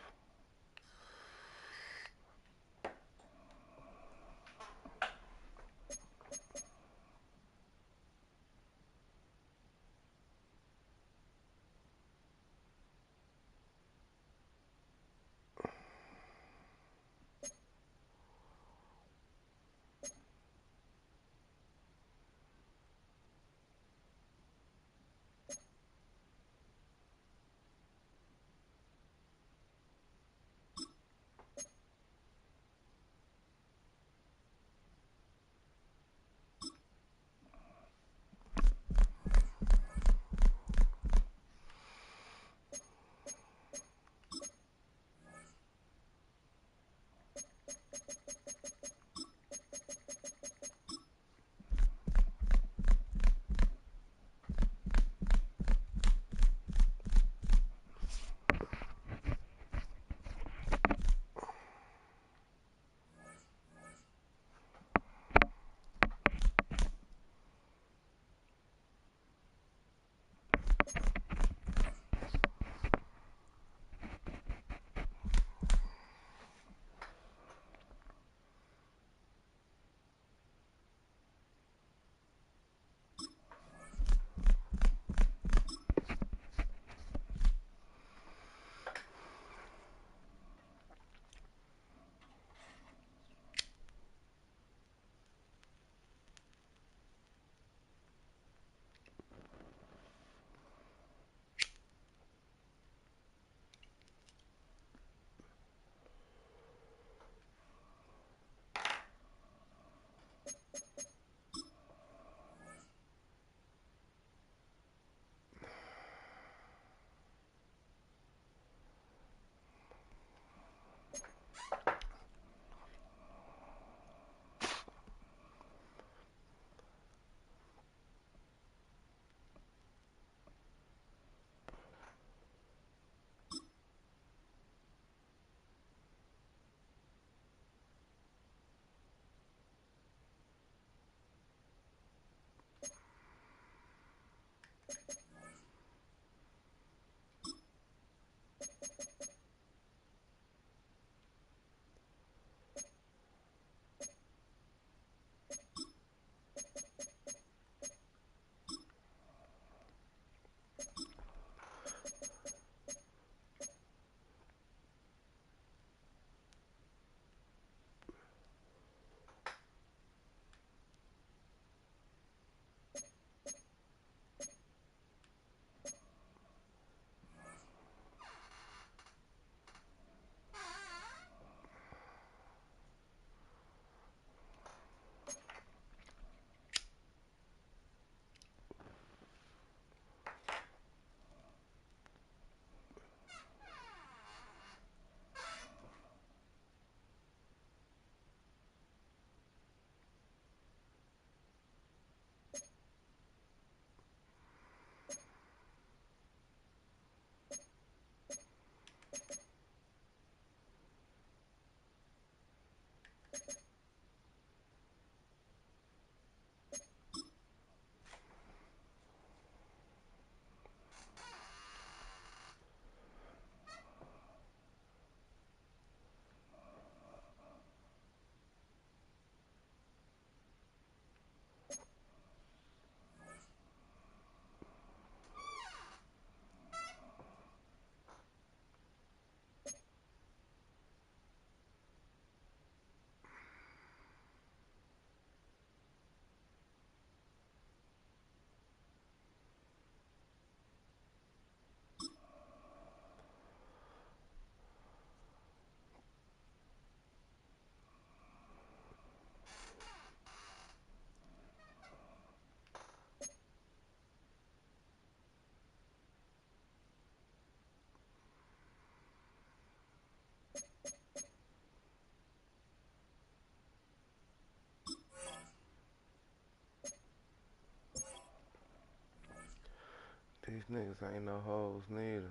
S1: These niggas ain't no hoes neither.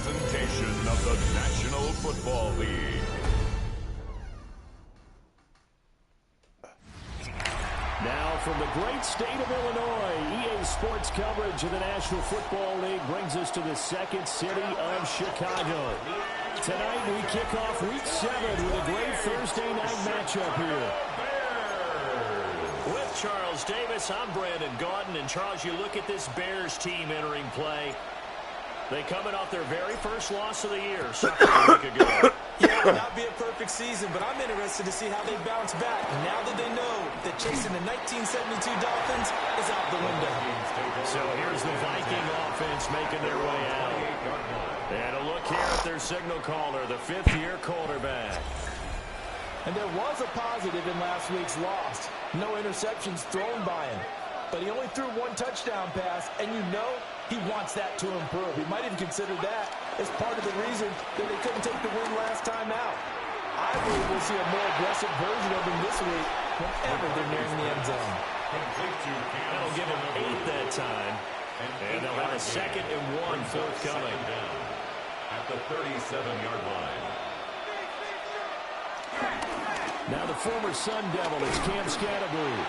S4: presentation of the National Football League.
S2: Now from the great state of Illinois, EA Sports coverage of the National Football League brings us to the second city of Chicago. Tonight we kick off Week 7 with a great Thursday night matchup here. With Charles Davis, I'm Brandon Gaudin. And Charles, you look at this Bears team entering play. They coming off their very first loss of the year, something a week ago.
S7: Yeah, it will not be a perfect season, but I'm interested to see how they bounce back now that they know that chasing the 1972 Dolphins is out the window.
S2: So here's the Viking offense making their way out. And a look here at their signal caller, the fifth-year quarterback.
S7: And there was a positive in last week's loss. No interceptions thrown by him. But he only threw one touchdown pass, and you know he wants that to improve. He might even consider that as part of the reason that they couldn't take the win last time out. I believe we'll see a more aggressive version of him this week whenever they're nearing the end zone.
S2: That'll give him 8 that time. And they'll have a 2nd and 1 forthcoming.
S4: At the 37-yard line.
S2: Now the former Sun Devil is Cam Scatterboo.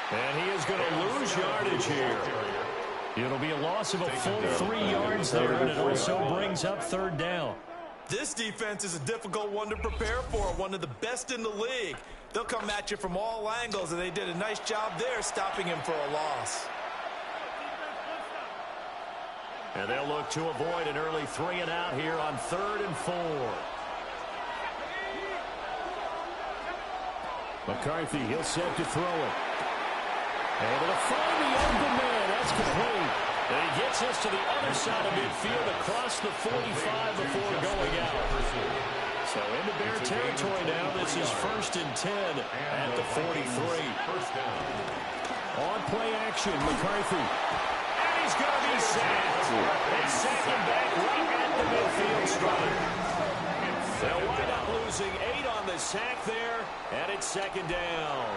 S2: And he is going to lose yardage here. It'll be a loss of a full 3 yards there, and it also brings up 3rd down.
S7: This defense is a difficult one to prepare for, one of the best in the league. They'll come at you from all angles, and they did a nice job there stopping him for a loss.
S2: And they'll look to avoid an early 3 and out here on 3rd and 4. McCarthy, he'll set to throw it. Able to find the open man. That's complete. And he gets us to the other side of midfield across the 45 before going out. So into Bear territory now. This is 1st and 10 at the 43. On play action, McCarthy. And he's going to be sacked. They sack him back right at the midfield stripe. They'll wind up losing 8 on the sack there, and it's 2nd down.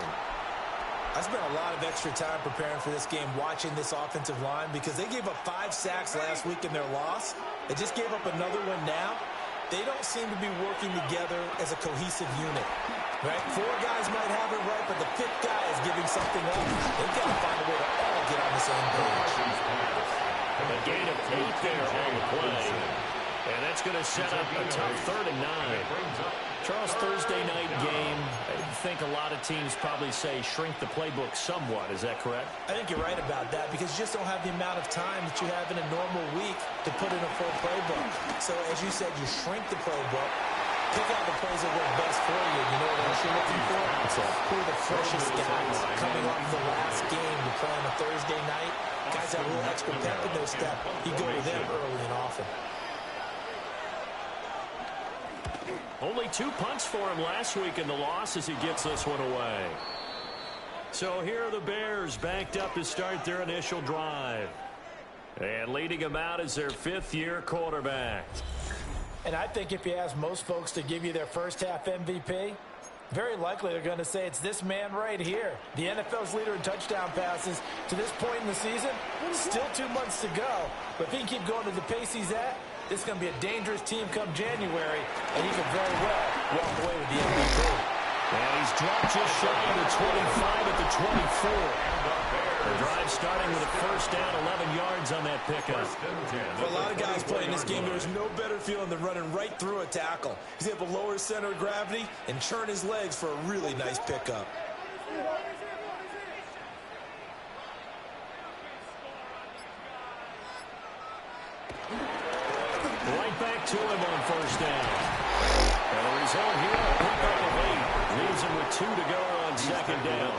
S7: I spent a lot of extra time preparing for this game watching this offensive line because they gave up 5 sacks last week in their loss. They just gave up another one now. They don't seem to be working together as a cohesive unit. Right? 4 guys might have it right, but the 5th guy is giving something up. They've got to find a way to all get on the same page.
S2: A gain of 8 there on the play. And that's going to set up a tough 3rd and 9. Charles, Thursday night game, I think a lot of teams probably say shrink the playbook somewhat. Is that correct?
S7: I think you're right about that because you just don't have the amount of time that you have in a normal week to put in a full playbook. So as you said, you shrink the playbook, pick out the plays that work best for you. You know what else you're looking for? Who are the freshest guys coming off the last game you play on a Thursday night? Guys have a little extra pep in their step. You go to them early and often.
S2: Only 2 punts for him last week in the loss as he gets this one away. So here are the Bears backed up to start their initial drive. And leading them out is their 5th-year quarterback.
S7: And I think if you ask most folks to give you their first half MVP, very likely they're going to say it's this man right here. The NFL's leader in touchdown passes to this point in the season. Still 2 months to go. But if he can keep going to the pace he's at, this is going to be a dangerous team come January, and he could very well walk away with the MVP.
S2: And he's dropped just shy of the 25 at the 24. The drive starting with a 1st down, 11 yards on that pickup.
S7: For a lot of guys playing this game, there's no better feeling than running right through a tackle. He's able to lower his center of gravity and churn his legs for a really nice pickup.
S2: Right back to him on 1st down. And the result here, a pickup of 8. Leaves him with 2 to go on 2nd down.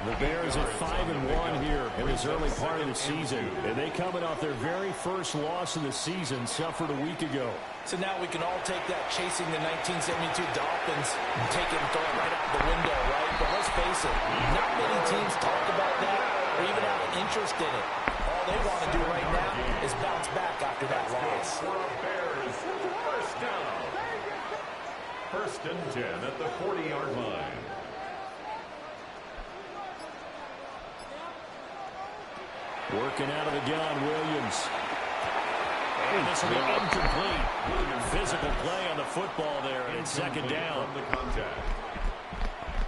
S2: The Bears at 5-1 here in this early part of the season. And they coming off their very first loss of the season, suffered a week ago.
S7: So now we can all take that chasing the 1972 Dolphins and take it and throw it right out the window, right? But let's face it, not many teams talk about that or even have an interest in it. All they want to do right now is bounce back after that loss.
S4: Bears, 1st down. 1st and 10 at the 40-yard line.
S2: Working out of the gun, Williams.
S4: And this will be incomplete. Physical play on the football there, and it's second down. From the contact.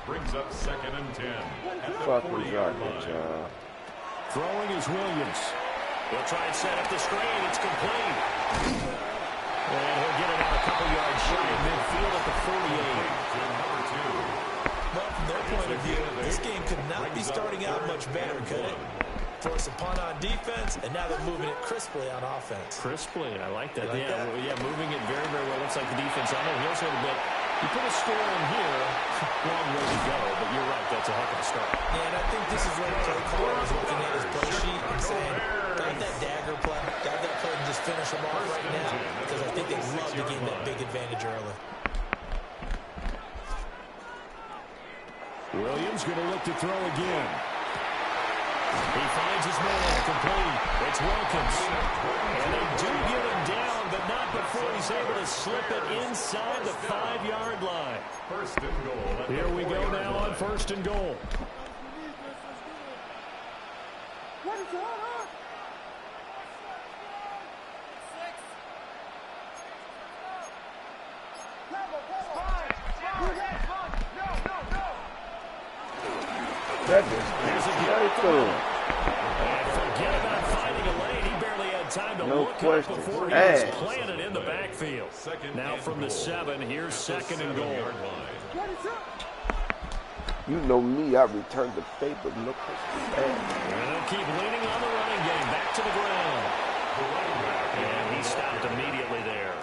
S4: Brings up 2nd and 10.
S1: Fuck was that, good job.
S4: Throwing is Williams. He'll try and set up the screen. It's complete. And he'll get it out a couple yards shy of midfield at the 48.
S7: Well, from their point of view, this game could not be starting out much better, could it? Force a punt on defense, and now they're moving it crisply on offense.
S4: Crisply, I like that. Yeah, moving it very, very well. Looks like the defense on their heels a little bit. You put a score in here, long way to go, but you're right, that's a heck of a start.
S7: Yeah, and I think this is where the play caller is looking at his play sheet and saying, got that dagger play, got that play and just finish them off right now, because I think they'd love to gain that big advantage early.
S4: Williams going to look to throw again. He finds his man, complete. It's Wilkins. And they do get him down, but not before he's able to slip it inside the 5-yard line.
S2: First and goal.
S4: Here we go now on 1st and goal.
S1: That is very cool.
S4: Forget about finding a lane. He barely had time to look up before he was planted in the backfield. Now from the 7, here's 2nd and goal.
S1: You know me, I returned the favor. Look at that.
S4: And they'll keep leaning on the running game. Back to the ground. And he stopped immediately there.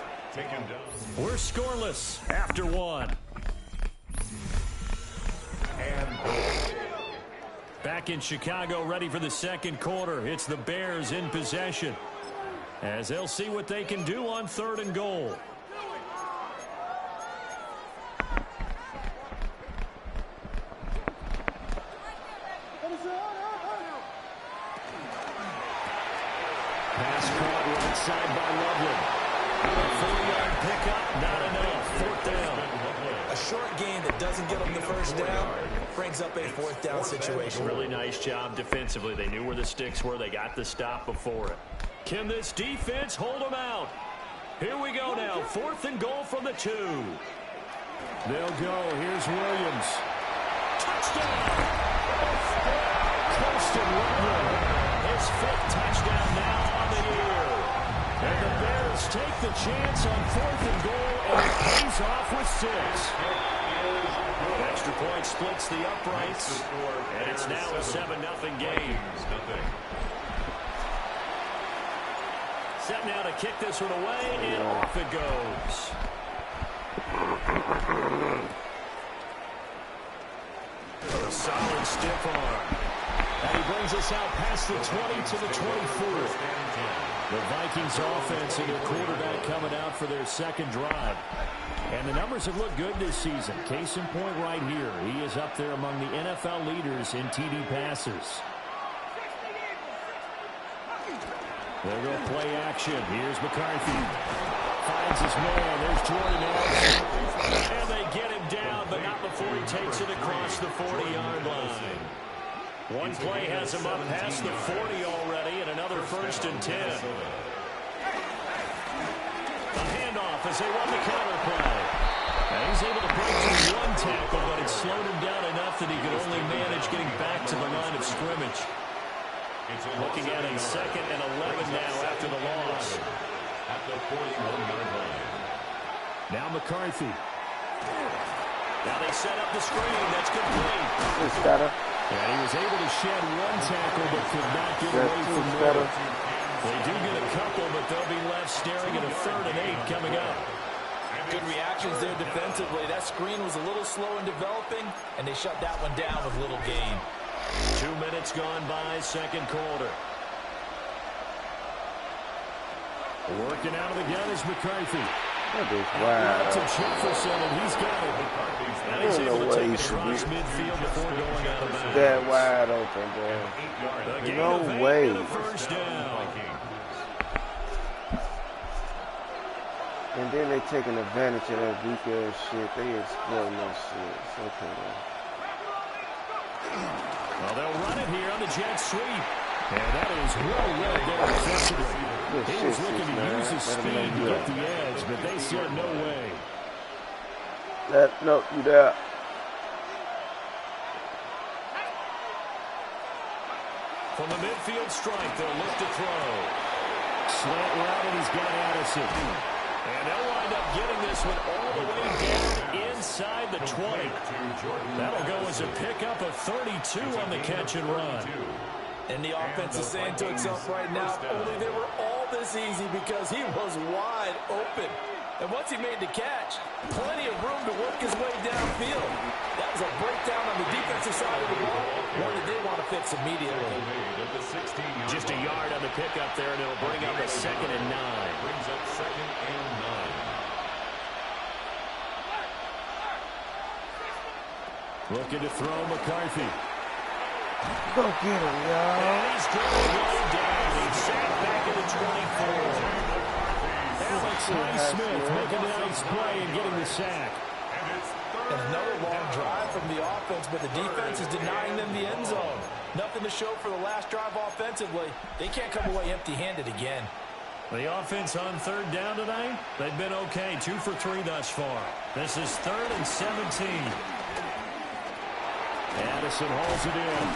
S4: We're scoreless after 1. Back in Chicago, ready for the 2nd quarter. It's the Bears in possession, as they'll see what they can do on 3rd and goal. Pass caught right side by Loveland. A 4-yard pickup, not enough. 4th down.
S7: A short gain that doesn't get them the first down brings up a 4th down situation.
S4: Really nice job defensively. They knew where the sticks were. They got the stop before it. Can this defense hold them out? Here we go now. 4th and goal from the 2. They'll go. Here's Williams. Touchdown! Colston Loveland. His 5th touchdown now on the year. And the Bears take the chance on 4th and goal, and it pays off with 6. Extra point splits the uprights, and it's now a 7-0 game. Set now to kick this one away, and off it goes. A solid stiff arm. And he brings us out past the 20 to the 24. The Vikings offense and their quarterback coming out for their 2nd drive. And the numbers have looked good this season. Case in point right here. He is up there among the NFL leaders in TD passes. They'll go play action. Here's McCarthy. Finds his man. There's Jordan Nelson. And they get him down, but not before he takes it across the 40-yard line. One play has him up past the 40 already, and another 1st and 10. A handoff as they run the counter play. And he's able to break through 1 tackle, but it slowed him down enough that he could only manage getting back to the line of scrimmage. Looking at a 2nd and 11 now after the loss.
S2: At the 41-yard line.
S4: Now McCarthy. Now they set up the screen. That's complete. And he was able to shed 1 tackle, but could not get away from more. They do get a couple, but they'll be left staring at a 3rd and 8 coming up.
S7: Good reactions there defensively. That screen was a little slow in developing, and they shut that one down with little gain.
S4: 2 minutes gone by, 2nd quarter. Working out of the gun is McCarthy.
S1: That is wild.
S4: To Jefferson, and he's got it. And he's able to take it across midfield before going out of bounds.
S1: That wide open, bro. No way.
S4: The 1st down.
S1: And then they taking advantage of that weak ass shit. They exploiting that shit. It's okay, man.
S4: Well, they'll run it here on the jet sweep. And that is well read there defensively. He was looking to use his speed to get the edge, but they said no way.
S1: No, you there.
S4: From the midfield strike, they'll look to throw. Slant route, and he's got Addison. And they'll wind up getting this one all the way down inside the 20. That'll go as a pickup of 32 on the catch and run.
S7: And the offense is saying to itself right now, only they were all this easy because he was wide open. And once he made the catch, plenty of room to work his way downfield. That was a breakdown on the defensive side of the ball, one that they want to fix immediately.
S4: Just a yard on the pickup there, and it'll bring up a 2nd and 9.
S2: Brings up 2nd and 9.
S4: Looking to throw McCarthy.
S1: Go get him, y'all.
S4: And he's going to go down. He's sacked back at the 24. Alex Highsmith making a nice play and getting the sack.
S7: And another long drive from the offense, but the defense is denying them the end zone. Nothing to show for the last drive offensively. They can't come away empty-handed again.
S4: The offense on 3rd down tonight, they've been okay. 2 for 3 thus far. This is 3rd and 17. Addison hauls it in.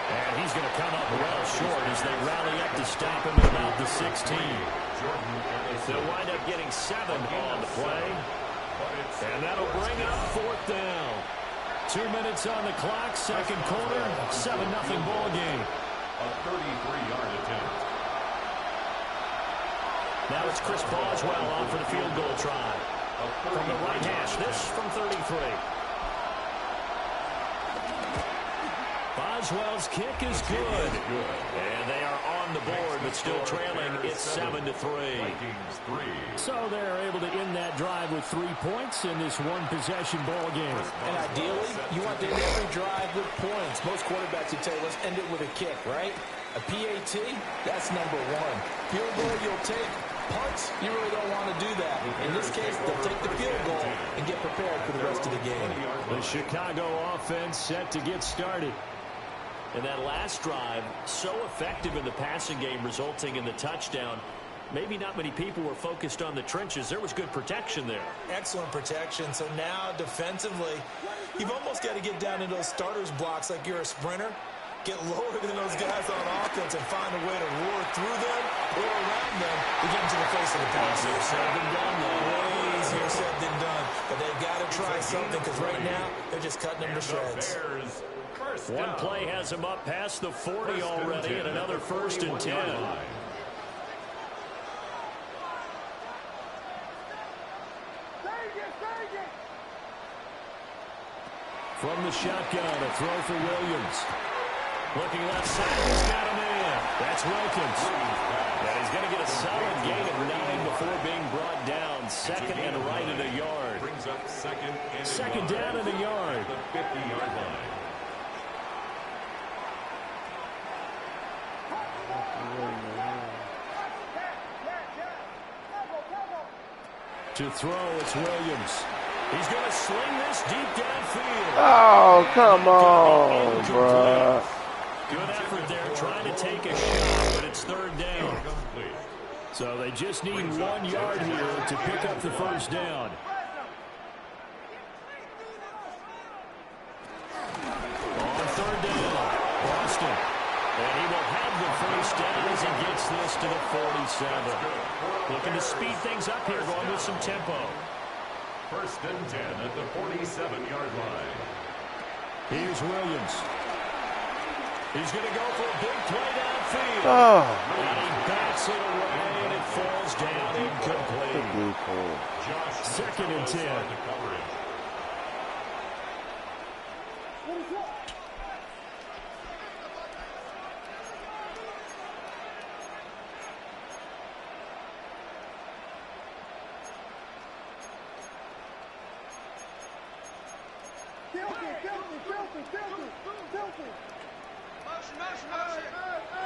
S4: And he's going to come up well short as they rally up to stop him at about the 16. They'll wind up getting 7 on the play. And that'll bring up 4th down. 2 minutes on the clock, 2nd quarter, 7-0 ball game.
S2: A 33-yard attempt.
S4: Now it's Chris Boswell on for the field goal try. From the right hash, this from 33. Boswell's kick is good. And they are on the board, but still trailing. It's 7-3. So they're able to end that drive with 3 points in this one-possession ball game.
S7: And ideally, you want to end every drive with points. Most quarterbacks would tell you, let's end it with a kick, right? A PAT, that's number 1. Field goal you'll take. Punts, you really don't want to do that. In this case, they'll take the field goal and get prepared for the rest of the game.
S4: The Chicago offense set to get started. And that last drive, so effective in the passing game, resulting in the touchdown. Maybe not many people were focused on the trenches. There was good protection there.
S7: Excellent protection. So now, defensively, you've almost got to get down into those starters blocks like you're a sprinter. Get lower than those guys on offense and find a way to roar through them or around them to get into the face of the passer.
S4: Easier said than done, though.
S7: Way easier said than done. But they've got to try something because right now, they're just cutting them to shreds.
S4: One play has him up past the 40 already, and another 1st and 10. From the shotgun, a throw for Williams. Looking left side, he's got him in. That's Wilkins. And he's going to get a solid gain of 9 before being brought down. 2nd and right at a yard.
S2: Brings up 2nd and
S4: 2nd down and a yard.
S2: The 50-yard line.
S4: To throw, it's Williams. He's going to sling this deep downfield.
S1: Oh, come on, bro.
S4: Good effort there, trying to take a shot, but it's 3rd down. So they just need 1 yard here to pick up the 1st down. On 3rd down, Boston. And he will have the 1st down as he gets this to the 47. Looking to speed things up here, going with some tempo.
S2: 1st and 10 at the 47-yard line.
S4: Here's Williams. He's going to go for a big play downfield.
S1: Oh.
S4: And he backs it away, and it falls down incomplete. 2nd and 10.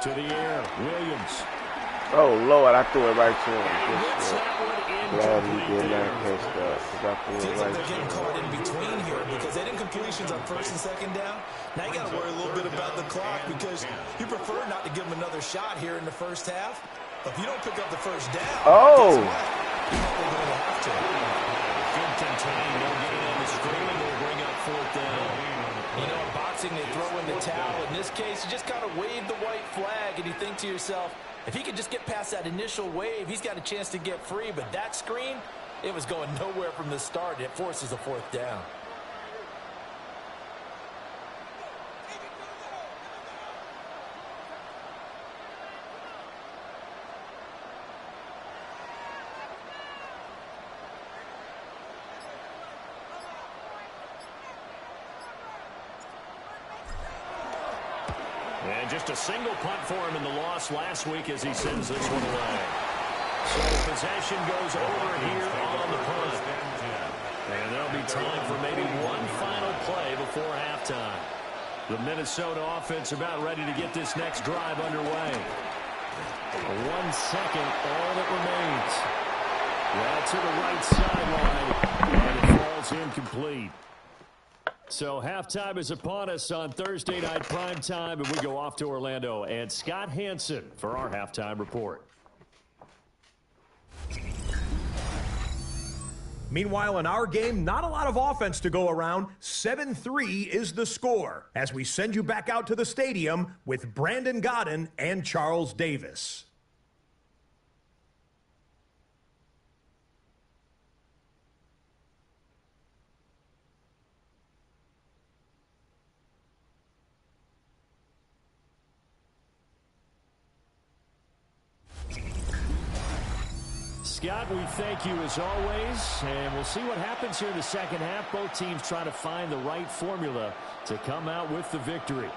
S4: To the air, Williams.
S1: Oh, Lord, I threw it right to him. Glad he did not catch that. I threw it
S7: Seems like
S1: right
S7: they're
S1: to
S7: getting
S1: him.
S7: caught in between here because they didn't completions on 1st and 2nd down. Now you got to worry a little bit about the clock because you prefer not to give them another shot here in the 1st half. If you don't pick up the first down,
S1: Oh.
S7: guess what? You're probably going to have to.
S4: Good contain. No gain on the screen. Will bring up fourth down.
S7: You know, in boxing, they throw in the towel. In this case, you just kind of wave the white flag, and you think to yourself, if he could just get past that initial wave, he's got a chance to get free. But that screen, it was going nowhere from the start. It forces a fourth down.
S4: And just a single punt for him in the loss last week as he sends this one away. So possession goes over here on the punt. And there'll be time for maybe one final play before halftime. The Minnesota offense about ready to get this next drive underway. 1 second, all that remains. Well, to the right sideline, and it falls incomplete. So halftime is upon us on Thursday night primetime, and we go off to Orlando. And Scott Hansen for our halftime report.
S6: Meanwhile, in our game, not a lot of offense to go around. 7-3 is the score as we send you back out to the stadium with Brandon Godden and Charles Davis.
S4: Scott, we thank you as always, and we'll see what happens here in the second half. Both teams trying to find the right formula to come out with the victory.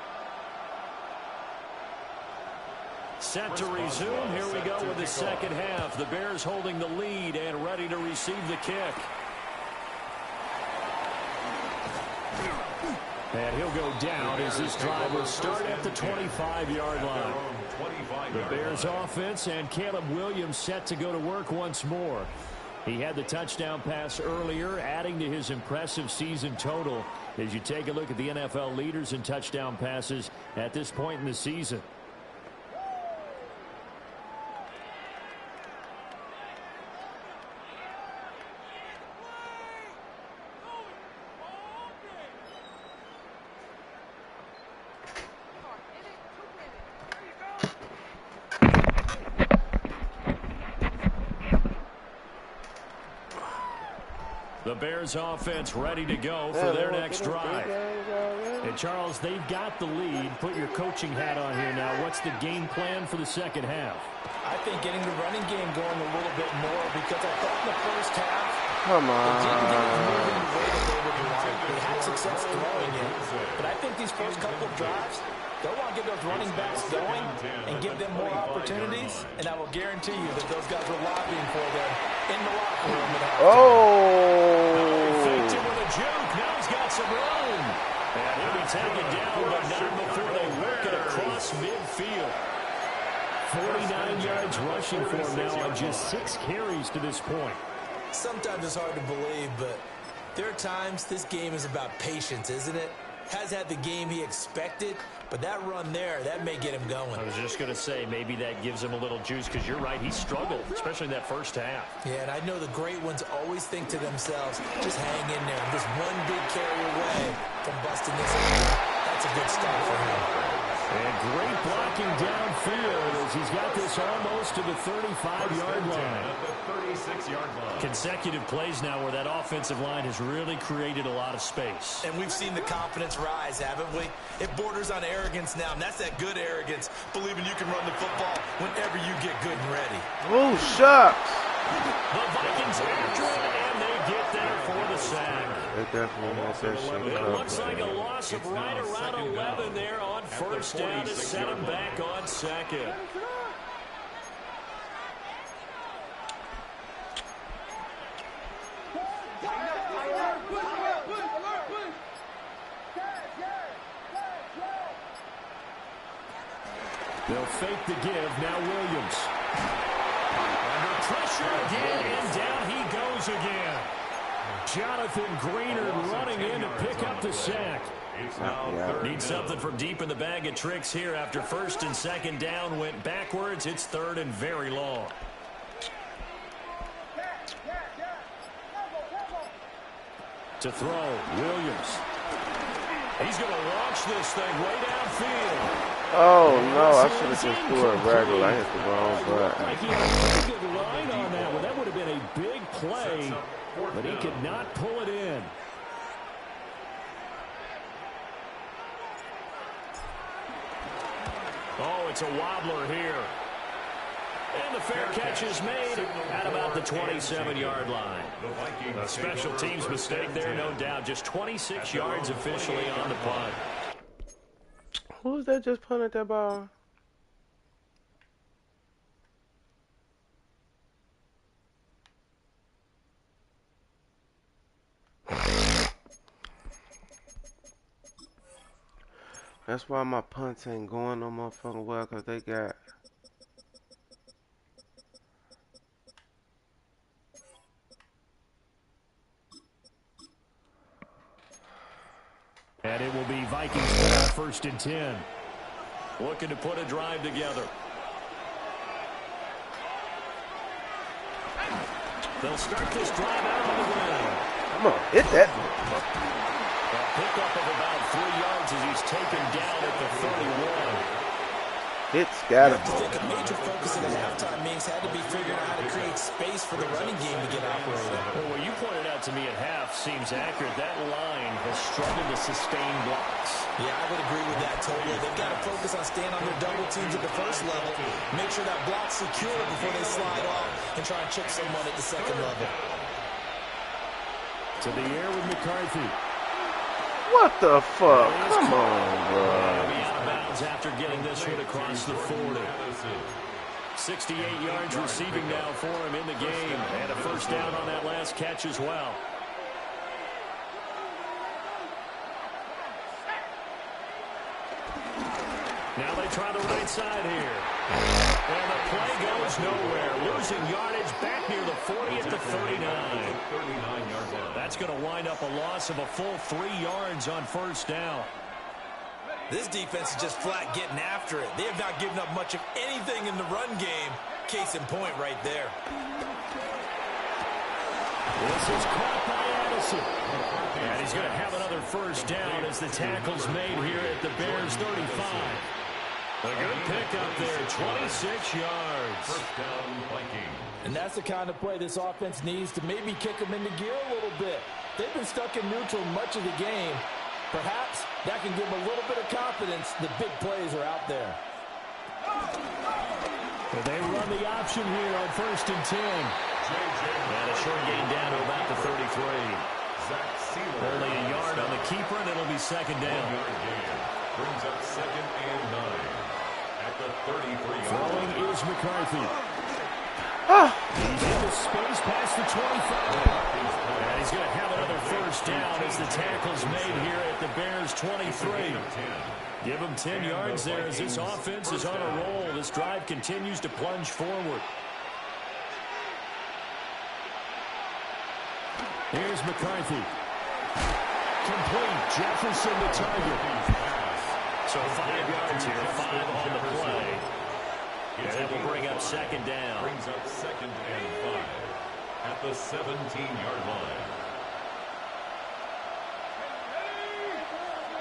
S4: Set to resume. Here we go with the second half. The Bears holding the lead and ready to receive the kick. And he'll go down as this drive will start at the 25-yard line. The Bears offense and Caleb Williams set to go to work once more. He had the touchdown pass earlier, adding to his impressive season total as you take a look at the NFL leaders in touchdown passes at this point in the season. The Bears offense ready to go for their next drive. And Charles, they've got the lead. Put your coaching hat on here now. What's the game plan for the second half?
S7: I think getting the running game going a little bit more because I thought in the first half,
S1: Come on.
S7: they didn't get it moving the way that they would like. They had success throwing it. But I think these first couple of drives, they'll want to get those running backs going and give them more opportunities. And I will guarantee you that those guys were lobbying for them in the locker room.
S4: Faked it with a juke. Now he's got some room. And he'll be taken down, but not before they work it across midfield. 49 yards rushing for him now on just 6 carries to this point.
S7: Sometimes it's hard to believe, but there are times this game is about patience, isn't it? Has had the game he expected, but that run there, that may get him going.
S4: I was just going to say, maybe that gives him a little juice, because you're right, he struggled, especially in that first half.
S7: Yeah, and I know the great ones always think to themselves, just hang in there. Just one big carry away from busting this out. That's a good start for him.
S4: And great blocking downfield as he's got this almost to the 35-yard line. Consecutive plays now where that offensive line has really created a lot of space.
S7: And we've seen the confidence rise, haven't we? It borders on arrogance now, and that's that good arrogance, believing you can run the football whenever you get good and ready.
S1: Oh, shucks.
S4: The Vikings after it, and they get there for the sack.
S1: They definitely had that shit
S4: It
S1: covered.
S4: looks like a loss of right around 11 there on first down to set him back on second. They'll fake the give. Now Williams. Under pressure again, and down he goes again. Jonathan Greenard running in to pick up the sack. Need something from deep in the bag of tricks here after first and second down went backwards. It's third and very long. To throw, Williams. He's going to launch this thing way downfield.
S1: Oh, no, I should have just threw it regular. I hit the wrong button.
S4: Like he had a pretty good line on that one. That would have been a big play, but he could not pull it in. Oh, it's a wobbler here. And the fair catch is made at about the 27-yard line. A special teams mistake there, no doubt. Just 26 yards officially on the punt.
S1: Who was that just punted that ball? That's why my punts ain't going no motherfucking well, because they got...
S4: And it will be Vikings on first and 10. Looking to put a drive together. They'll start this drive out on the ground.
S1: Come on, hit that.
S4: A pickup of about 3 yards as he's taken down at the 31.
S1: It's got him.
S7: I think a major focus in the halftime meetings had to be figuring out how to create space for the running game to get operating.
S4: Well, what you pointed out to me at half seems accurate. That line has struggled to sustain blocks.
S7: Yeah, I would agree with that totally. They've got to focus on staying on their double teams at the first level, make sure that block's secure before they slide off and try and trick someone at the second level.
S4: To the air with McCarthy.
S1: What the fuck? Come on, bro.
S4: He'll be out of bounds after getting this one across the 40. 68 yards receiving now for him in the game. And a first down on that last catch as well. Now they try the right side here. And the play goes nowhere. Losing yardage back near the 40 at the 39. That's going to wind up a loss of a full 3 yards on first down.
S7: This defense is just flat getting after it. They have not given up much of anything in the run game. Case in point right there.
S4: This is caught by Addison. And he's going to have another first down as the tackle's made here at the Bears 35. A good pickup there, 26 yards.
S2: First down, Viking.
S8: And that's the kind of play this offense needs to maybe kick them into gear a little bit. They've been stuck in neutral much of the game. Perhaps that can give them a little bit of confidence the big plays are out there.
S4: But they run the option here on first and 10. And a short gain down to about the 33. Only a yard on the keeper, and it'll be second down.
S2: Brings up second and 9 at the 33.
S4: Throwing is McCarthy. He's into space past the 25. And he's going to have another first down as the tackle's made here at the Bears 23. Give him 10 yards there as this offense is on a roll. This drive continues to plunge forward. Here's McCarthy. Complete. Jefferson the target. So 5 yards here, 5 on the play. And that will bring up second down.
S2: Brings up second and 5 at the 17-yard line.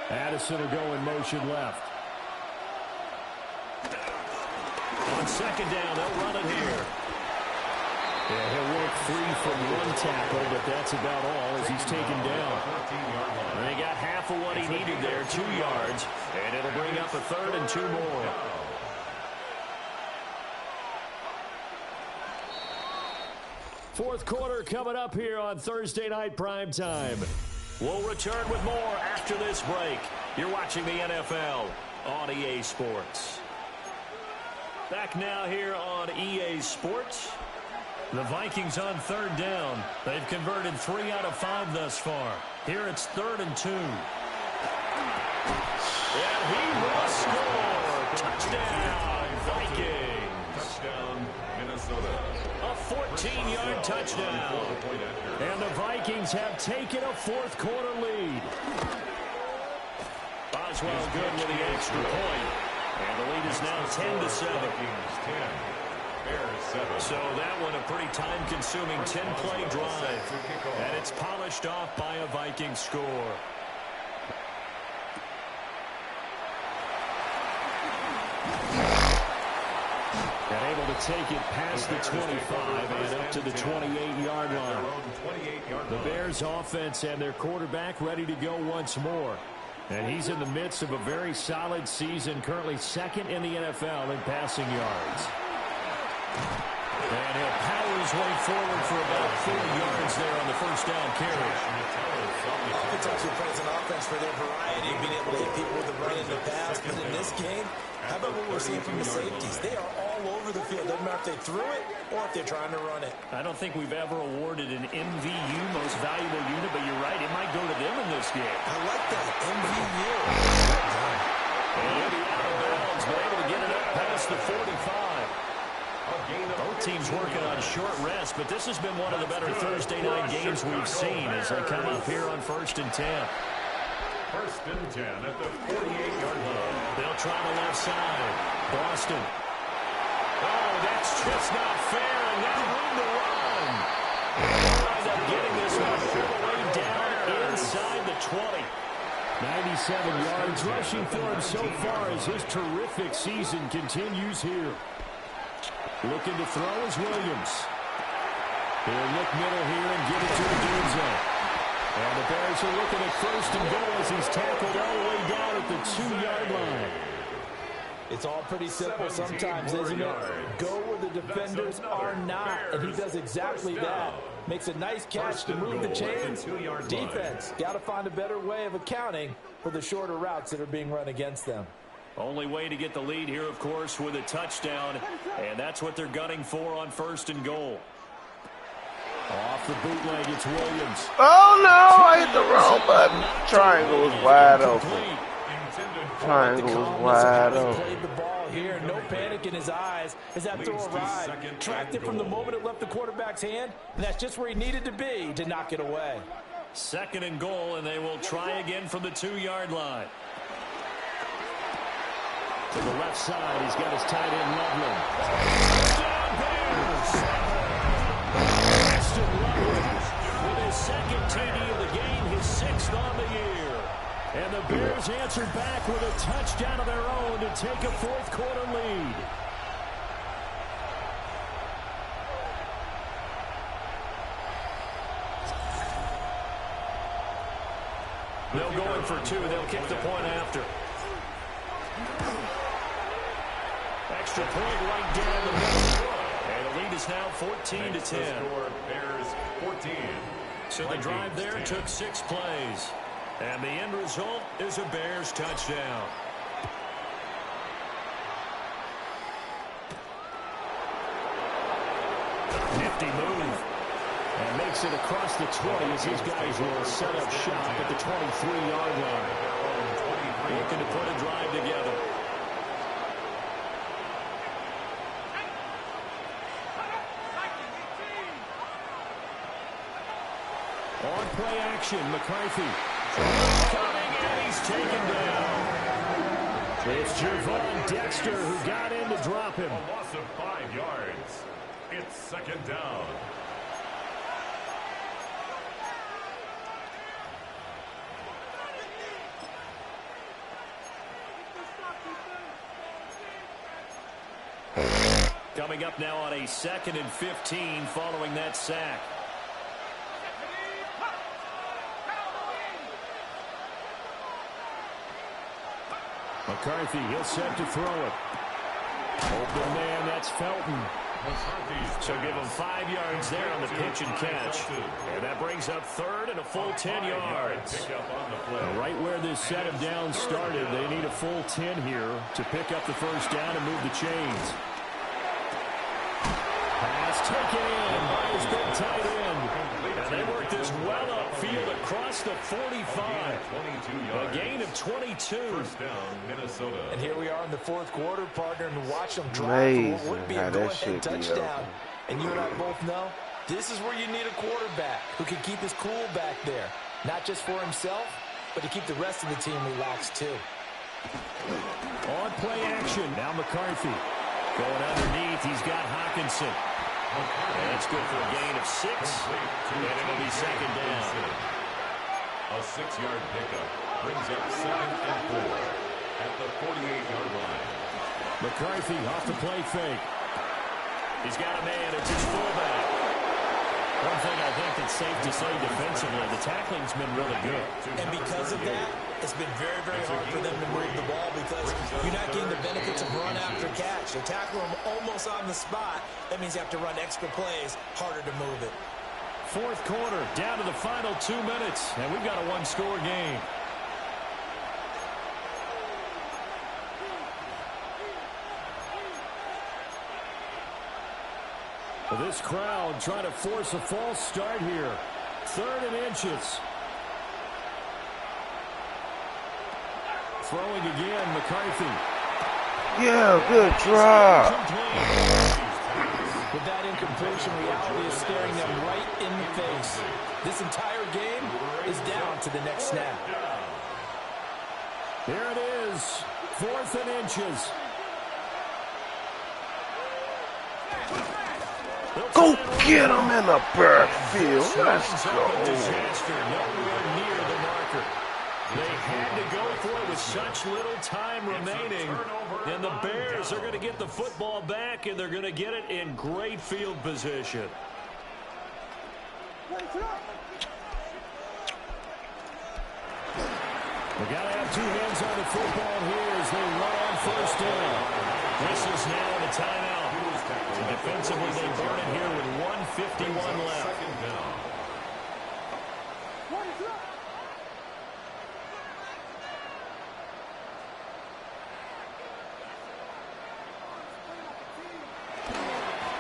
S4: Addison will go in motion left. On second down, they'll run it here. Yeah, he'll work free from one tackle, but that's about all as he's taken down. And they got half of what he needed there, 2 yards, and it'll bring up a third and 2 more. Fourth quarter coming up here on Thursday Night Primetime. We'll return with more after this break. You're watching the NFL on EA Sports. Back now here on EA Sports. The Vikings on third down. They've converted 3 out of 5 thus far. Here it's 3rd and 2. And he will score. Touchdown, Vikings.
S2: Touchdown, Minnesota.
S4: A 14-yard touchdown. And the Vikings have taken a fourth quarter lead. well good with the extra point. And the lead is now 10-7. So that one a pretty time-consuming 10-play drive. And it's polished off by a Viking score. And able to take it past the 25 and up to the 28-yard line. The Bears offense and their quarterback ready to go once more. And he's in the midst of a very solid season, currently second in the NFL in passing yards. And he'll power his way forward for about 40 yards there on the first down carry.
S7: Kentucky plays an offense for their variety, being able to hit people with the run and the pass. But in this game, how about what we're seeing from the safeties? They are all over the field. Doesn't matter if they threw it or if they're trying to run it.
S4: I don't think we've ever awarded an MVU, most valuable unit, but you're right, it might go to them in this game.
S7: I like that, MVU.
S4: And he'll be out of bounds, but able to get it up past the 45. Both teams working on short rest, but this has been one of the better Thursday night games we've seen as they come up here on 1st and 10.
S2: 1st and 10 at the 48-yard line.
S4: They'll try the left side. Boston. Oh, that's just not fair, and now room to run. Wind up getting this one all the way down inside the 20. 97 yards rushing for him so far as his terrific season continues here. Looking to throw is Williams. He'll look middle here and give it to the end zone. And the Bears are looking at 1st and goal as he's tackled all the way down at the 2-yard line.
S8: It's all pretty simple sometimes, isn't it? Go where the defenders are not, and he does exactly that. Makes a nice catch to move the chains. Defense got to find a better way of accounting for the shorter routes that are being run against them.
S4: Only way to get the lead here, of course, with a touchdown, and that's what they're gunning for on 1st and goal. Off the bootleg, it's Williams.
S1: Oh, no, I hit the wrong button. Triangle was wide open. Triangle was wide open.
S8: Played the ball here, no panic in his eyes as that throw arrived. Tracked it from the moment it left the quarterback's hand, and that's just where he needed to be to knock it away.
S4: 2nd and goal, and they will try again from the 2-yard line. To the left side, he's got his tight end, Loveland. With his 2nd TD of the game, his 6th on the year. And the Bears answered back with a touchdown of their own to take a 4th quarter lead. They'll go in for 2. They'll kick the point after. Extra point right down the middle. And the lead is now 14-10.
S2: Bears 14.
S4: So the drive there took 6 plays. And the end result is a Bears touchdown. Nifty move. And makes it across the 20 as these guys will set up shop at the 23-yard line. Looking to put a drive together. On play action, McCarthy. Coming, and he's taken down. It's Javon Dexter who got in to drop him.
S2: A loss of 5 yards. It's 2nd down.
S4: Coming up now on a 2nd and 15 following that sack. McCarthy, he'll set to throw it. Open man, that's Felton. So give him 5 yards there on the pitch and catch. And that brings up 3rd and a full 10 yards. Right where this set of downs started, they need a full 10 here to pick up the first down and move the chains. Pass taken in by his big tight end. And they work this well upfield across the 45. A gain of 22.
S2: First down, Minnesota.
S8: And here we are in the 4th quarter, partner, and watch them drive for what would be a go-ahead touchdown. And you and I both know this is where you need a quarterback who can keep his cool back there. Not just for himself, but to keep the rest of the team relaxed too.
S4: On play action. Now McCarthy. Going underneath. He's got Hawkinson. And that's good for a gain of 6. And it'll be second down.
S2: A 6-yard pickup brings up 2nd and 4 at the 48-yard line.
S4: McCarthy off the play fake. He's got a man. It's his fullback. One thing I think that's safe to say defensively, the tackling's been really good.
S7: And because of that, it's been very, very hard for them to move the ball because you're not getting the benefits of run after catch. They tackle them almost on the spot. That means you have to run extra plays, harder to move it.
S4: Fourth quarter, down to the final 2 minutes, and we've got a one-score game. This crowd trying to force a false start here. 3rd and inches. Throwing again, McCarthy.
S1: Yeah, good drop.
S7: With that incompletion, reality is staring them right in the face. This entire game is down to the next snap.
S4: Here it is. 4th and inches.
S1: Go get him in the backfield. Let's go.
S4: Disaster nowhere near the marker. They had to go for it with such little time remaining. And the Bears are going to get the football back, and they're going to get it in great field position. We got to have 2 hands on the football here as they run on 1st down. Whistles now and a timeout. And defensively, they burn it here with 1:51 left.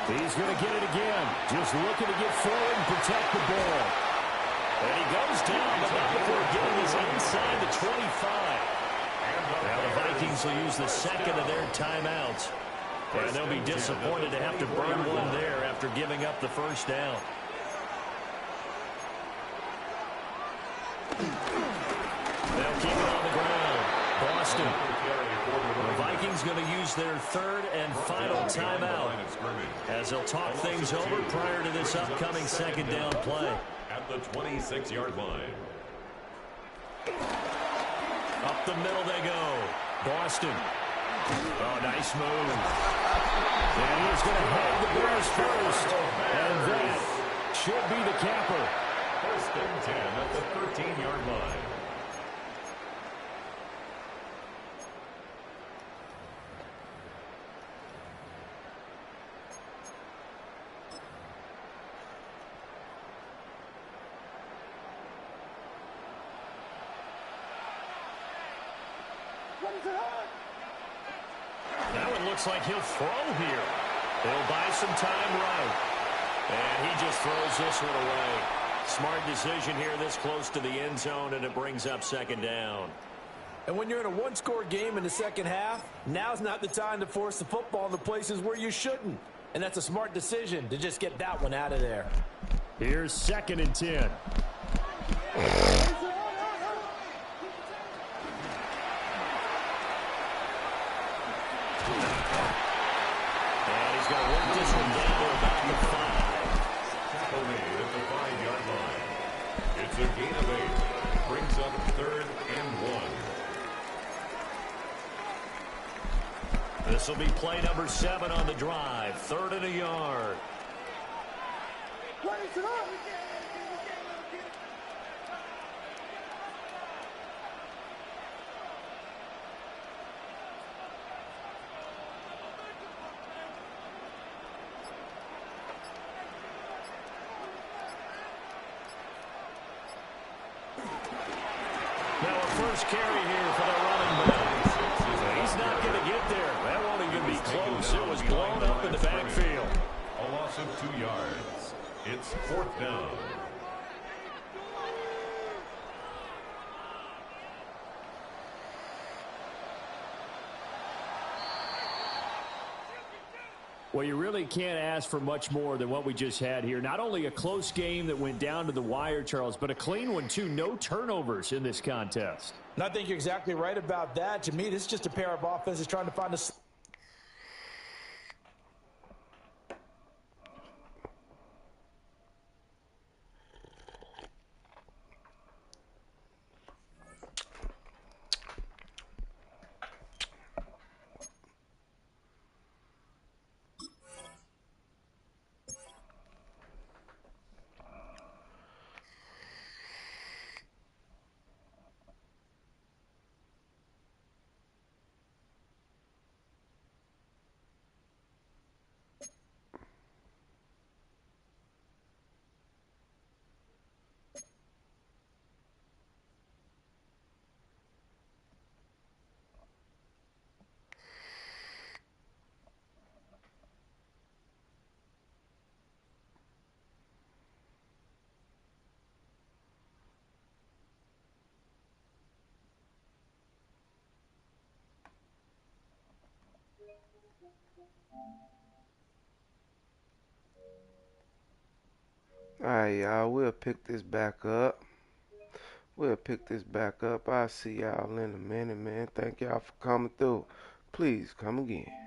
S4: He's going to get it again. Just looking to get forward and protect the ball. And he goes down, but not before getting his inside the 25. Now the Vikings will use the second of their timeouts. And they'll be disappointed to have to burn one there after giving up the 1st down. They'll keep it on the ground. Boston. The Vikings going to use their 3rd and final timeout as they'll talk things over prior to this upcoming 2nd down play.
S2: At the 26-yard line.
S4: Up the middle they go. Boston. Oh, nice move. And he's going to head the Bears first. And that should be the capper.
S2: 1st and 10 at the 13-yard line.
S4: Now it looks like he'll throw here. He'll buy some time right. And he just throws this one away. Smart decision here this close to the end zone, and it brings up 2nd down.
S7: And when you're in a one-score game in the second half, now's not the time to force the football in the places where you shouldn't. And that's a smart decision to just get that one out of there.
S4: Here's 2nd and 10. And he's going to work this one down to about the 5.
S2: Tackle made at the 5-yard line. It's a gain of 8. Brings up 3rd and 1.
S4: This will be play number 7 on the drive. 3rd and a yard. Now a first carry here for the running back. He's not going to get there. That won't even be close. It was blown up in the backfield.
S2: A loss of 2 yards. It's 4th down.
S4: Well, you really can't ask for much more than what we just had here. Not only a close game that went down to the wire, Charles, but a clean one, too. No turnovers in this contest.
S8: And I think you're exactly right about that. To me, this is just a pair of offenses trying to find a...
S1: Alright, y'all, we'll pick this back up. I'll see y'all in a minute, man. Thank y'all for coming through. Please come again.